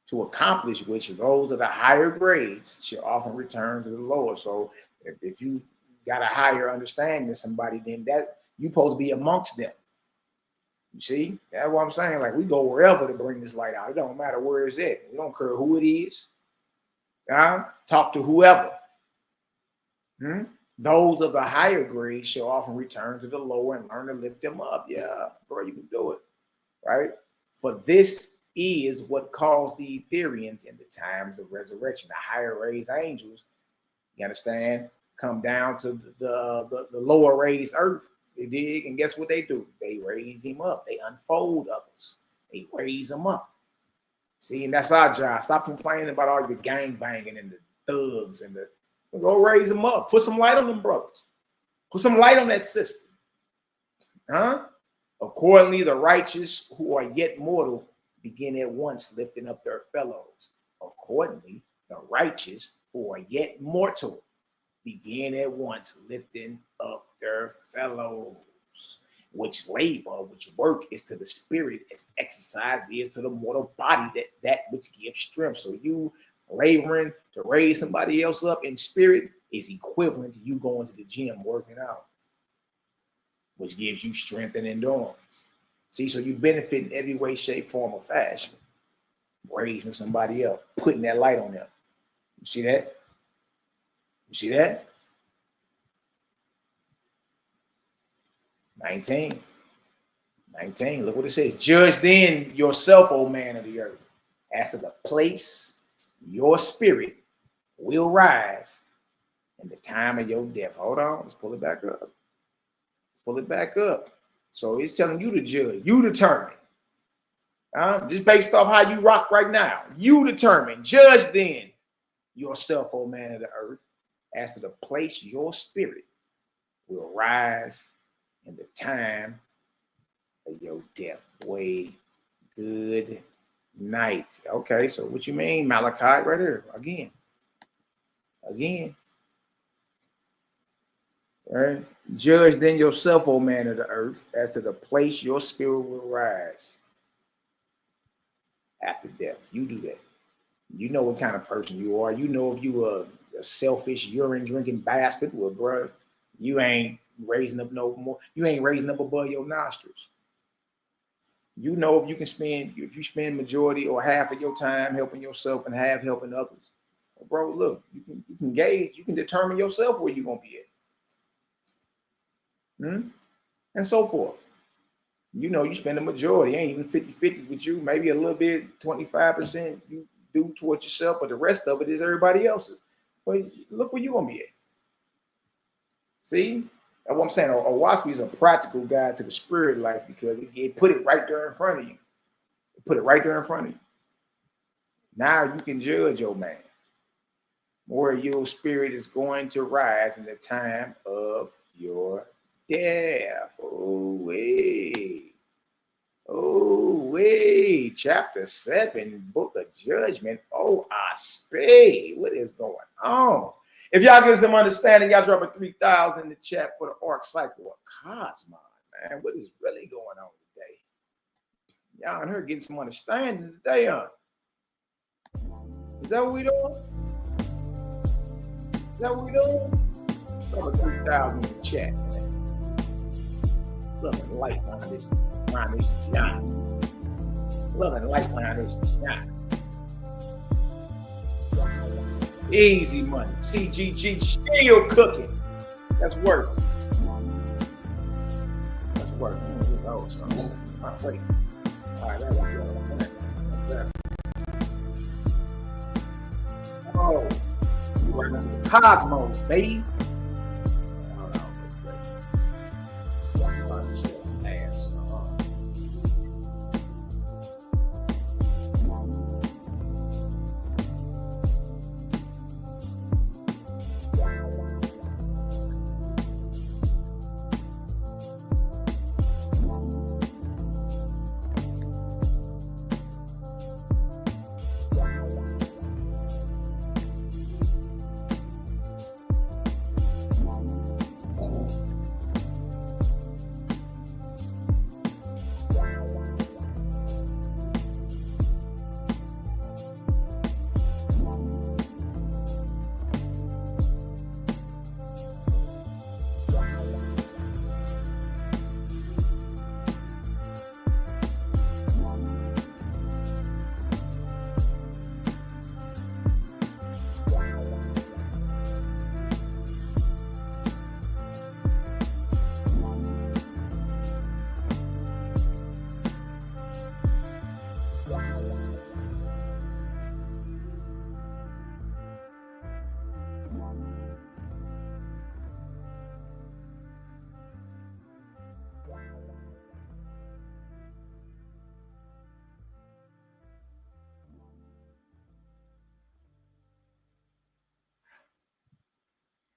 S2: To accomplish which those of the higher grades shall often return to the lower. So if you got a higher understanding of somebody, then that you're supposed to be amongst them. You see? That's what I'm saying. Like we go wherever to bring this light out. It don't matter where it's at. We don't care who it is. Talk to whoever. Those of the higher grades shall often return to the lower and learn to lift them up. Yeah, bro, you can do it. Right? For this is what caused the Etherians in the times of resurrection. The higher raised angels, you understand, come down to the lower raised earth. They dig, and guess what they do? They raise him up. They unfold others. They raise them up. See, and that's our job. Stop complaining about all the gang banging and the thugs and go raise them up. Put some light on them brothers. Put some light on that system. Accordingly, the righteous who are yet mortal begin at once lifting up their fellows. Accordingly, the righteous who are yet mortal begin at once lifting up their fellows. Which labor, which work is to the spirit, as exercise is to the mortal body, that which gives strength. So you laboring to raise somebody else up in spirit is equivalent to you going to the gym working out, which gives you strength and endurance. See, so you benefit in every way, shape, form, or fashion. Raising somebody up, putting that light on them. You see that? You see that? 19. Look what it says. Judge then yourself, O man of the earth, as to the place your spirit will rise in the time of your death. Hold on, let's pull it back up. Pull it back up. So it's telling you to judge. You determine. Just based off how you rock right now. You determine. Judge then yourself, O man of the earth, as to the place your spirit will rise in the time of your death. Boy, good night. Okay, so what you mean, Malachi, right here? Again. All right. Judge then yourself, O man of the earth, as to the place your spirit will rise after death. You do that. You know what kind of person you are. You know if you are a selfish, urine drinking bastard, well, bro, you ain't raising up no more. You ain't raising up above your nostrils. You know if you spend majority or half of your time helping yourself and half helping others. Well, bro, look, you can gauge, you can determine yourself where you're gonna be at. And so forth. You know you spend the majority, ain't even 50-50 with you, maybe a little bit, 25% you do towards yourself, but the rest of it is everybody else's. But look where you're gonna be at. See? That's what I'm saying. A Waspy is a practical guide to the spirit life because it put it right there in front of you. Now you can judge your man. Where your spirit is going to rise in the time of your death. Oh, wait. Chapter 7, Book of Judgment. Oh, I say, what is going on? If y'all get some understanding, y'all drop a 3,000 in the chat for the Arc Cycle of Cosmon, man. What is really going on today? Y'all in here getting some understanding today, huh? Is that what we doing? Drop a 3,000 in the chat, man. Loving light on this shot. Loving light on this shot. Easy money. CGG still cooking. That's work. Oh, so wait. All right, that was good. Oh, you right into the cosmos, baby.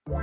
S2: Boy,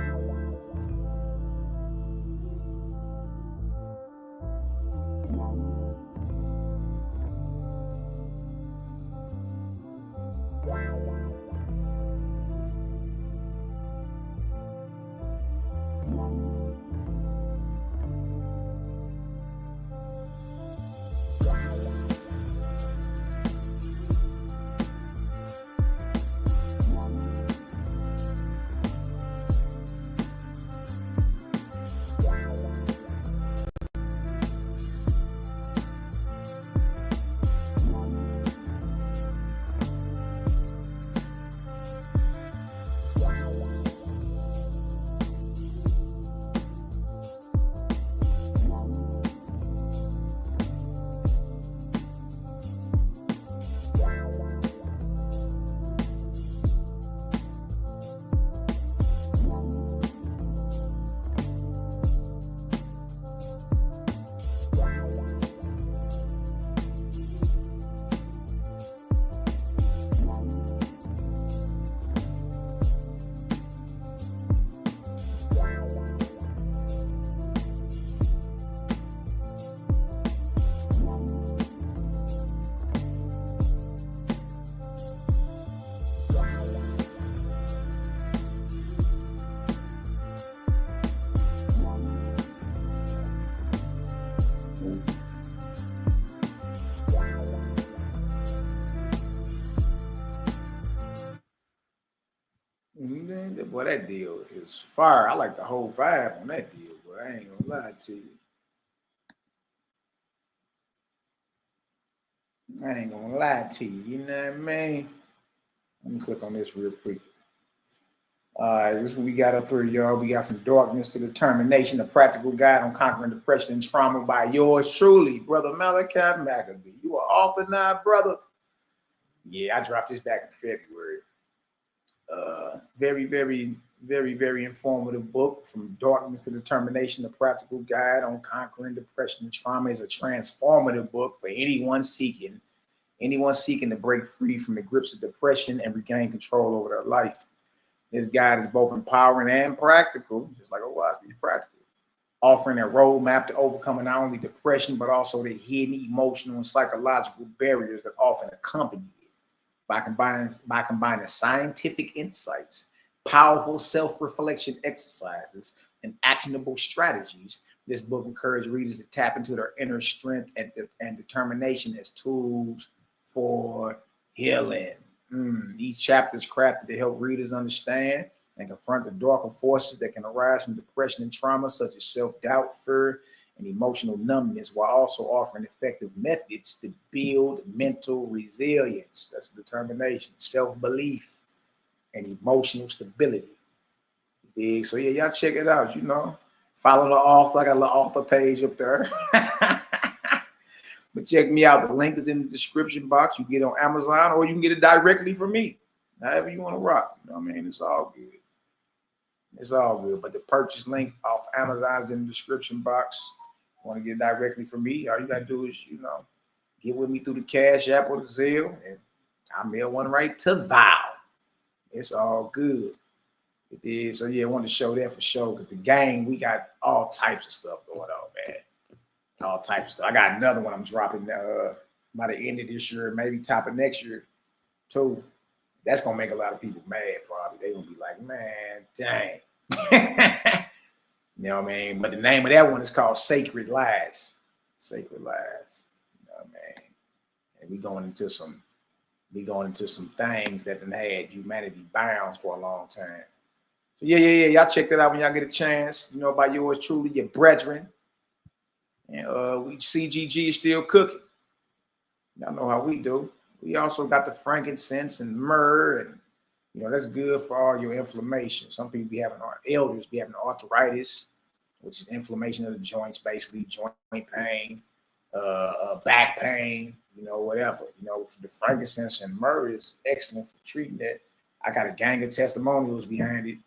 S2: that deal is fire. I like the whole vibe on that deal, but I ain't gonna lie to you. I ain't gonna lie to you, you know what I mean? Let me click on this real quick. All right, this is what we got up here, y'all. We got From Darkness to Determination, a practical guide on conquering depression and trauma by yours truly, Brother Malaki Macabee. You are author now, brother. Yeah, I dropped this back in February. Very informative book. From Darkness to Determination, a practical guide on conquering depression and trauma is a transformative book for anyone seeking to break free from the grips of depression and regain control over their life. This guide is both empowering and practical, just like Owaspi's practical, offering a roadmap to overcoming not only depression, but also the hidden emotional and psychological barriers that often accompany it. By combining scientific insights, powerful self-reflection exercises, and actionable strategies, this book encourages readers to tap into their inner strength and determination as tools for healing. Each chapter is crafted to help readers understand and confront the darker forces that can arise from depression and trauma, such as self-doubt, fear, and emotional numbness, while also offering effective methods to build mental resilience. That's determination, self-belief, and emotional stability. So yeah, y'all check it out. You know, follow the author. I got a little author page up there. But check me out. The link is in the description box. You get it on Amazon, or you can get it directly from me. However you want to rock. You know what I mean? It's all good. It's all good. But the purchase link off Amazon is in the description box. You want to get it directly from me? All you gotta do is, you know, get with me through the Cash App or the Zelle, and I mail one right to Val. It's all good. It is. So yeah, I want to show that for sure, because the gang, we got all types of stuff going on, man. All types of stuff. I got another one I'm dropping by the end of this year, maybe top of next year too. That's gonna make a lot of people mad. Probably they gonna be like, man, dang. You know what I mean? But the name of that one is called Sacred Lies. Sacred Lies. You know what I mean? And we going into some things that done had humanity bound for a long time. So yeah. Y'all check that out when y'all get a chance. You know, by yours truly, your brethren. And we CGG is still cooking. Y'all know how we do. We also got the frankincense and myrrh, and you know that's good for all your inflammation. Some people be having elders be having arthritis, which is inflammation of the joints, basically joint pain, back pain, you know, whatever. You know, the frankincense and myrrh is excellent for treating that. I got a gang of testimonials behind it.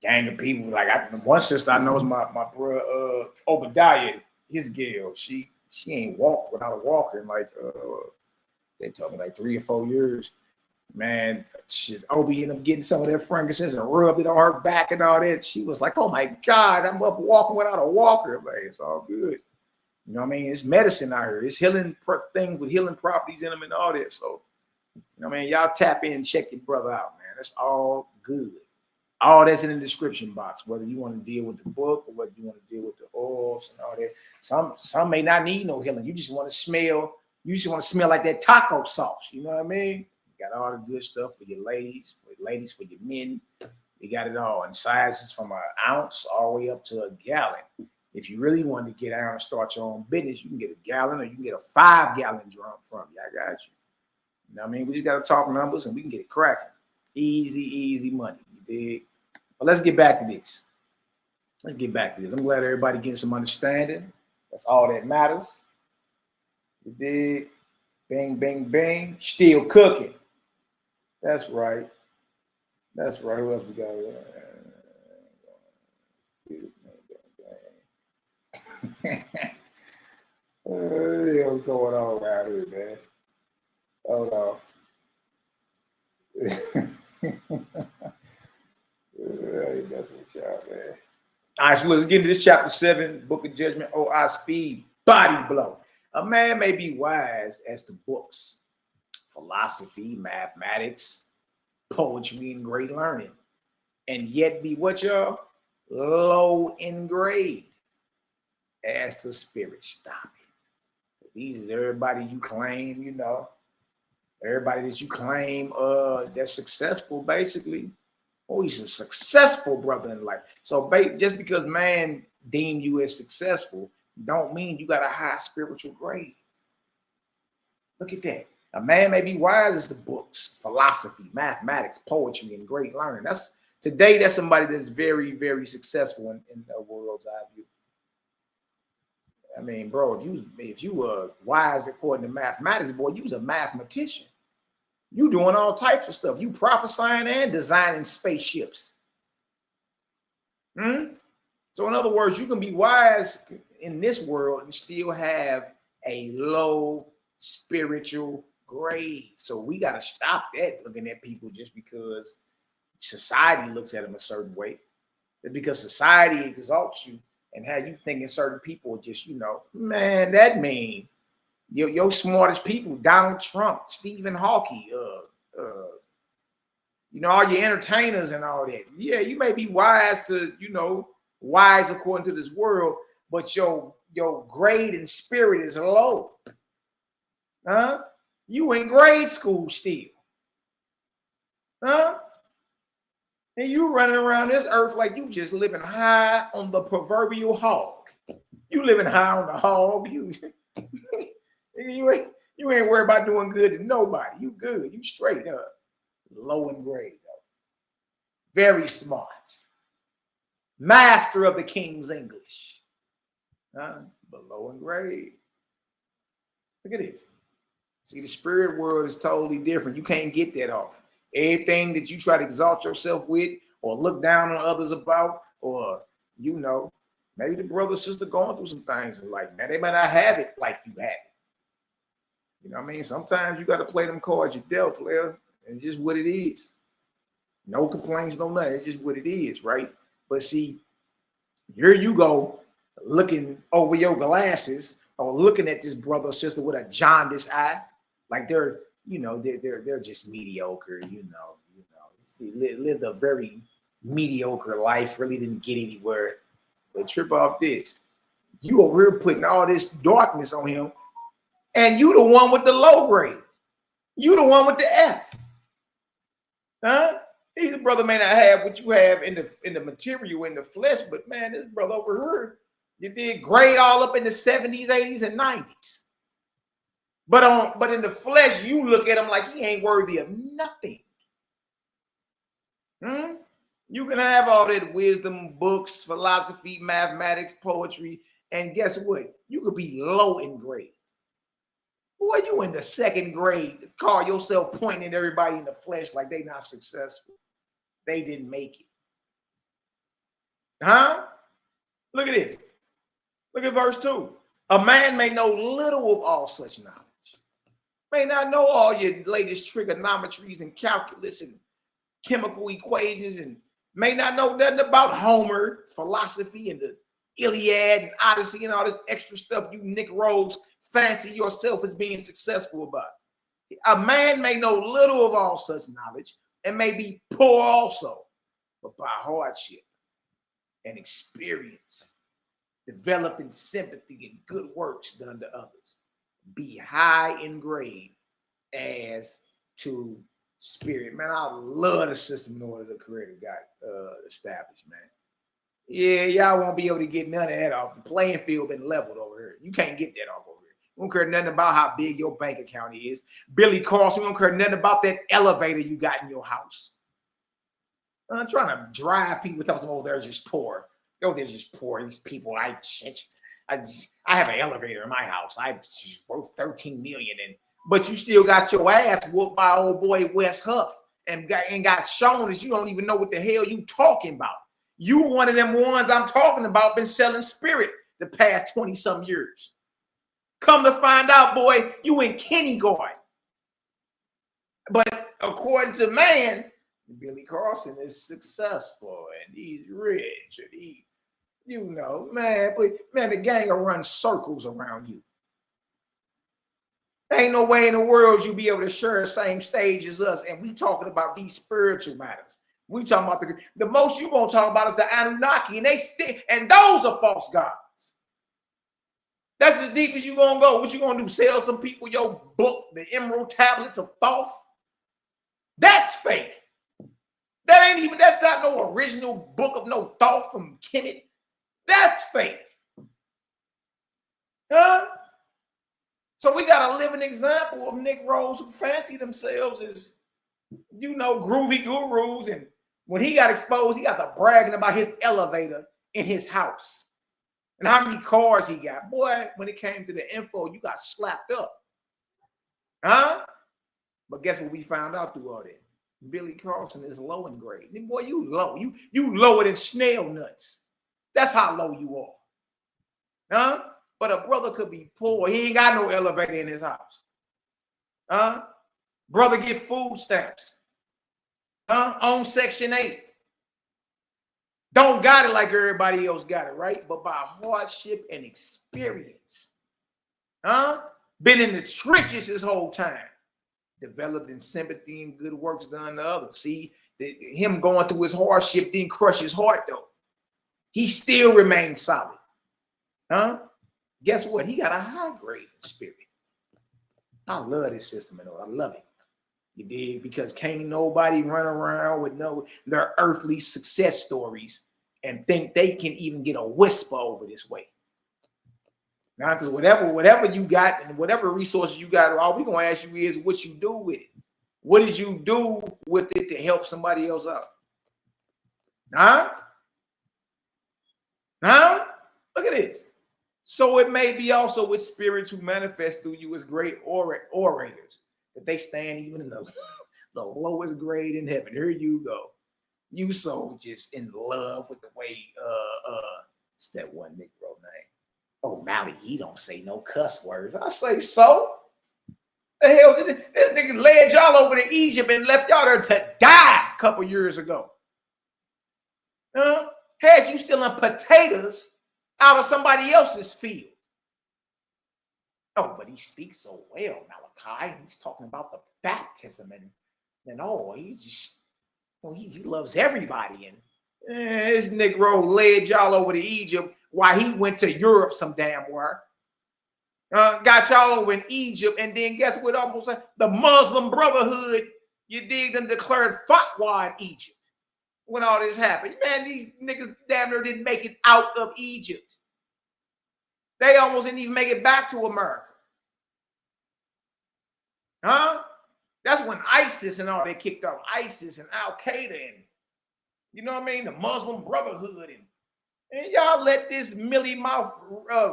S2: Gang of people like one sister I know is my bro Obadiah. His girl, she ain't walked without a walker in like they told me like 3 or 4 years. Man, shit, Obi ended up getting some of that frankincense and rubbed it on her back and all that. She was like, oh my God, I'm up walking without a walker. Like, it's all good. You know what I mean? It's medicine out here. It's healing things with healing properties in them and all that. So, you know what I mean? Y'all tap in and check your brother out, man. That's all good. All that's in the description box, whether you want to deal with the book or whether you want to deal with the oils and all that. Some may not need no healing. You just want to smell. You just want to smell like that taco sauce. You know what I mean? You got all the good stuff for your ladies, for your men. You got it all in sizes from an ounce all the way up to a gallon. If you really want to get out and start your own business, you can get a gallon or you can get a 5-gallon drum from me. I got you. You know what I mean? We just got to talk numbers and we can get it cracking. Easy money. You dig? But let's get back to this. I'm glad everybody getting some understanding. That's all that matters. You dig? Bing, bing, bing. Still cooking. That's right. Who else we got? What's going on around here, man? Hold on. That's what y'all, man. All right, so let's get into this chapter 7, Book of Judgment. Oh, I speed, body blow. A man may be wise as to books, philosophy, mathematics, poetry, and great learning, and yet be what, y'all? Low in grade as the spirit. Stop it. These is everybody you claim, you know. Everybody that you claim that's successful, basically. Oh, he's a successful brother in life. So just because man deem you as successful, don't mean you got a high spiritual grade. Look at that. A man may be wise as the books, philosophy, mathematics, poetry, and great learning. That's somebody that's very, very successful in the world's eye view. I mean, bro, if you were wise according to mathematics, boy, you was a mathematician. You doing all types of stuff. You prophesying and designing spaceships. So in other words, you can be wise in this world and still have a low spiritual grade. So we got to stop that, looking at people just because society looks at them a certain way. Because society exalts you and how you thinking certain people just, you know, man, that mean your smartest people, Donald Trump, Stephen Hawking, you know, all your entertainers and all that. Yeah, you may be wise to, you know, wise according to this world, but your grade and spirit is low. Huh? You in grade school still. Huh? And you running around this earth like you just living high on the proverbial hog. You living high on the hog. You ain't worried about doing good to nobody. You good. You straight up. Low in grade, though. Very smart. Master of the King's English. But low in grade. Look at this. See, the spirit world is totally different. You can't get that off. Everything that you try to exalt yourself with or look down on others about, or, you know, maybe the brother or sister going through some things and like, man, they might not have it like you have it. You know what I mean? Sometimes you got to play them cards you dealt, player. It's just what it is. No complaints, no nothing. It's just what it is, right? But see, here you go looking over your glasses or looking at this brother or sister with a jaundiced eye, like they're just mediocre, you know, lived a very mediocre life, really didn't get anywhere. But trip off this. You over here putting all this darkness on him, and you the one with the low grade. You the one with the F. Huh? Either brother may not have what you have in the material, in the flesh, but man, this brother over here, you did grade all up in the 70s, 80s, and 90s. But in the flesh, you look at him like he ain't worthy of nothing. You can have all that wisdom, books, philosophy, mathematics, poetry, and guess what? You could be low in grade. Boy, you in the second grade, call yourself pointing at everybody in the flesh like they not successful. They didn't make it. Huh? Look at this. Look at verse 2. A man may know little of all such knowledge. May not know all your latest trigonometries and calculus and chemical equations, and may not know nothing about Homer, philosophy, and the Iliad and Odyssey and all this extra stuff you Negroes fancy yourself as being successful about. A man may know little of all such knowledge and may be poor also, but by hardship and experience, developing sympathy and good works done to others, be high in grade as to spirit. Man, I love the system in order the Creator got established, man. Yeah, y'all won't be able to get none of that off. The playing field been leveled over here. You can't get that off over here. We don't care nothing about how big your bank account is. Billy Carlson, we don't care nothing about that elevator you got in your house. I'm trying to drive people with them, oh, they're just poor. Oh, they're just poor. These people, I have an elevator in my house. I worth $13 million, but you still got your ass whooped by old boy Wes Huff and got shown that you don't even know what the hell you talking about. You one of them ones I'm talking about been selling spirit the past 20-some years. Come to find out, boy, you in kindergarten. But according to man, Billy Carlson is successful and he's rich and he, you know, man, but man, the gang will run circles around you. Ain't no way in the world you be able to share the same stage as us, and we talking about these spiritual matters. We talking about the most you gonna talk about is the Anunnaki, and those are false gods. That's as deep as you gonna go. What you gonna do? Sell some people your book, the Emerald Tablets of Thoth? That's fake. That's not no original book of no Thoth from Kemet. That's fake. Huh? So we got a living example of Negroes who fancy themselves as, you know, groovy gurus, and when he got exposed, he got to bragging about his elevator in his house and how many cars he got. Boy, when it came to the info, you got slapped up. Huh? But guess what we found out through all that? Billy Carlson is low in grade. And boy, you low. You lower than snail nuts. That's how low you are. Huh? But a brother could be poor. He ain't got no elevator in his house. Huh? Brother get food stamps. On Section 8. Don't got it like everybody else got it, right? But by hardship and experience. Been in the trenches his whole time. Developed in sympathy and good works done to others. See, him going through his hardship didn't crush his heart, though. He still remained solid. Guess what? He got a high grade spirit. I love this system, and I love it. You did, because can't nobody run around with their earthly success stories and think they can even get a whisper over this way. Now, because whatever you got and whatever resources you got, all we're gonna ask you is what you do with it. What did you do with it to help somebody else out? Look at this. So it may be also with spirits who manifest through you as great orators, that they stand even in the lowest grade in heaven. Here you go. You so just in love with the way it's that one Negro name. Oh, Mally, he don't say no cuss words. I say, so? The hell did this nigga led y'all over to Egypt and left y'all there to die a couple years ago? Had you stealing potatoes out of somebody else's field? Oh, but he speaks so well, Malachi. He's talking about the baptism and oh, he's just, well, he loves everybody. And this Negro led y'all over to Egypt while he went to Europe some damn where. Got y'all over in Egypt, and then guess what? Almost the Muslim Brotherhood, you dig, and declared fatwa in Egypt when all this happened. Man, these niggas damn near didn't make it out of Egypt. They almost didn't even make it back to America. That's when ISIS and all they kicked off. ISIS and Al Qaeda and, you know what I mean, the Muslim Brotherhood, and y'all let this Millie Mouth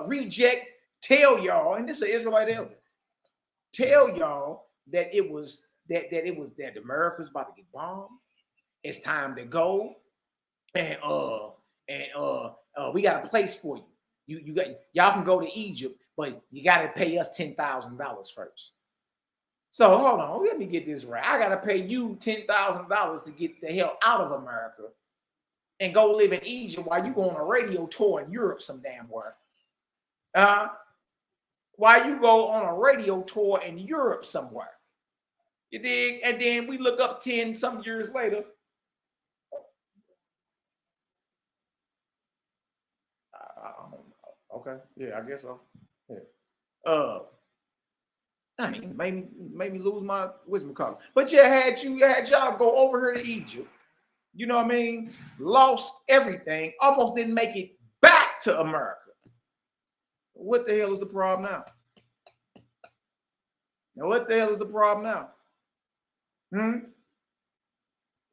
S2: reject tell y'all, and this is an Israelite elder, tell y'all that it was that America's about to get bombed. It's time to go, and we got a place for you. Y'all can go to Egypt, but you got to pay us $10,000 first. So hold on, let me get this right. I gotta pay you $10,000 to get the hell out of America and go live in Egypt while you go on a radio tour in Europe some damn where. Why you go on a radio tour in Europe somewhere. You dig? And then we look up 10 some years later. Okay, yeah, I guess so. Yeah. Dang, made me lose my wisdom color. But yeah, had y'all go over here to Egypt. You know what I mean? Lost everything, almost didn't make it back to America. What the hell is the problem now? Now, what the hell is the problem now?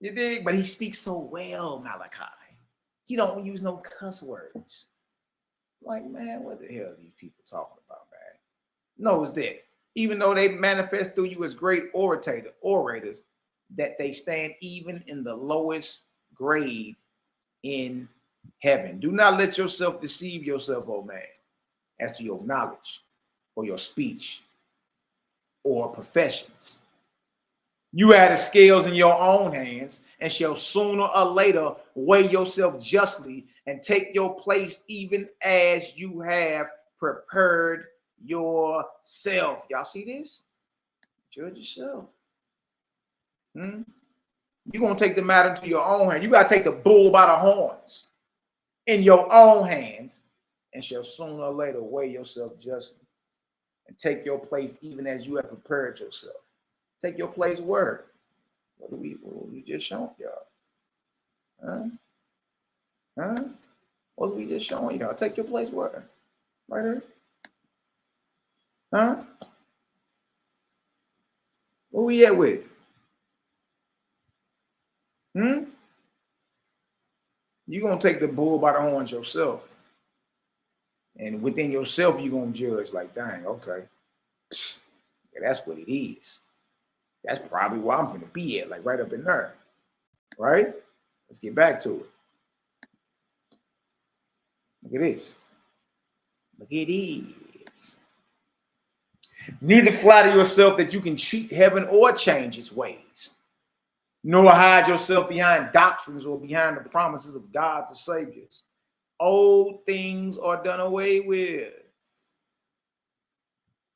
S2: You dig? But he speaks so well, Malachi. He don't use no cuss words. Like, man, what the hell are these people talking about, man? Knows that even though they manifest through you as great orators, that they stand even in the lowest grade in heaven. Do not let yourself deceive yourself, oh man, as to your knowledge or your speech or professions. You have the scales in your own hands and shall sooner or later weigh yourself justly and take your place even as you have prepared yourself. Y'all see this? Judge yourself. You're going to take the matter into your own hand. You got to take the bull by the horns in your own hands and shall sooner or later weigh yourself justly and take your place even as you have prepared yourself. Take your place where? What we just showing y'all? What we just showing y'all? Take your place where? Right here? Where we at with it? You're going to take the bull by the horns yourself. And within yourself, you're going to judge like, dang, okay. Yeah, that's what it is. That's probably where I'm going to be at, like right up in there. Right? Let's get back to it. Look at this. Look at this. Neither flatter yourself that you can cheat heaven or change its ways, nor hide yourself behind doctrines or behind the promises of gods or saviors. Old things are done away with.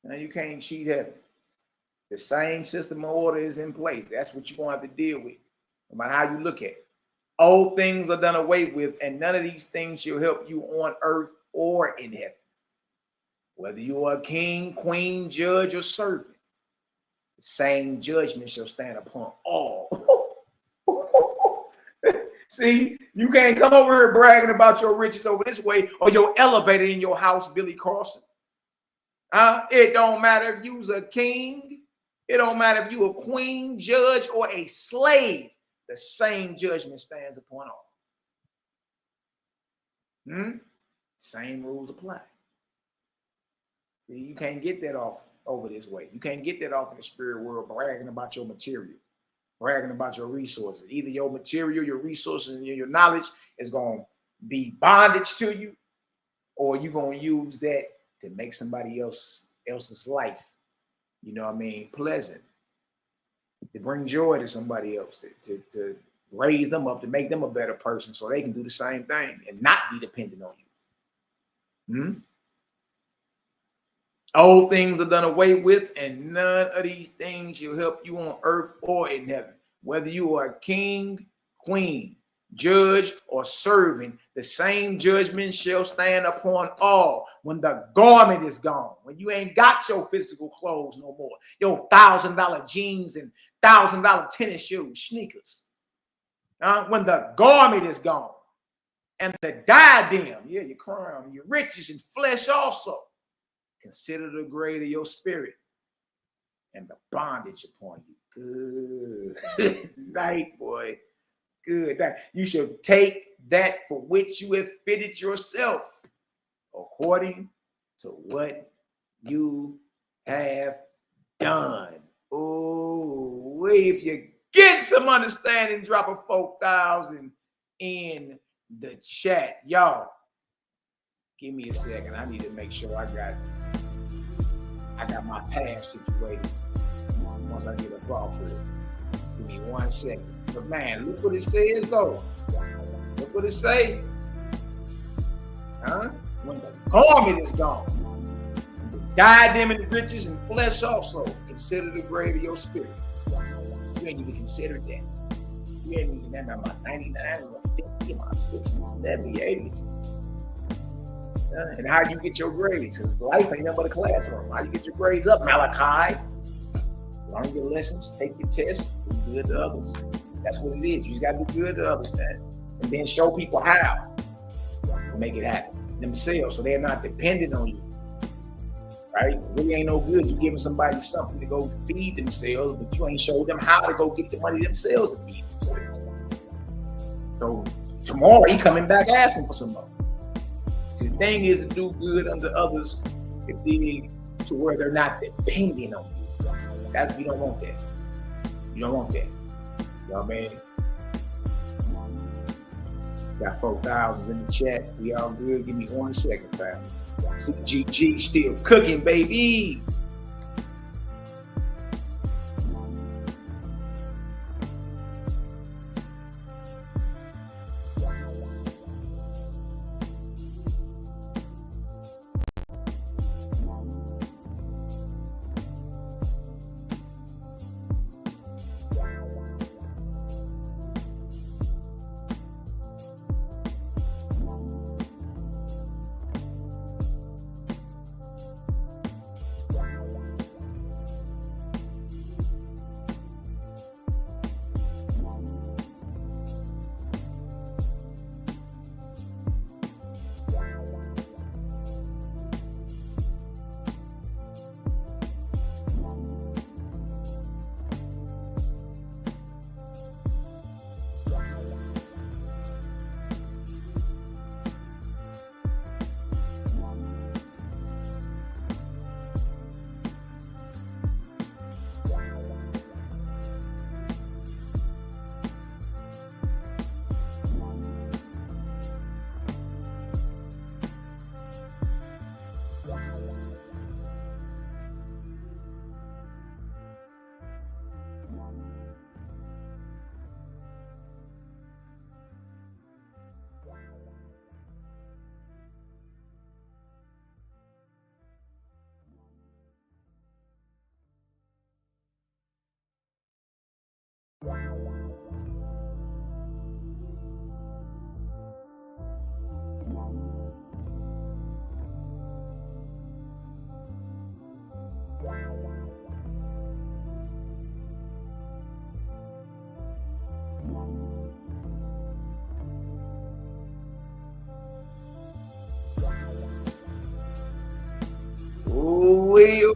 S2: Now you can't cheat heaven. The same system of order is in place. That's what you're going to have to deal with, no matter how you look at it. Old things are done away with, and none of these things shall help you on earth or in heaven. Whether you are a king, queen, judge, or servant, the same judgment shall stand upon all. See, you can't come over here bragging about your riches over this way or your elevator in your house, Billy Carson. It don't matter if you's a king. It don't matter if you a queen, judge, or a slave. The same judgment stands upon all. Same rules apply. See, you can't get that off over this way. You can't get that off in the spirit world bragging about your material, bragging about your resources. Either your material, your resources, and your knowledge is going to be bondage to you, or you're going to use that to make somebody else's life, you know what I mean, pleasant, to bring joy to somebody else, to raise them up, to make them a better person so they can do the same thing and not be dependent on you. Old things are done away with, and none of these things shall help you on earth or in heaven. Whether you are a king, queen, judge, or servant, the same judgment shall stand upon all. When the garment is gone, when you ain't got your physical clothes no more, your $1,000 jeans and $1,000 tennis shoes, sneakers. When the garment is gone, and the diadem, your crown, your riches and flesh also. Consider the grade of your spirit and the bondage upon you. Good night, boy. Good night. You should take that for which you have fitted yourself according to what you have done. Oh, if you get some understanding, drop a 4,000 in the chat. Y'all, give me a second. I need to make sure I got my past situated. once I get a thought for it. Give me 1 second. But man, look what it says though. Look what it say. Huh? When the garment is gone, the diadem and riches and flesh also, consider the grave of your spirit. You ain't even considered that. You ain't even that about 99, 50, about 60, 70, 80. And how you get your grades? Because life ain't nothing but a classroom. How you get your grades up, Malachi? Learn your lessons, take your tests, do good to others. That's what it is. You just got to do good to others, man. And then show people how to make it happen themselves so they're not dependent on you. Right? It really ain't no good you giving somebody something to go feed themselves, but you ain't showed them how to go get the money themselves to feed themselves. So tomorrow he coming back asking for some money. The thing is to do good unto others to where they're not depending on you. That's, you don't want that. You don't want that. You know what I mean? Got 4,000 in the chat. We all good. Give me 1 second, fam. CGG still cooking, baby. Ooh-wee.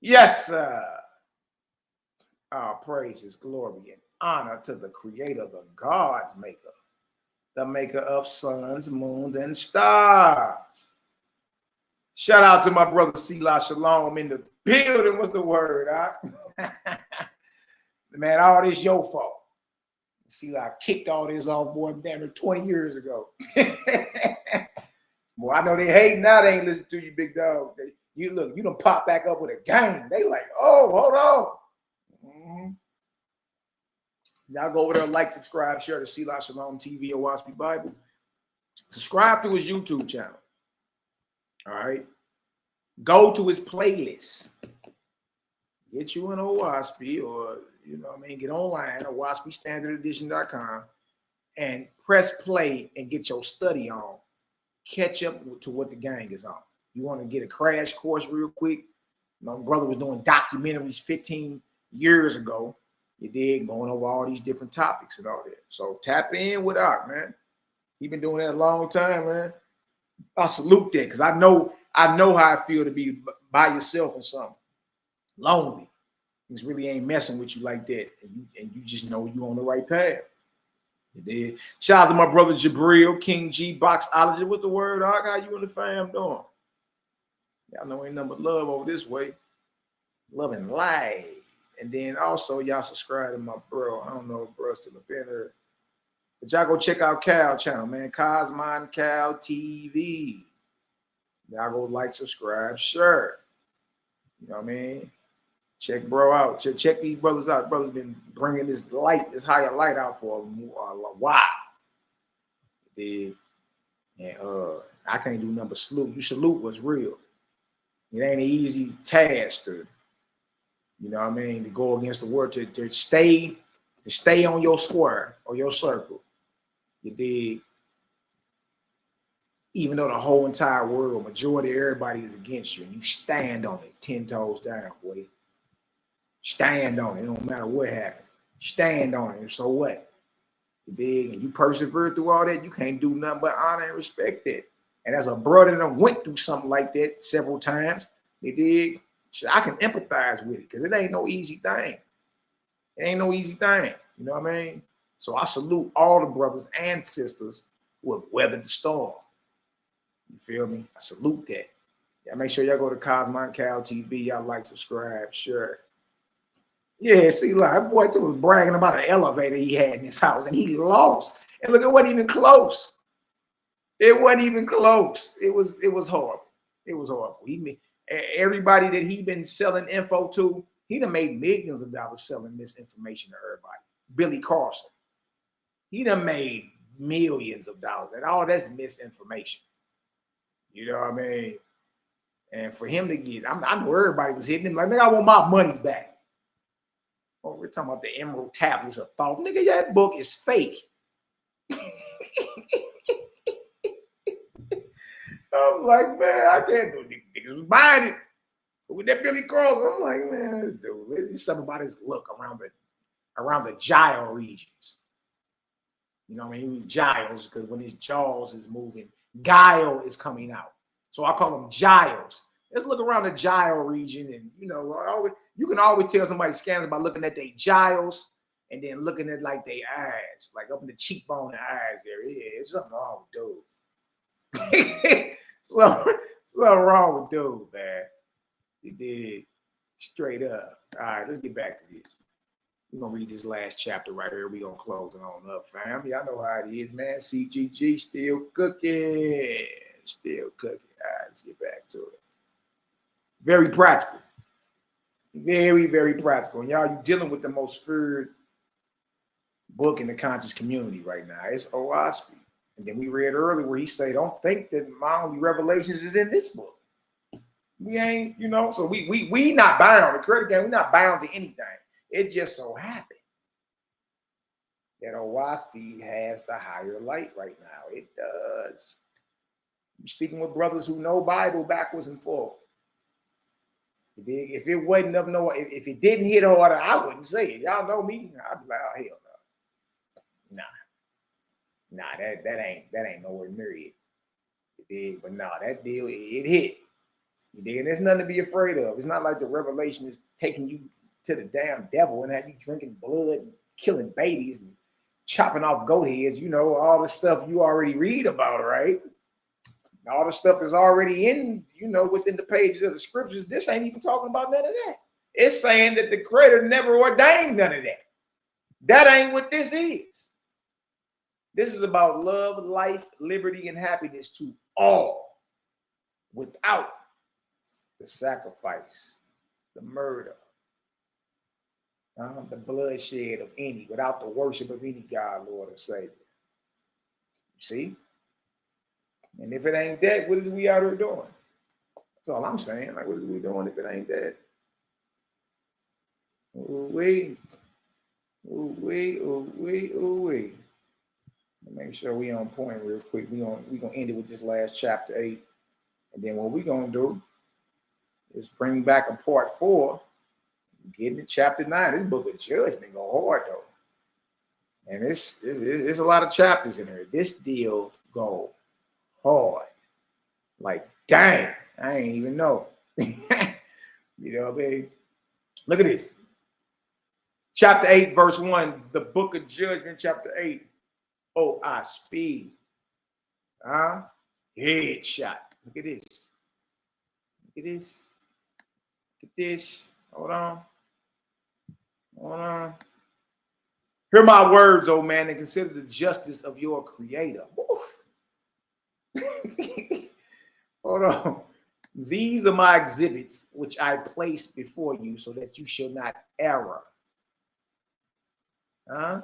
S2: Yes, sir. All praises, glory, and honor to the creator, the God's maker, the maker of suns, moons, and stars. Shout out to my brother Selah Shalom in the building. What's the word, huh? Man, all this your fault. Selah kicked all this off, boy, damn near 20 years ago. Boy, I know they hate now. They ain't listen to you, big dog. You look, you done pop back up with a gang. They like, oh, hold on. Y'all go over there, like, subscribe, share the Selah Shalom TV or Waspy Bible. Subscribe to his YouTube channel. All right. Go to his playlist. Get you an Waspy, or, you know what I mean, get online at waspystandardedition.com and press play and get your study on. Catch up to what the gang is on. You want to get a crash course real quick? My brother was doing documentaries 15 years ago. You did, going over all these different topics and all that. So tap in with Art, man. He been doing that a long time, man. I salute that, because I know how I feel to be by yourself or something. Lonely. Things really ain't messing with you like that. And you just know you on the right path. You did. Shout out to my brother Jabril, King G, Boxologist. What's the word, Art? How you and the fam doing? Y'all know ain't nothing but love over this way. Love and life. And then also, y'all subscribe to my bro. I don't know if bro's still up in there. But y'all go check out Cal channel, man. Cosmon Cal TV. Y'all go like, subscribe, share. You know what I mean? Check bro out. Check these brothers out. Brothers been bringing this light, this higher light out for a while. And I can't do nothing but salute. You salute what's real. It ain't an easy task to, you know what I mean, to go against the word, to stay on your square or your circle. You dig? Even though the whole entire world, majority of everybody is against you, and you stand on it, 10 toes down, boy. Stand on it. It don't matter what happened. Stand on it. And so what? You dig? And you persevere through all that, you can't do nothing but honor and respect that. And as a brother that went through something like that several times, you dig? I can empathize with it because it ain't no easy thing. It ain't no easy thing. You know what I mean? So I salute all the brothers and sisters who have weathered the storm. You feel me? I salute that. Yeah, make sure y'all go to Cosmo Cal TV. Y'all like, subscribe, sure. Yeah, see, like, that boy was bragging about an elevator he had in his house, and he lost. And look, it wasn't even close. It wasn't even close. It was horrible. It was horrible. Everybody that he been selling info to, he done made millions of dollars selling misinformation to everybody. Billy Carson, he done made millions of dollars, and all that's misinformation. You know what I mean? And for him to get, I know everybody was hitting him like, nigga, I want my money back. Oh, we're talking about the Emerald Tablets of Thought. Nigga, that book is fake. I'm like, man, I can't do this. Niggas was buying it. But with that Billy Carson, I'm like, man, dude, there's something about his look around the gyro regions. You know what I mean? Gyros, because when his jaws is moving, guile is coming out. So I call them gyros. Let's look around the gyro region, and you can always tell somebody's scanners by looking at their gyros and then looking at like their eyes, like up in the cheekbone, the eyes there. Yeah, there's something wrong with dude. something wrong with dude, man. He did straight up. All right, let's get back to this. We're gonna read this last chapter right here. We're gonna close it on up, fam. Y'all know how it is, man. CGG still cooking. Still cooking. All right, let's get back to it. Very practical. Very, very practical. And y'all, you dealing with the most feared book in the conscious community right now. It's Owaspy. And then we read earlier where he said, don't think that my only revelations is in this book. We ain't, so we not bound. The credit game, we're not bound to anything. It just so happened that Owaspy has the higher light right now. It does. I'm speaking with brothers who know Bible backwards and forward. If it wasn't of if it didn't hit harder, I wouldn't say it. Y'all know me. I'd be like, oh hell no. Nah, that ain't nowhere near it. But no, that deal, it hit. You dig? And there's nothing to be afraid of. It's not like the revelation is taking you to the damn devil and have you drinking blood and killing babies and chopping off goat heads. All the stuff you already read about, right? All the stuff is already in, within the pages of the scriptures. This ain't even talking about none of that. It's saying that the Creator never ordained none of that. That ain't what this is. This is about love, life, liberty, and happiness to all without the sacrifice, the murder, the bloodshed of any, without the worship of any God, Lord, or Savior. You see? And if it ain't that, what is we out here doing? That's all I'm saying. Like, what is we doing if it ain't that? Ooh-wee. Make sure we on point real quick. We're gonna end it with this last chapter 8. And then what we're gonna do is bring back a part 4, get into chapter 9. This book of judgment go hard though. And it's a lot of chapters in here. This deal go hard. Like, dang, I ain't even know. You know what I mean? Look at this. Chapter 8, verse 1, the book of judgment, chapter 8. Oh, I speed. Headshot. Look at this. Look at this. Look at this. Hold on. Hear my words, oh man, and consider the justice of your Creator. Hold on. These are my exhibits, which I place before you so that you shall not err. Huh?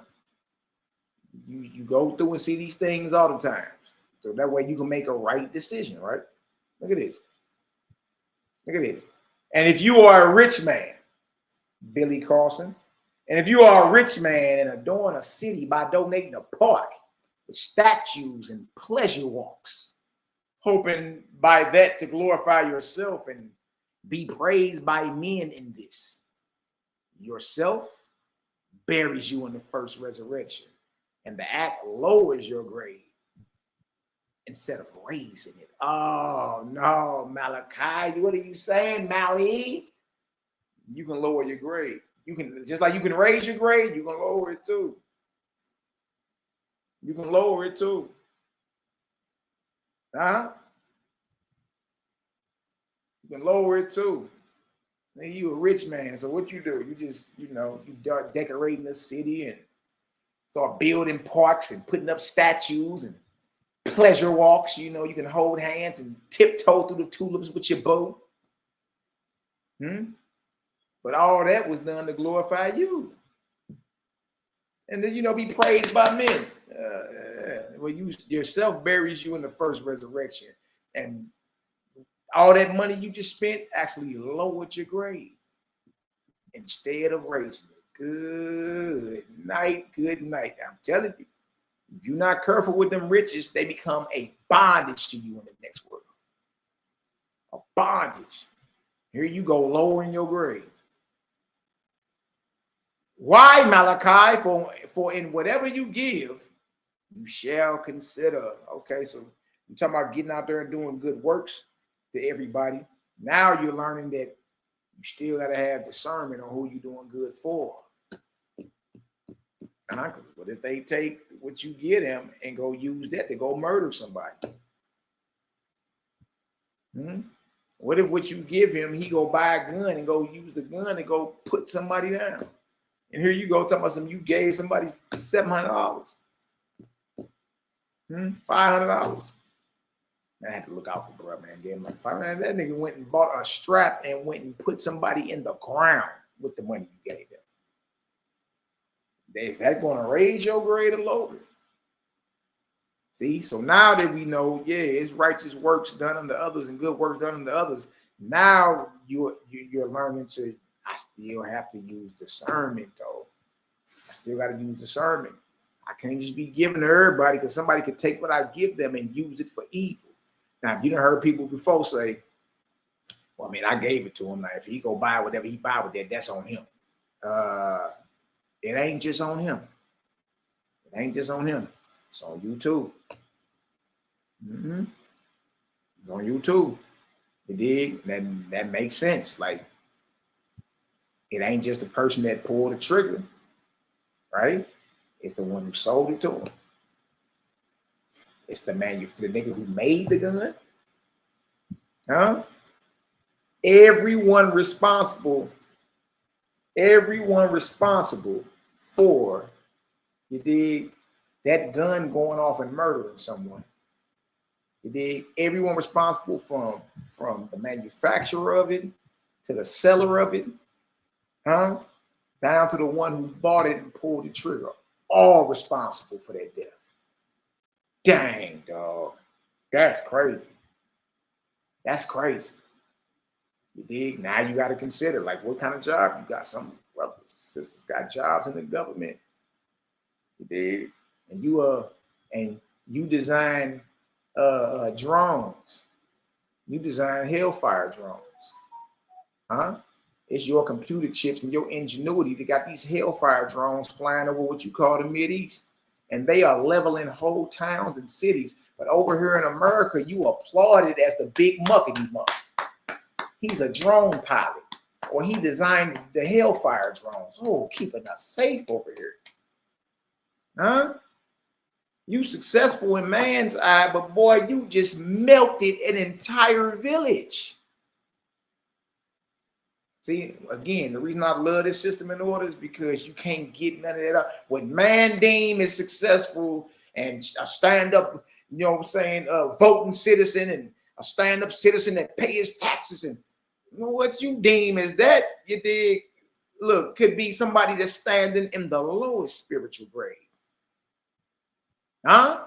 S2: You go through and see these things all the time. So that way you can make a right decision, right? Look at this. Look at this. And if you are a rich man, Billy Carlson, and if you are a rich man and adorn a city by donating a park with statues and pleasure walks, hoping by that to glorify yourself and be praised by men in this, yourself buries you in the first resurrection, and the act lowers your grade instead of raising it. Oh no, Malachi, what are you saying, Mally? You can lower your grade. You can, just like you can raise your grade, you can lower it too. You can lower it too. Huh? You can lower it too. And you a rich man, so what you do? You just, you start decorating the city and start building parks and putting up statues and pleasure walks. You can hold hands and tiptoe through the tulips with your bow. But all that was done to glorify you. And then, be praised by men. Well, yourself buries you in the first resurrection. And all that money you just spent actually lowered your grade instead of raising it. Good night, good night. I'm telling you, if you're not careful with them riches, they become a bondage to you in the next world. A bondage. Here you go, lowering your grade. Why, Malachi? For in whatever you give, you shall consider. Okay, so you're talking about getting out there and doing good works to everybody. Now you're learning that you still got to have discernment on who you're doing good for. What if they take what you give them and go use that to go murder somebody? What if what you give him, he go buy a gun and go use the gun and go put somebody down? And here you go talking about something you gave somebody $700, $500. I had to look out for bro, man. Gave him like $500. That nigga went and bought a strap and went and put somebody in the ground with the money you gave him. Is that going to raise your grade or lower it? See, so now that we know, it's righteous works done unto others and good works done unto others. Now you're learning to. I still have to use discernment, though. I still got to use discernment. I can't just be giving to everybody because somebody could take what I give them and use it for evil. Now, you done heard people before say, well, I mean, I gave it to him. Now, if he go buy whatever he buy with that, that's on him. It ain't just on him. It ain't just on him. It's on you too. It's on you too. You dig? That makes sense. Like, it ain't just the person that pulled the trigger, right? It's the one who sold it to him. It's the nigga who made the gun. Huh? Everyone responsible for, you dig, that gun going off and murdering someone. You dig? Everyone responsible from the manufacturer of it to the seller of it, huh? Down to the one who bought it and pulled the trigger. All responsible for that death. Dang, dog. That's crazy. That's crazy. You dig? Now you got to consider, like, what kind of job you got. Some brothers and sisters got jobs in the government. You dig? And you design drones. You design hellfire drones. Huh? It's your computer chips and your ingenuity that got these hellfire drones flying over what you call the Mideast. And they are leveling whole towns and cities. But over here in America, you applaud it as the big muckety muck. He's a drone pilot, or he designed the hellfire drones. Oh, keeping us safe over here. Huh? You successful in man's eye, but boy, you just melted an entire village. See, again, the reason I love this system in order is because you can't get none of that up. When man deem is successful and a stand up, you know what I'm saying, voting citizen, and a stand-up citizen that pays his taxes, and what you deem as that, you dig, look, could be somebody that's standing in the lowest spiritual grade. Huh?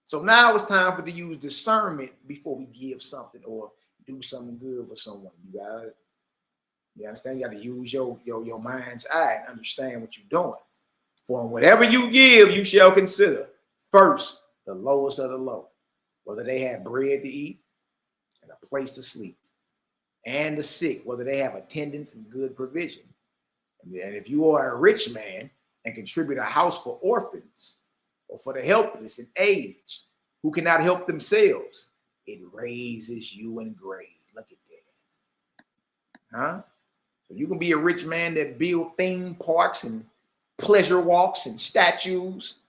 S2: So now it's time for to use discernment before we give something or do something good for someone. You understand? You got to use your mind's eye and understand what you're doing. For whatever you give, you shall consider first the lowest of the low, whether they have bread to eat and a place to sleep, and the sick, whether they have attendance and good provision. And if you are a rich man and contribute a house for orphans or for the helpless and aged who cannot help themselves, it raises you in grade. Look at that. Huh? So you can be a rich man that build theme parks and pleasure walks and statues.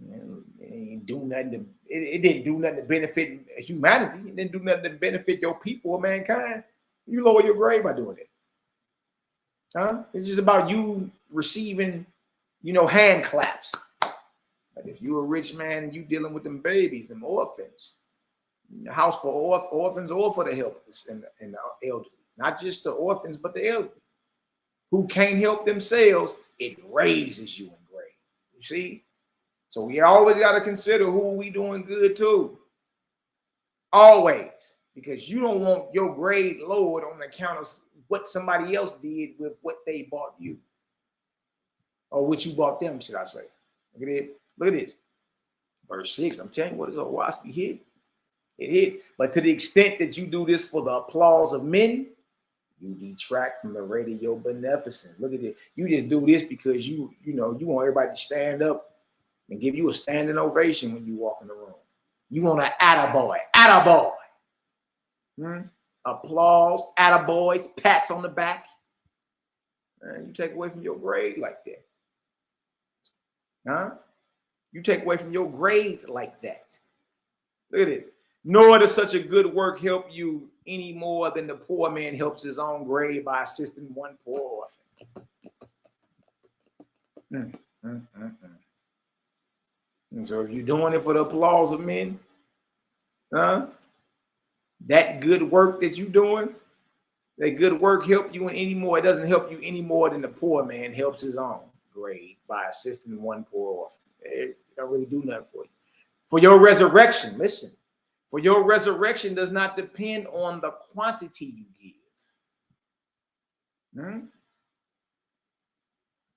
S2: It didn't do nothing to benefit humanity. It didn't do nothing to benefit your people or mankind. You lower your grade by doing it. Huh? It's just about you receiving, hand claps. But if you're a rich man and you dealing with them babies, them orphans, the house for orphans or for the helpless and the elderly, not just the orphans, but the elderly who can't help themselves, it raises you in grade. You see? So we always got to consider who we doing good to. Always. Because you don't want your grade lowered on account of what somebody else did with what they bought you. Or what you bought them, should I say. Look at it. Look at this. Verse 6. I'm telling you what is a waspy hit. It hit. But to the extent that you do this for the applause of men, you detract from the rate of your beneficence. Look at it. You just do this because you want everybody to stand up and give you a standing ovation when you walk in the room. You want an attaboy. Attaboy. Applause, attaboys, pats on the back. You take away from your grade like that. Huh? You take away from your grade like that. Look at it. Nor does such a good work help you any more than the poor man helps his own grade by assisting one poor orphan. And so if you're doing it for the applause of men, that good work that you're doing, that good work help you in any more. It doesn't help you any more than the poor man helps his own grade by assisting one poor orphan. It don't really do nothing for you. For your resurrection, listen, for your resurrection does not depend on the quantity you give.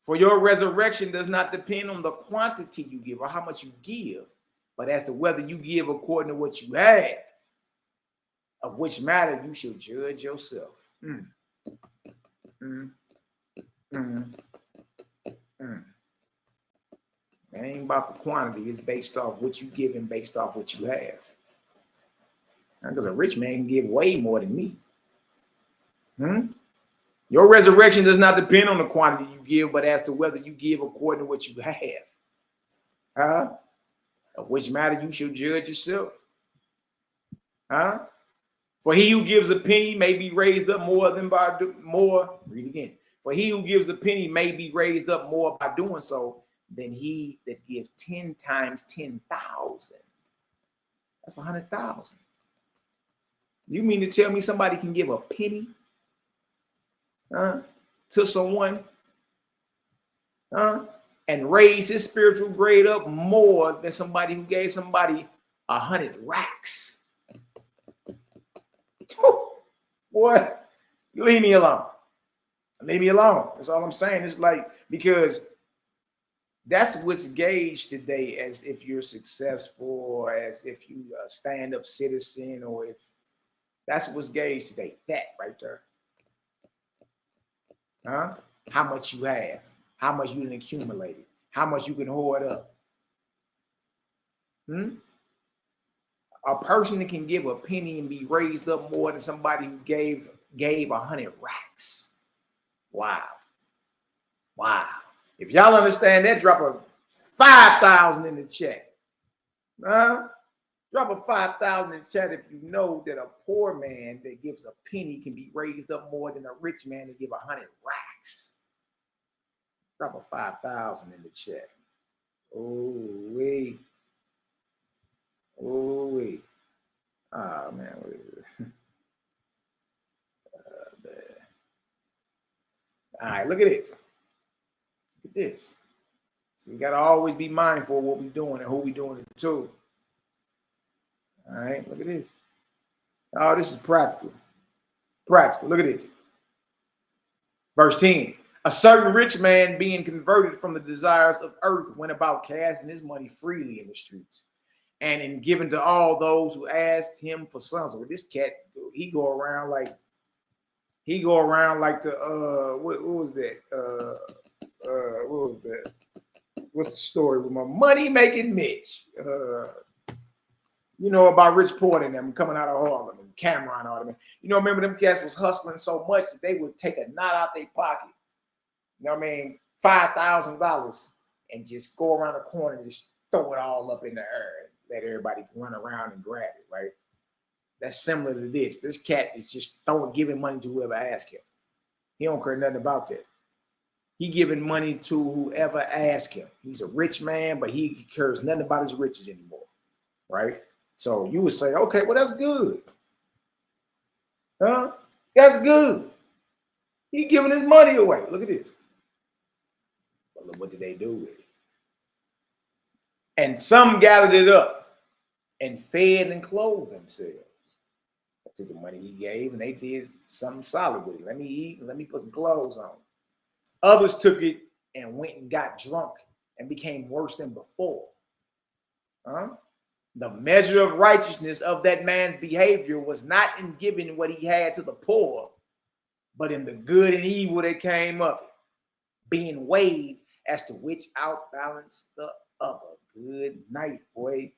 S2: For your resurrection does not depend on the quantity you give or how much you give, but as to whether you give according to what you have, of which matter you shall judge yourself. It ain't about the quantity. It's based off what you give and based off what you have. Because a rich man can give way more than me. Your resurrection does not depend on the quantity you give, but as to whether you give according to what you have. Of which matter you shall judge yourself. For he who gives a penny may be raised up more than by more. Read again. For he who gives a penny may be raised up more by doing so than he that gives 10 times 10,000. That's 100,000. You mean to tell me somebody can give a penny to someone and raise his spiritual grade up more than somebody who gave somebody 100 racks? Boy, leave me alone. Leave me alone. That's all I'm saying. It's like, because that's what's gauged today as if you're successful or as if you a stand-up citizen, or if that's what's gauged today. That right there. How much you have, how much you can accumulate, how much you can hoard up. A person that can give a penny and be raised up more than somebody who gave 100 racks. Wow. If y'all understand that, drop a 5,000 in the chat. Drop a 5,000 in the chat if you know that a poor man that gives a penny can be raised up more than a rich man that give 100 racks. Drop a 5,000 in the chat. Oh, wait. Oh man, what is it? All right, look at this. Look at this. So we gotta always be mindful of what we're doing and who we're doing it to. All right, look at this. Oh, this is practical. Practical. Look at this. Verse 10. A certain rich man being converted from the desires of earth went about casting his money freely in the streets and in giving to all those who asked him for sons. So this cat, he go around like the what was that? What was that? What's the story with my money making Mitch? You know about Rich Porter and them coming out of Harlem and Cameron and all them. You know, remember them cats was hustling so much that they would take a knot out their pocket. You know what I mean? $5,000 and just go around the corner and just throw it all up in the air and let everybody run around and grab it, right? That's similar to this. This cat is just giving money to whoever asks him. He don't care nothing about that. He giving money to whoever asks him. He's a rich man, but he cares nothing about his riches anymore, right? So you would say, okay, well, that's good. Huh? That's good. He giving his money away. Look at this. But look, what did they do with it? And some gathered it up and fed and clothed themselves. They took the money he gave and they did something solid with it. Let me eat and let me put some clothes on. Others took it and went and got drunk and became worse than before. Huh? The measure of righteousness of that man's behavior was not in giving what he had to the poor, but in the good and evil that came of it, being weighed as to which outbalanced the other. Good night, boy.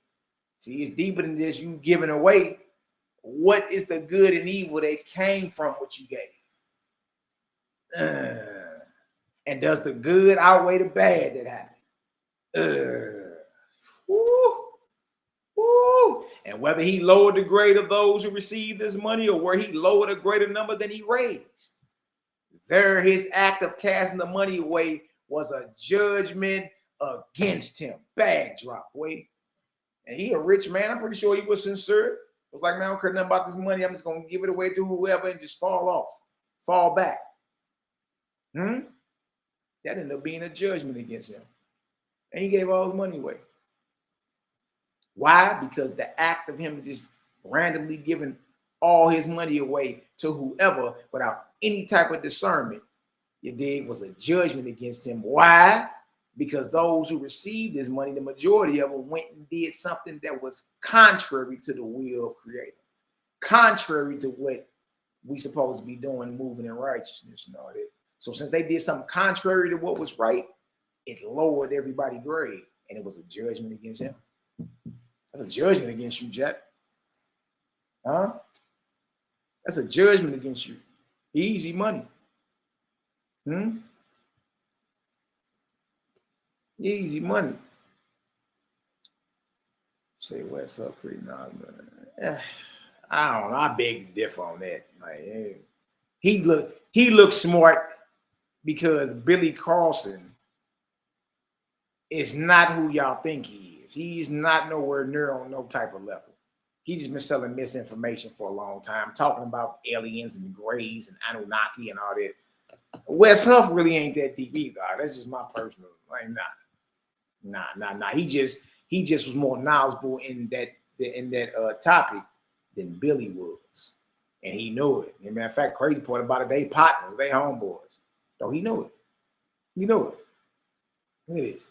S2: See, it's deeper than this. You giving away. What is the good and evil that came from what you gave? And does the good outweigh the bad that happened? And whether he lowered the grade of those who received this money or where he lowered a greater number than he raised, there his act of casting the money away was a judgment against him. Bag drop, boy. And he a rich man. I'm pretty sure he was sincere. It was like, man, I don't care nothing about this money. I'm just going to give it away to whoever and just fall back. That ended up being a judgment against him. And he gave all his money away. Why? Because the act of him just randomly giving all his money away to whoever without any type of discernment, you dig, was a judgment against him. Why? Because those who received his money, the majority of them went and did something that was contrary to the will of Creator, contrary to what we supposed to be doing, moving in righteousness and all that. So since they did something contrary to what was right, it lowered everybody's grade, and it was a judgment against him. That's a judgment against you, Jack. Huh? That's a judgment against you. Easy money. Easy money. Say what's up, pretty nice, man. I don't know. I beg to differ on that. Like, he looked smart because Billy Carlson is not who y'all think he is. He's not nowhere near on no type of level. He's just been selling misinformation for a long time, talking about aliens and grays and Anunnaki and all that. Wes Huff really ain't that deep either. That's just my personal. Like, nah. He just was more knowledgeable in that topic than Billy was, and he knew it. As a matter of fact, crazy part about it, they partners, they homeboys. So he knew it. You know it. Look at this.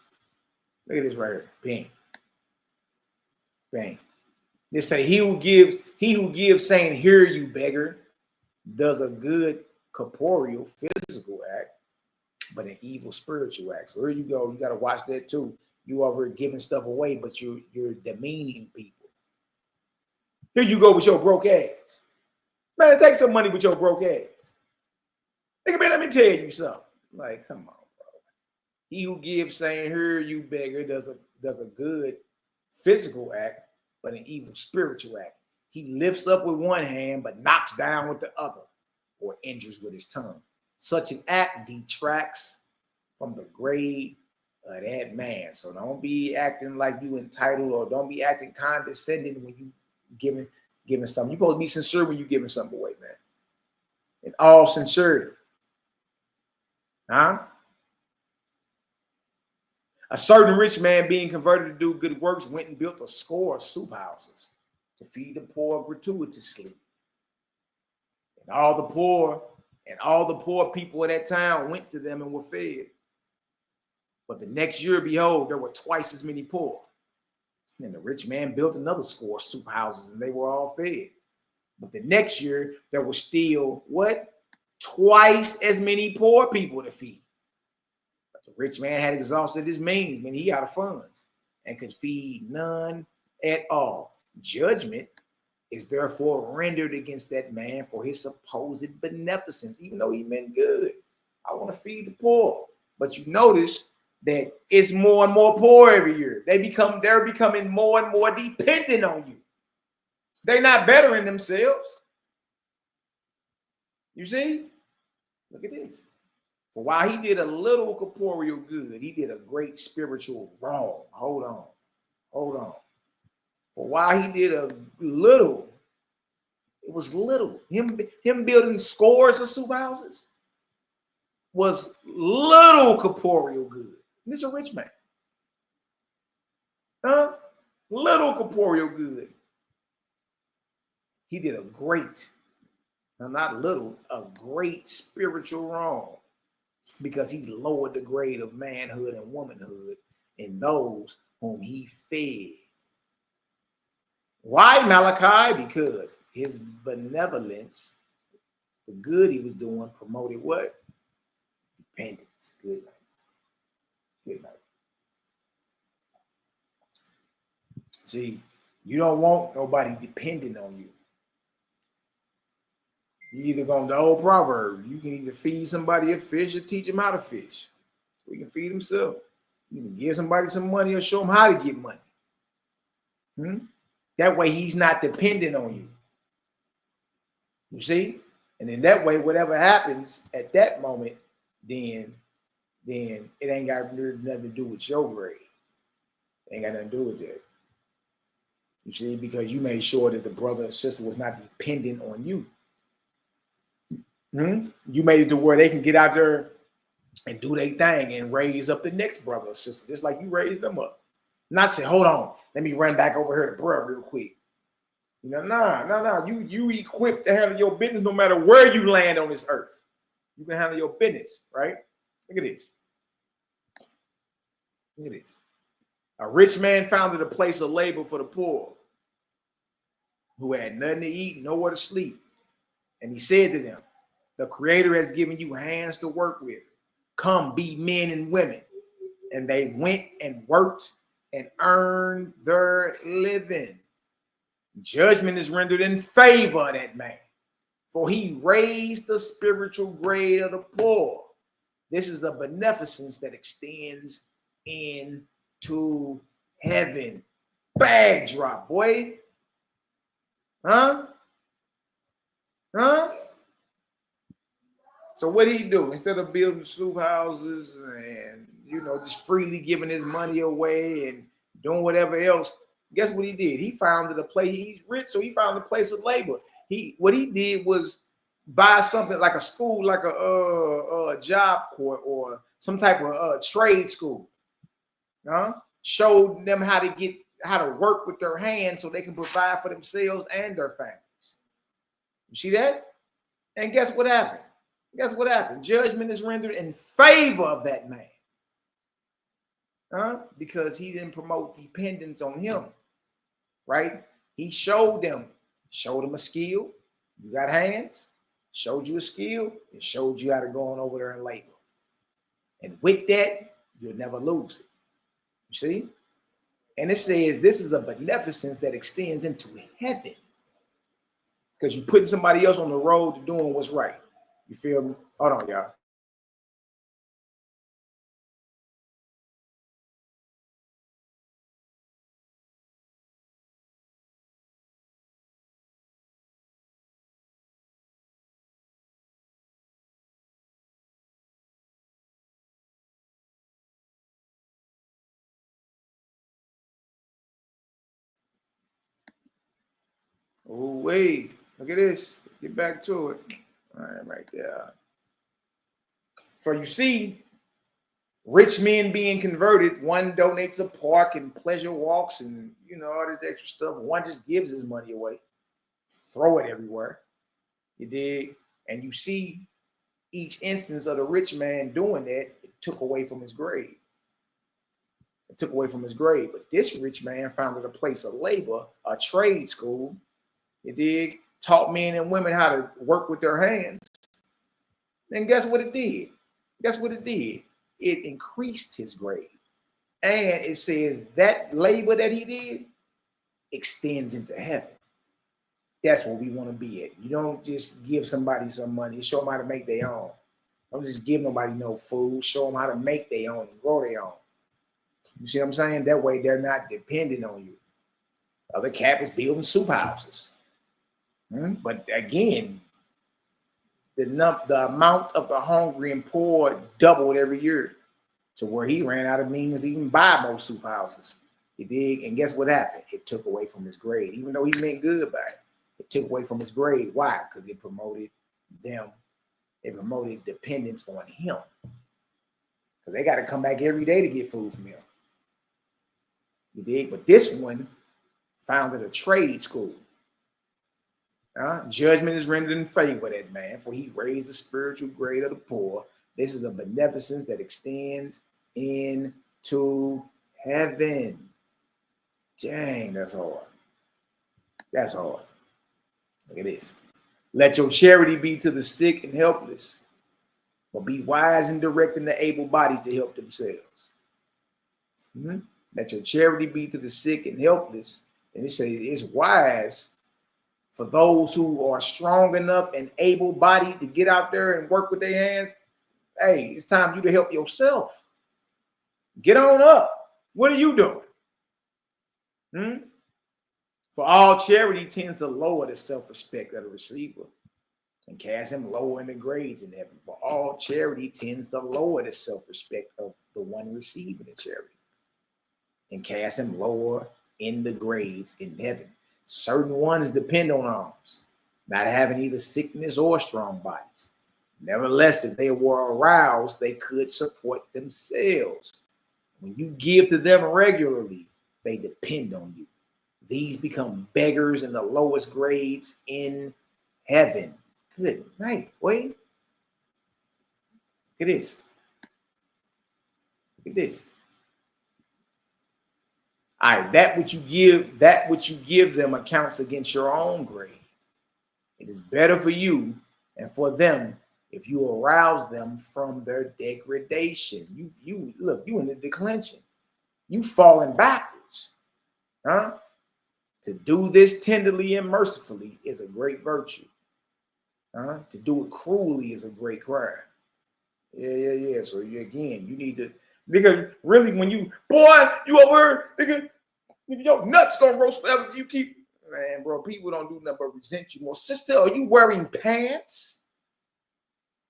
S2: Look at this right here. Bang. Bang. They say he who gives, saying, "Hear you, beggar," does a good corporeal, physical act, but an evil spiritual act. So here you go. You got to watch that too. You over here giving stuff away, but you're demeaning people. Here you go with your broke ass. Man, take some money with your broke ass. Nigga, man, let me tell you something. Like, come on, bro. He who gives, saying, "Hear you, beggar," does a good physical act, but an evil spiritual act. He lifts up with one hand, but knocks down with the other, or injures with his tongue. Such an act detracts from the grade of that man. So don't be acting like you entitled, or don't be acting condescending when you giving something. You're supposed to be sincere when you're giving something away, man. In all sincerity. Huh? A certain rich man being converted to do good works went and built a score of soup houses to feed the poor gratuitously. And all the poor people of that town went to them and were fed. But the next year, behold, there were twice as many poor. And the rich man built another score of soup houses, and they were all fed. But the next year, there were still, what? Twice as many poor people to feed. But the rich man had exhausted his means, meaning he out of funds, and could feed none at all. Judgment is therefore rendered against that man for his supposed beneficence, even though he meant good. I want to feed the poor. But you notice that it's more and more poor every year. They're becoming more and more dependent on you. They're not bettering themselves. You see? Look at this. For while he did a little corporeal good, he did a great spiritual wrong. Hold on. For while he did a little, it was little. Him building scores of soup houses was little corporeal good. This is a rich man. Huh? Little corporeal good. He did a great, not little, a great spiritual wrong, because he lowered the grade of manhood and womanhood in those whom he fed. Why, Malachi? Because his benevolence, the good he was doing, promoted what? Dependence. Good night. Good night. See, you don't want nobody dependent on you. You either going to the old proverb, you can either feed somebody a fish or teach them how to fish. So he can feed himself. You can give somebody some money or show them how to get money. That way he's not dependent on you. You see? And in that way, whatever happens at that moment, then it ain't got nothing to do with your grade. It ain't got nothing to do with that. You see? Because you made sure that the brother or sister was not dependent on you. You made it to where they can get out there and do their thing and raise up the next brother or sister, just like you raised them up. Not say, hold on, let me run back over here to bruh real quick. You know, nah. You equipped to handle your business no matter where you land on this earth. You can handle your business, right? Look at this. Look at this. A rich man founded a place of labor for the poor who had nothing to eat, nowhere to sleep. And he said to them, the Creator has given you hands to work with. Come, be men and women. And they went and worked and earned their living. Judgment is rendered in favor of that man, for he raised the spiritual grade of the poor. This is a beneficence that extends into heaven. Bag drop, boy. Huh? So what did he do? Instead of building soup houses and, just freely giving his money away and doing whatever else, guess what he did? He founded a place. He's rich, so he found a place of labor. What he did was buy something like a school, like a job court or some type of trade school. Showed them how to work with their hands so they can provide for themselves and their families. You see that? And guess what happened? Judgment is rendered in favor of that man. Because he didn't promote dependence on him. Right? He showed them a skill. You got hands, showed you a skill, and showed you how to go on over there and labor. And with that, you'll never lose it. You see? And it says this is a beneficence that extends into heaven. Because you're putting somebody else on the road to doing what's right. You feel me? Hold on, y'all. Oh, wait. Look at this. Get back to it. All right there. So you see, rich men being converted, one donates a park and pleasure walks and, all this extra stuff. One just gives his money away. Throw it everywhere. You dig? And you see each instance of the rich man doing that, it took away from his grade. It took away from his grade. But this rich man founded a place of labor, a trade school. You dig? Taught men and women how to work with their hands. And guess what it did? It increased his grade. And it says that labor that he did extends into heaven. That's what we want to be at. You don't just give somebody some money, show them how to make their own. Don't just give nobody no food, show them how to make their own and grow their own. You see what I'm saying? That way they're not dependent on you. Other cat was building soup houses. But again, the amount of the hungry and poor doubled every year to where he ran out of means to even buy more soup houses. You dig? And guess what happened? It took away from his grade. Even though he meant good by it, it took away from his grade. Why? Because it promoted them. It promoted dependence on him. Because they got to come back every day to get food from him. You dig? But this one founded a trade school. Judgment is rendered in favor of that man, for he raised the spiritual grade of the poor. This is a beneficence that extends into heaven. Dang, that's hard. That's hard. Look at this. Let your charity be to the sick and helpless, but be wise in directing the able-bodied to help themselves. Let your charity be to the sick and helpless. And it says it's wise for those who are strong enough and able-bodied to get out there and work with their hands. Hey, it's time for you to help yourself. Get on up. What are you doing? For all charity tends to lower the self-respect of the receiver and cast him lower in the grades in heaven. For all charity tends to lower the self-respect of the one receiving the charity and cast him lower in the grades in heaven. Certain ones depend on alms, not having either sickness or strong bodies. Nevertheless, if they were aroused, they could support themselves. When you give to them regularly, they depend on you. These become beggars in the lowest grades in heaven. Good night, boy. Look at this. Look at this. All right, that which you give them accounts against your own grade. It is better for you and for them if you arouse them from their degradation. You in the declension. You falling backwards. To do this tenderly and mercifully is a great virtue. To do it cruelly is a great crime. Yeah. So you need to, because really when you over here, nigga, your nuts gonna roast forever if you keep, man, bro, people don't do nothing but resent you more. Sister, are you wearing pants?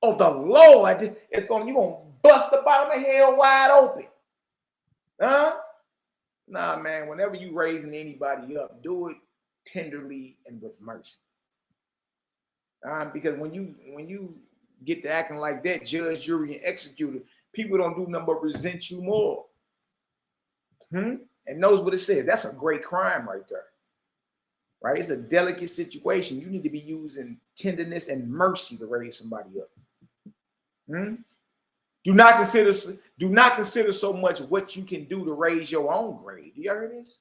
S2: Oh, the Lord, you gonna bust the bottom of hell wide open. Nah, man, whenever you raising anybody up, do it tenderly and with mercy. Because when you get to acting like that, judge, jury, and executor, people don't do nothing but resent you more. And knows what it says. That's a great crime right there. Right? It's a delicate situation. You need to be using tenderness and mercy to raise somebody up. Do not consider so much what you can do to raise your own grade. Do you hear this?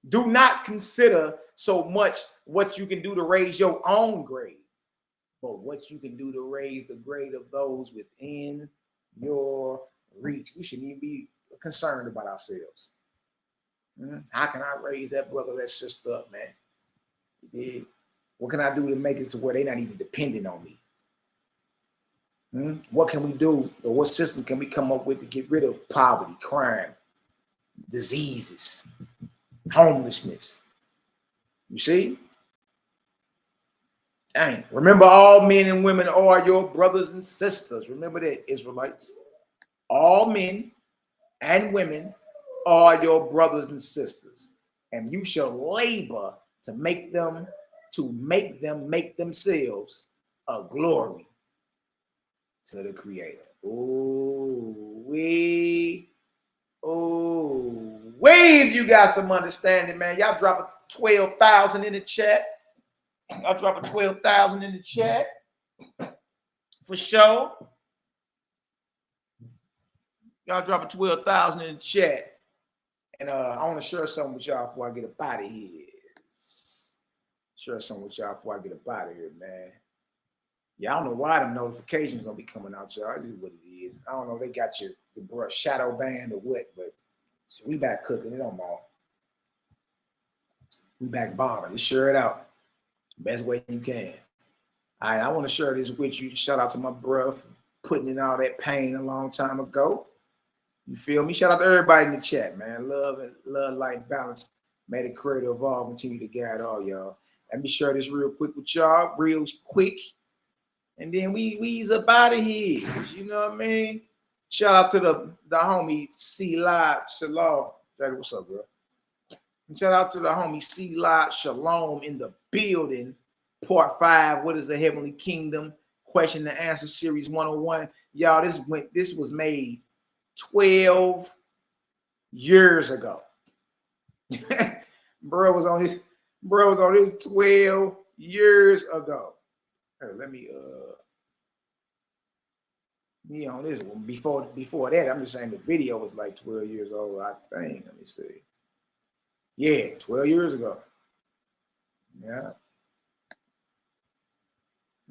S2: Do not consider so much what you can do to raise your own grade, but what you can do to raise the grade of those within your reach. We shouldn't even be concerned about ourselves. How can I raise that brother, that sister up, man? Yeah. What can I do to make it to where they're not even dependent on me? What can we do, or what system can we come up with to get rid of poverty, crime, diseases, homelessness? You see? Dang. Remember, all men and women are your brothers and sisters. Remember that, Israelites. All men and women are your brothers and sisters, and you shall labor to make them to make them make themselves a glory to the Creator. If you got some understanding, man, y'all drop a 12,000 in the chat. Y'all drop a 12,000 in the chat for sure. Y'all drop a 12,000 in the chat, and I want to share something with y'all before I get up out of here. Man. Yeah, I don't know why them notifications don't be coming out, y'all. This is what it is. I don't know if they got your brush shadow banned or what, but we back cooking it on all. We back bombing. Just share it out best way you can. All right, I want to share this with you. Shout out to my bruh for putting in all that pain a long time ago. You feel me? Shout out to everybody in the chat, man. Love, light, balance. May the Creator evolve, continue to guide all y'all. Let me share this real quick with y'all, real quick. And then we ease up out of here. You know what I mean? Shout out to the homie C-Live Shalom. What's up, bro? And shout out to the homie C-Live Shalom in the building. Part 5, what is the heavenly kingdom? Question and answer series 101. Y'all, this was made 12 years ago. Bro was on this 12 years ago. Here, let me on this one. Before that, I'm just saying the video was like 12 years old, I think. Let me see. Yeah, 12 years ago. Yeah.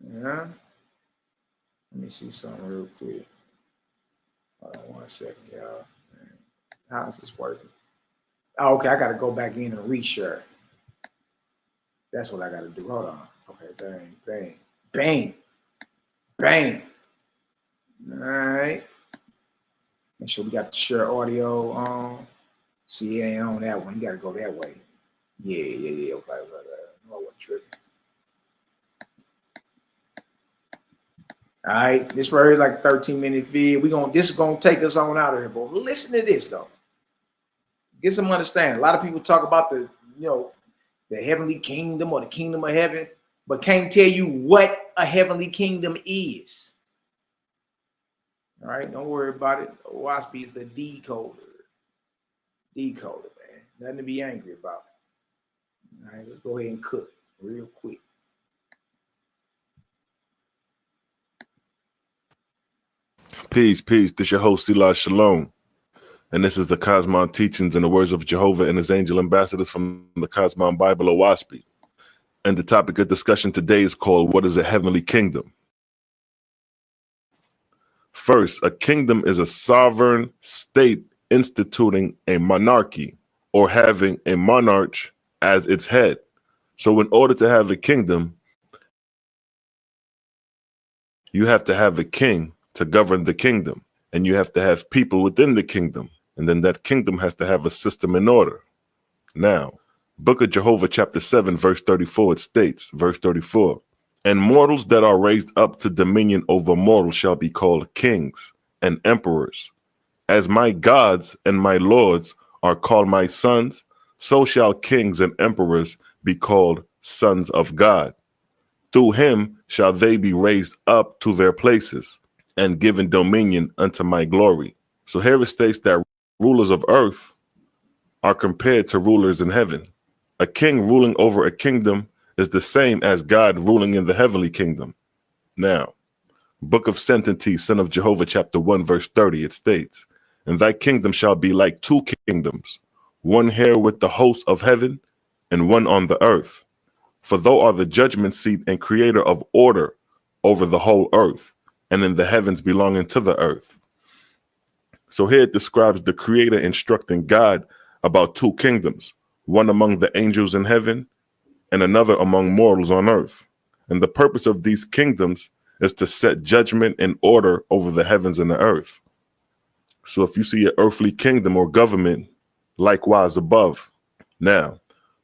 S2: Let me see something real quick. Hold on 1 second, y'all. How is this working? Oh, okay, I got to go back in and reshare. That's what I got to do. Hold on. Okay, bang. All right. Make sure we got the share audio on. See, it ain't on that one. You got to go that way. Yeah. Okay. No, I wasn't tripping. All right, this right here is like a 13-minute video. This is gonna take us on out of here, but listen to this though. Get some understanding. A lot of people talk about the heavenly kingdom or the kingdom of heaven, but can't tell you what a heavenly kingdom is. All right, don't worry about it. Waspy is the decoder. Decoder, man. Nothing to be angry about. All right, let's go ahead and cook real quick.
S15: Peace. This your host, Sila Shalom. And this is the Cosmon Teachings in the words of Jehovah and his angel ambassadors from the Cosmon Bible of Waspy. And the topic of discussion today is called, what is a heavenly kingdom? First, a kingdom is a sovereign state instituting a monarchy or having a monarch as its head. So in order to have a kingdom, you have to have a king to govern the kingdom, and you have to have people within the kingdom, and then that kingdom has to have a system in order. Now, Book of Jehovah, chapter 7, verse 34, it states, verse 34, and mortals that are raised up to dominion over mortals shall be called kings and emperors. As my gods and my lords are called my sons, so shall kings and emperors be called sons of God. Through him shall they be raised up to their places and given dominion unto my glory. So here it states that rulers of earth are compared to rulers in heaven. A king ruling over a kingdom is the same as God ruling in the heavenly kingdom. Now, Book of Sentences, Son of Jehovah, chapter 1, verse 30, it states, and thy kingdom shall be like two kingdoms, one here with the hosts of heaven and one on the earth. For thou art the judgment seat and creator of order over the whole earth, and in the heavens belonging to the earth. So here it describes the creator instructing God about two kingdoms, one among the angels in heaven and another among mortals on earth. And the purpose of these kingdoms is to set judgment and order over the heavens and the earth. So if you see an earthly kingdom or government, likewise above. Now,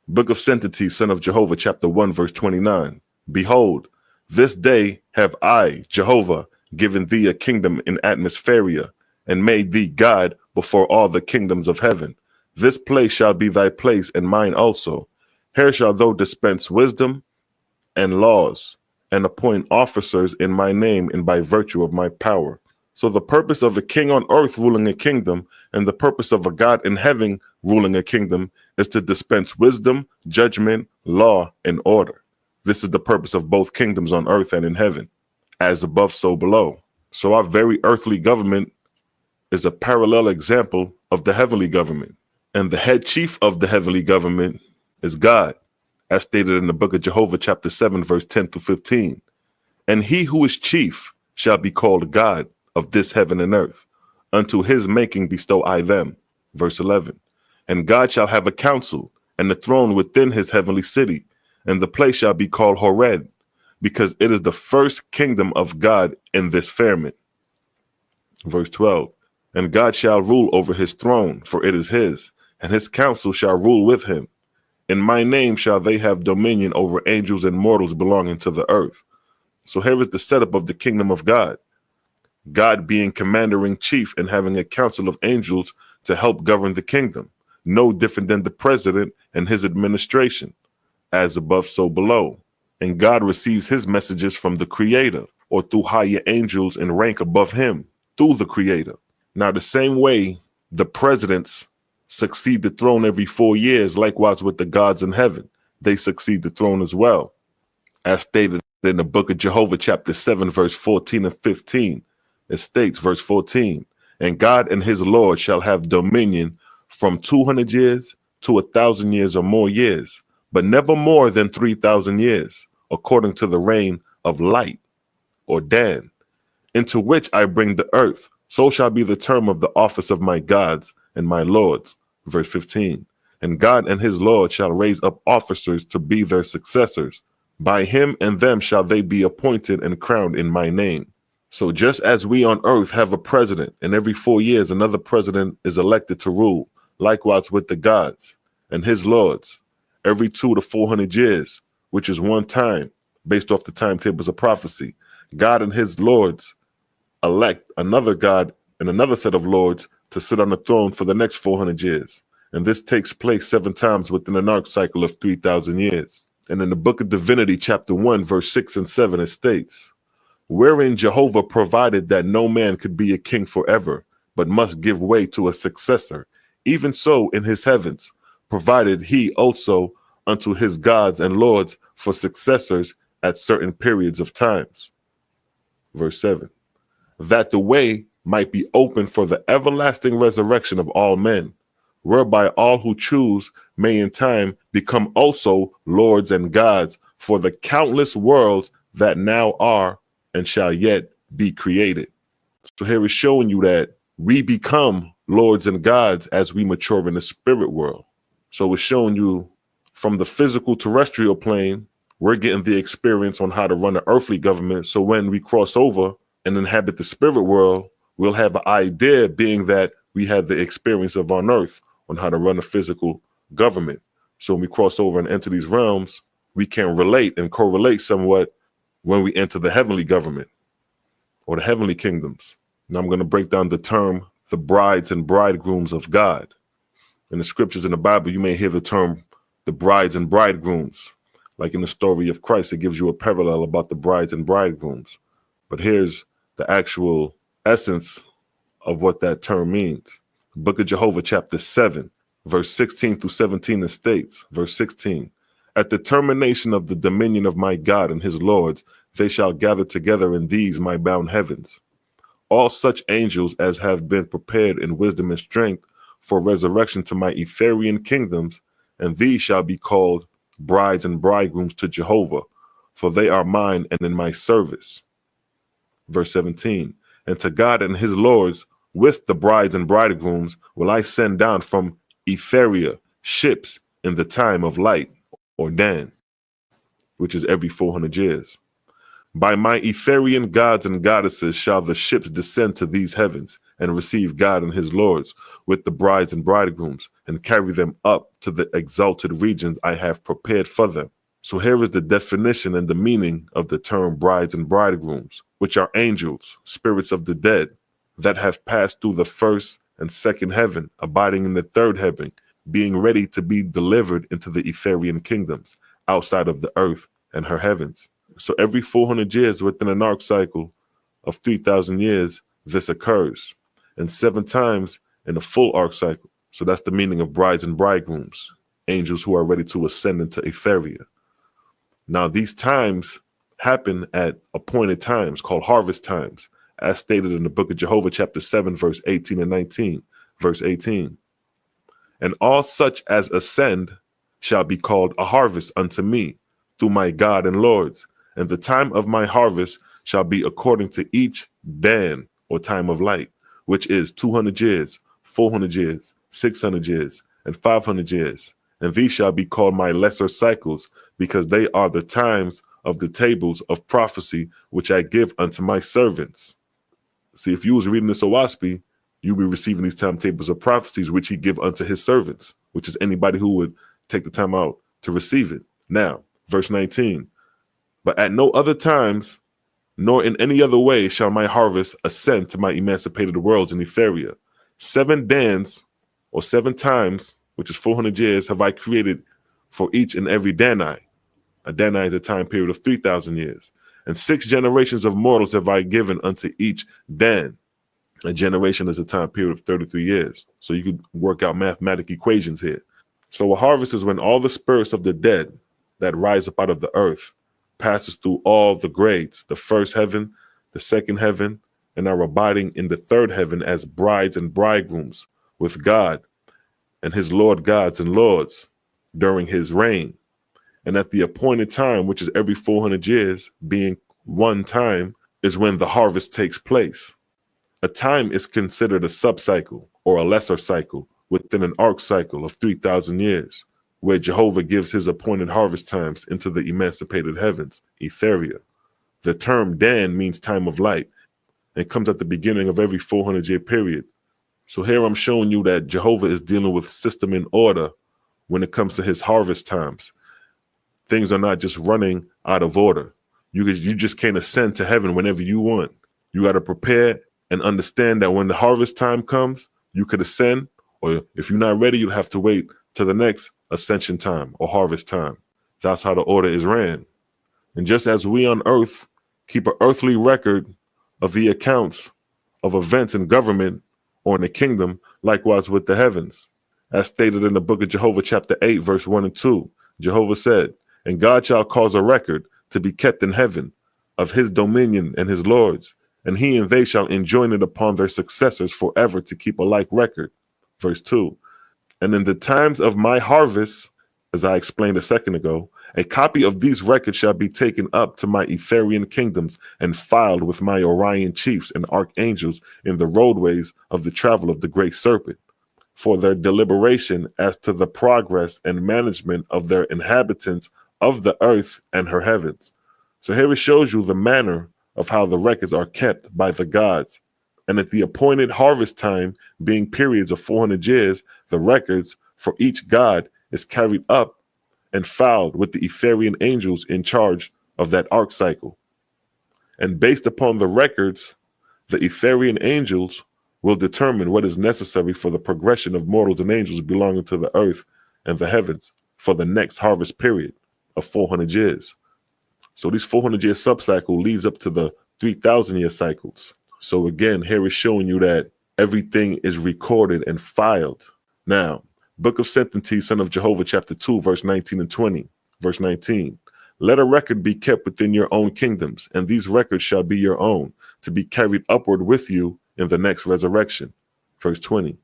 S15: Book of Sentences, Son of Jehovah, chapter 1, verse 29. Behold, this day have I, Jehovah, given thee a kingdom in atmospheria, and made thee God before all the kingdoms of heaven. This place shall be thy place, and mine also. Here shalt thou dispense wisdom,
S4: and laws, and appoint officers in my name and by virtue of my power. So the purpose of a king on earth ruling a kingdom and the purpose of a God in heaven ruling a kingdom is to dispense wisdom, judgment, law, and order. This is the purpose of both kingdoms on earth and in heaven, as above, so below. So our very earthly government is a parallel example of the heavenly government. And the head chief of the heavenly government is God, as stated in the book of Jehovah, chapter 7, verse 10 to 15. And he who is chief shall be called God of this heaven and earth. Unto his making bestow I them. Verse 11. And God shall have a council and a throne within his heavenly city, and the place shall be called Horeb, because it is the first kingdom of God in this firmament. Verse 12. And God shall rule over his throne, for it is his, and his council shall rule with him. In my name shall they have dominion over angels and mortals belonging to the earth. So here is the setup of the kingdom of God. God being commander-in-chief and having a council of angels to help govern the kingdom, no different than the president and his administration, as above, so below. And God receives his messages from the Creator, or through higher angels in rank above him, through the Creator. Now, the same way the presidents succeed the throne every 4 years, likewise with the gods in heaven, they succeed the throne as well. As stated in the book of Jehovah, chapter 7, verse 14 and 15, it states, verse 14, and God and his Lord shall have dominion from 200 years to 1,000 years or more years, but never more than 3,000 years, according to the reign of light, or Dan, into which I bring the earth. So shall be the term of the office of my gods and my lords. Verse 15. And God and his Lord shall raise up officers to be their successors. By him and them shall they be appointed and crowned in my name. So just as we on earth have a president, and every 4 years another president is elected to rule, likewise with the gods and his lords, every 200 to 400 years, which is one time, based off the timetables of prophecy, God and his lords elect another God and another set of lords to sit on the throne for the next 400 years. And this takes place 7 times within an arc cycle of 3,000 years. And in the book of Divinity, chapter 1, verse 6 and 7, it states, wherein Jehovah provided that no man could be a king forever, but must give way to a successor, even so in his heavens, provided he also unto his gods and lords for successors at certain periods of times. Verse 7, that the way might be open for the everlasting resurrection of all men, whereby all who choose may in time become also lords and gods for the countless worlds that now are and shall yet be created. So here is showing you that we become lords and gods as we mature in the spirit world. So it's showing you from the physical terrestrial plane, we're getting the experience on how to run an earthly government. So when we cross over and inhabit the spirit world, we'll have an idea, being that we have the experience of on earth on how to run a physical government. So when we cross over and enter these realms, we can relate and correlate somewhat when we enter the heavenly government or the heavenly kingdoms. Now I'm going to break down the term, the brides and bridegrooms of God. In the scriptures in the Bible, you may hear the term, the brides and bridegrooms. Like in the story of Christ, it gives you a parallel about the brides and bridegrooms. But here's the actual essence of what that term means. The book of Jehovah, chapter 7, verse 16 through 17, it states, verse 16, at the termination of the dominion of my God and his lords, they shall gather together in these my bound heavens. All such angels as have been prepared in wisdom and strength for resurrection to my Etherian kingdoms, and these shall be called brides and bridegrooms to Jehovah, for they are mine and in my service. Verse 17, and to God and his lords with the brides and bridegrooms will I send down from Etheria ships in the time of light, or Dan, which is every 400 years. By my Etherian gods and goddesses shall the ships descend to these heavens and receive God and his lords with the brides and bridegrooms and carry them up to the exalted regions I have prepared for them. So here is the definition and the meaning of the term brides and bridegrooms, which are angels, spirits of the dead, that have passed through the first and second heaven, abiding in the third heaven, being ready to be delivered into the Etherian kingdoms outside of the earth and her heavens. So every 400 years within an arc cycle of 3,000 years, this occurs, and 7 times in a full arc cycle. So that's the meaning of brides and bridegrooms, angels who are ready to ascend into Etheria. Now, these times happen at appointed times called harvest times, as stated in the book of Jehovah, chapter 7, verse 18 and 19, verse 18. And all such as ascend shall be called a harvest unto me through my God and Lords. And the time of my harvest shall be according to each dan, or time of light, which is 200 years, 400 years, 600 years, and 500 years. And these shall be called my lesser cycles, because they are the times of the tables of prophecy which I give unto my servants. See, if you was reading this Owaspi, you'll be receiving these timetables of prophecies which he give unto his servants, which is anybody who would take the time out to receive it. Now, verse 19, but at no other times, nor in any other way shall my harvest ascend to my emancipated worlds in Etheria. 7 dans, or 7 times, which is 400 years, have I created for each and every Danai. A Danai is a time period of 3,000 years. And 6 generations of mortals have I given unto each Dan. A generation is a time period of 33 years. So you could work out mathematical equations here. So a harvest is when all the spirits of the dead that rise up out of the earth passes through all the grades, the first heaven, the second heaven, and are abiding in the third heaven as brides and bridegrooms with God and his Lord gods and lords during his reign. And at the appointed time, which is every 400 years, being one time, is when the harvest takes place. A time is considered a subcycle or a lesser cycle within an arc cycle of 3,000 years, where Jehovah gives his appointed harvest times into the emancipated heavens, Etheria. The term Dan means time of light and comes at the beginning of every 400-year period. So here I'm showing you that Jehovah is dealing with system and order when it comes to his harvest times. Things are not just running out of order. You just can't ascend to heaven whenever you want. You got to prepare and understand that when the harvest time comes, you could ascend, or if you're not ready, you'll have to wait to the next ascension time or harvest time. That's how the order is ran. And just as we on earth keep an earthly record of the accounts of events in government or in the kingdom, likewise with the heavens. As stated in the book of Jehovah, chapter 8, verse 1 and 2, Jehovah said, and God shall cause a record to be kept in heaven of his dominion and his lords, and he and they shall enjoin it upon their successors forever to keep a like record. Verse 2, and in the times of my harvest, as I explained a second ago, a copy of these records shall be taken up to my Etherian kingdoms and filed with my Orion chiefs and archangels in the roadways of the travel of the great serpent, for their deliberation as to the progress and management of their inhabitants of the earth and her heavens. So here it shows you the manner of how the records are kept by the gods. And at the appointed harvest time, being periods of 400 years, the records for each god is carried up and filed with the Etherian angels in charge of that arc cycle. And based upon the records, the Etherian angels will determine what is necessary for the progression of mortals and angels belonging to the earth and the heavens for the next harvest period of 400 years. So these 400-year subcycle leads up to the 3,000-year cycles. So again, here is showing you that everything is recorded and filed. Now, Book of Sentences, son of Jehovah, chapter 2, verse 19 and 20. Verse 19, let a record be kept within your own kingdoms, and these records shall be your own, to be carried upward with you in the next resurrection. Verse 20,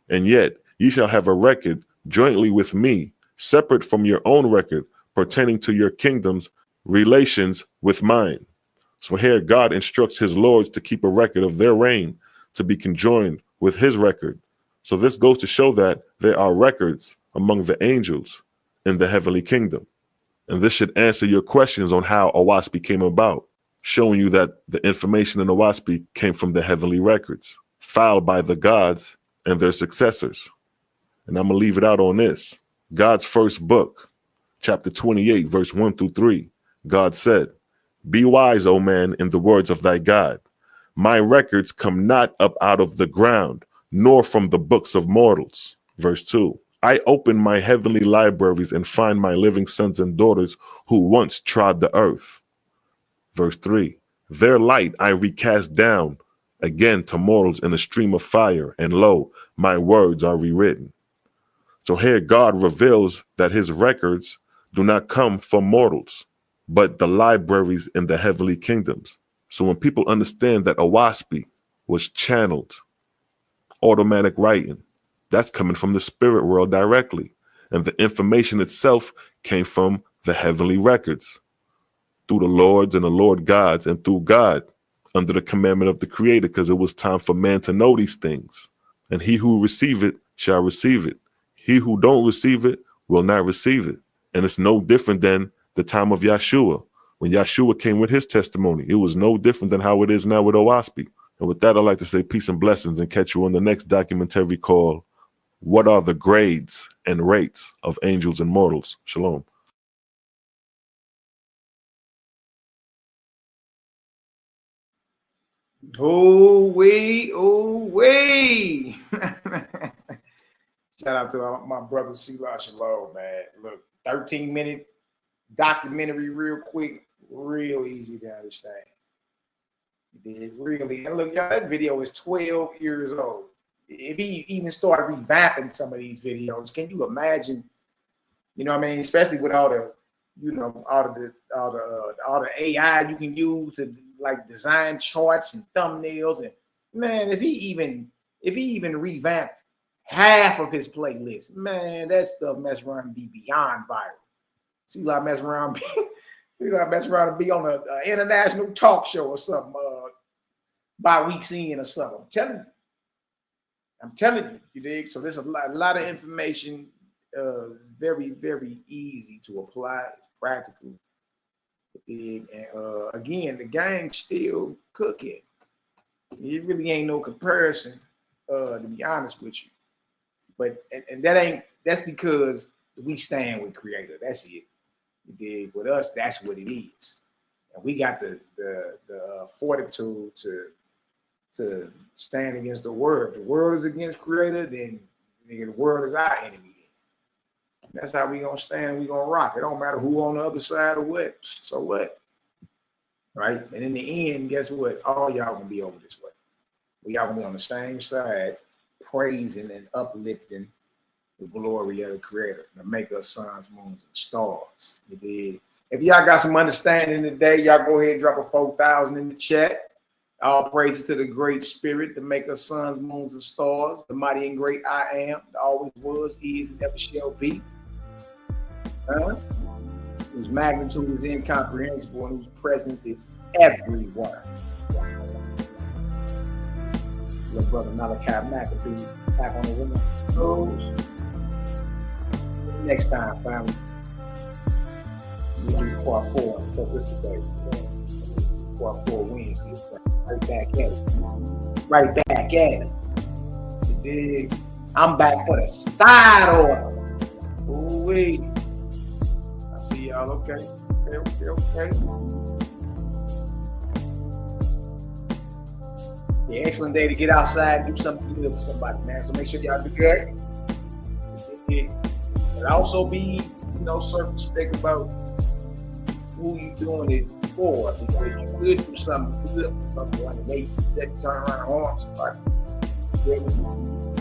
S4: and yet ye shall have a record jointly with me, separate from your own record, pertaining to your kingdom's relations with mine. So here God instructs his lords to keep a record of their reign, to be conjoined with his record. So this goes to show that there are records among the angels in the heavenly kingdom. And this should answer your questions on how Owaspi came about, showing you that the information in Owaspi came from the heavenly records, filed by the gods and their successors. And I'm going to leave it out on this. God's first book, chapter 28, verse 1 through 3, God said, be wise, O man, in the words of thy God. My records come not up out of the ground, nor from the books of mortals. Verse 2, I open my heavenly libraries and find my living sons and daughters who once trod the earth. Verse 3, their light I recast down again to mortals in a stream of fire, and lo, my words are rewritten. So here God reveals that his records do not come from mortals, but the libraries in the heavenly kingdoms. So when people understand that Owaspy was channeled, automatic writing, that's coming from the spirit world directly. And the information itself came from the heavenly records through the lords and the Lord gods and through God under the commandment of the Creator, because it was time for man to know these things. And he who receive it shall receive it. He who don't receive it will not receive it. And it's no different than the time of Yahshua. When Yahshua came with his testimony, it was no different than how it is now with Owaspy. And with that, I'd like to say peace and blessings and catch you on the next documentary called What Are the Grades and Rates of Angels and Mortals? Shalom.
S2: Ooh-wee. Shout out to my brother Selah Shalom, man. Look, 13-minute documentary real quick, real easy to understand. It really, and look, y'all, that video is 12 years old. If he even started revamping some of these videos, can you imagine? You know what I mean? Especially with all the, you know, all the AI you can use to like design charts and thumbnails, and man, if he even revamped half of his playlist, man, that stuff mess around and be beyond viral. See, like mess around, and be on an international talk show or something by week's end or something. I'm telling you, you dig? So there's a lot of information, very, very easy to apply, practical. And again, the gang's still cooking. It really ain't no comparison, to be honest with you. But and that's because we stand with Creator. That's it. You dig? With us, that's what it is. And we got the fortitude to stand against the world. If the world is against Creator, then the world is our enemy. That's how we gonna stand. We gonna rock. It don't matter who on the other side or what. So what? Right? And in the end, guess what? All y'all gonna be over this way. We all gonna be on the same side, praising and uplifting the glory of the Creator to make us suns, moons, and stars. You did. If y'all got some understanding today, y'all go ahead and drop a 4,000 in the chat. All praises to the great spirit to make us suns, moons, and stars. The mighty and great I am, that always was, is, and never shall be. Whose magnitude is incomprehensible and whose presence is everywhere. Your brother Malaki Macabee back on the windows. Next time, family. We do part 4 until this today. Part 4 Wednesday. Right back at it. Right back at it. You dig? I'm back for the side order. Ooh-wee. I see y'all. Okay. Yeah, excellent day to get outside and do something good for somebody, man. So make sure y'all do good. But also be, circumspect about who you doing it for. Because you could do something good for someone and they turn around and harm somebody.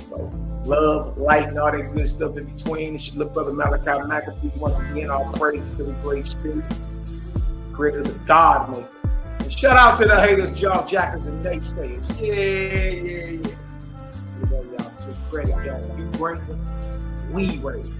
S2: So love, light, and all that good stuff in between. It's your little brother Malaki Macabee. Once again, all praises to the great spirit, Creator, the God maker. And shout out to the haters, jaw jackers, and naysayers. Yeah. You know, y'all, to credit, y'all. You bring them, we raise.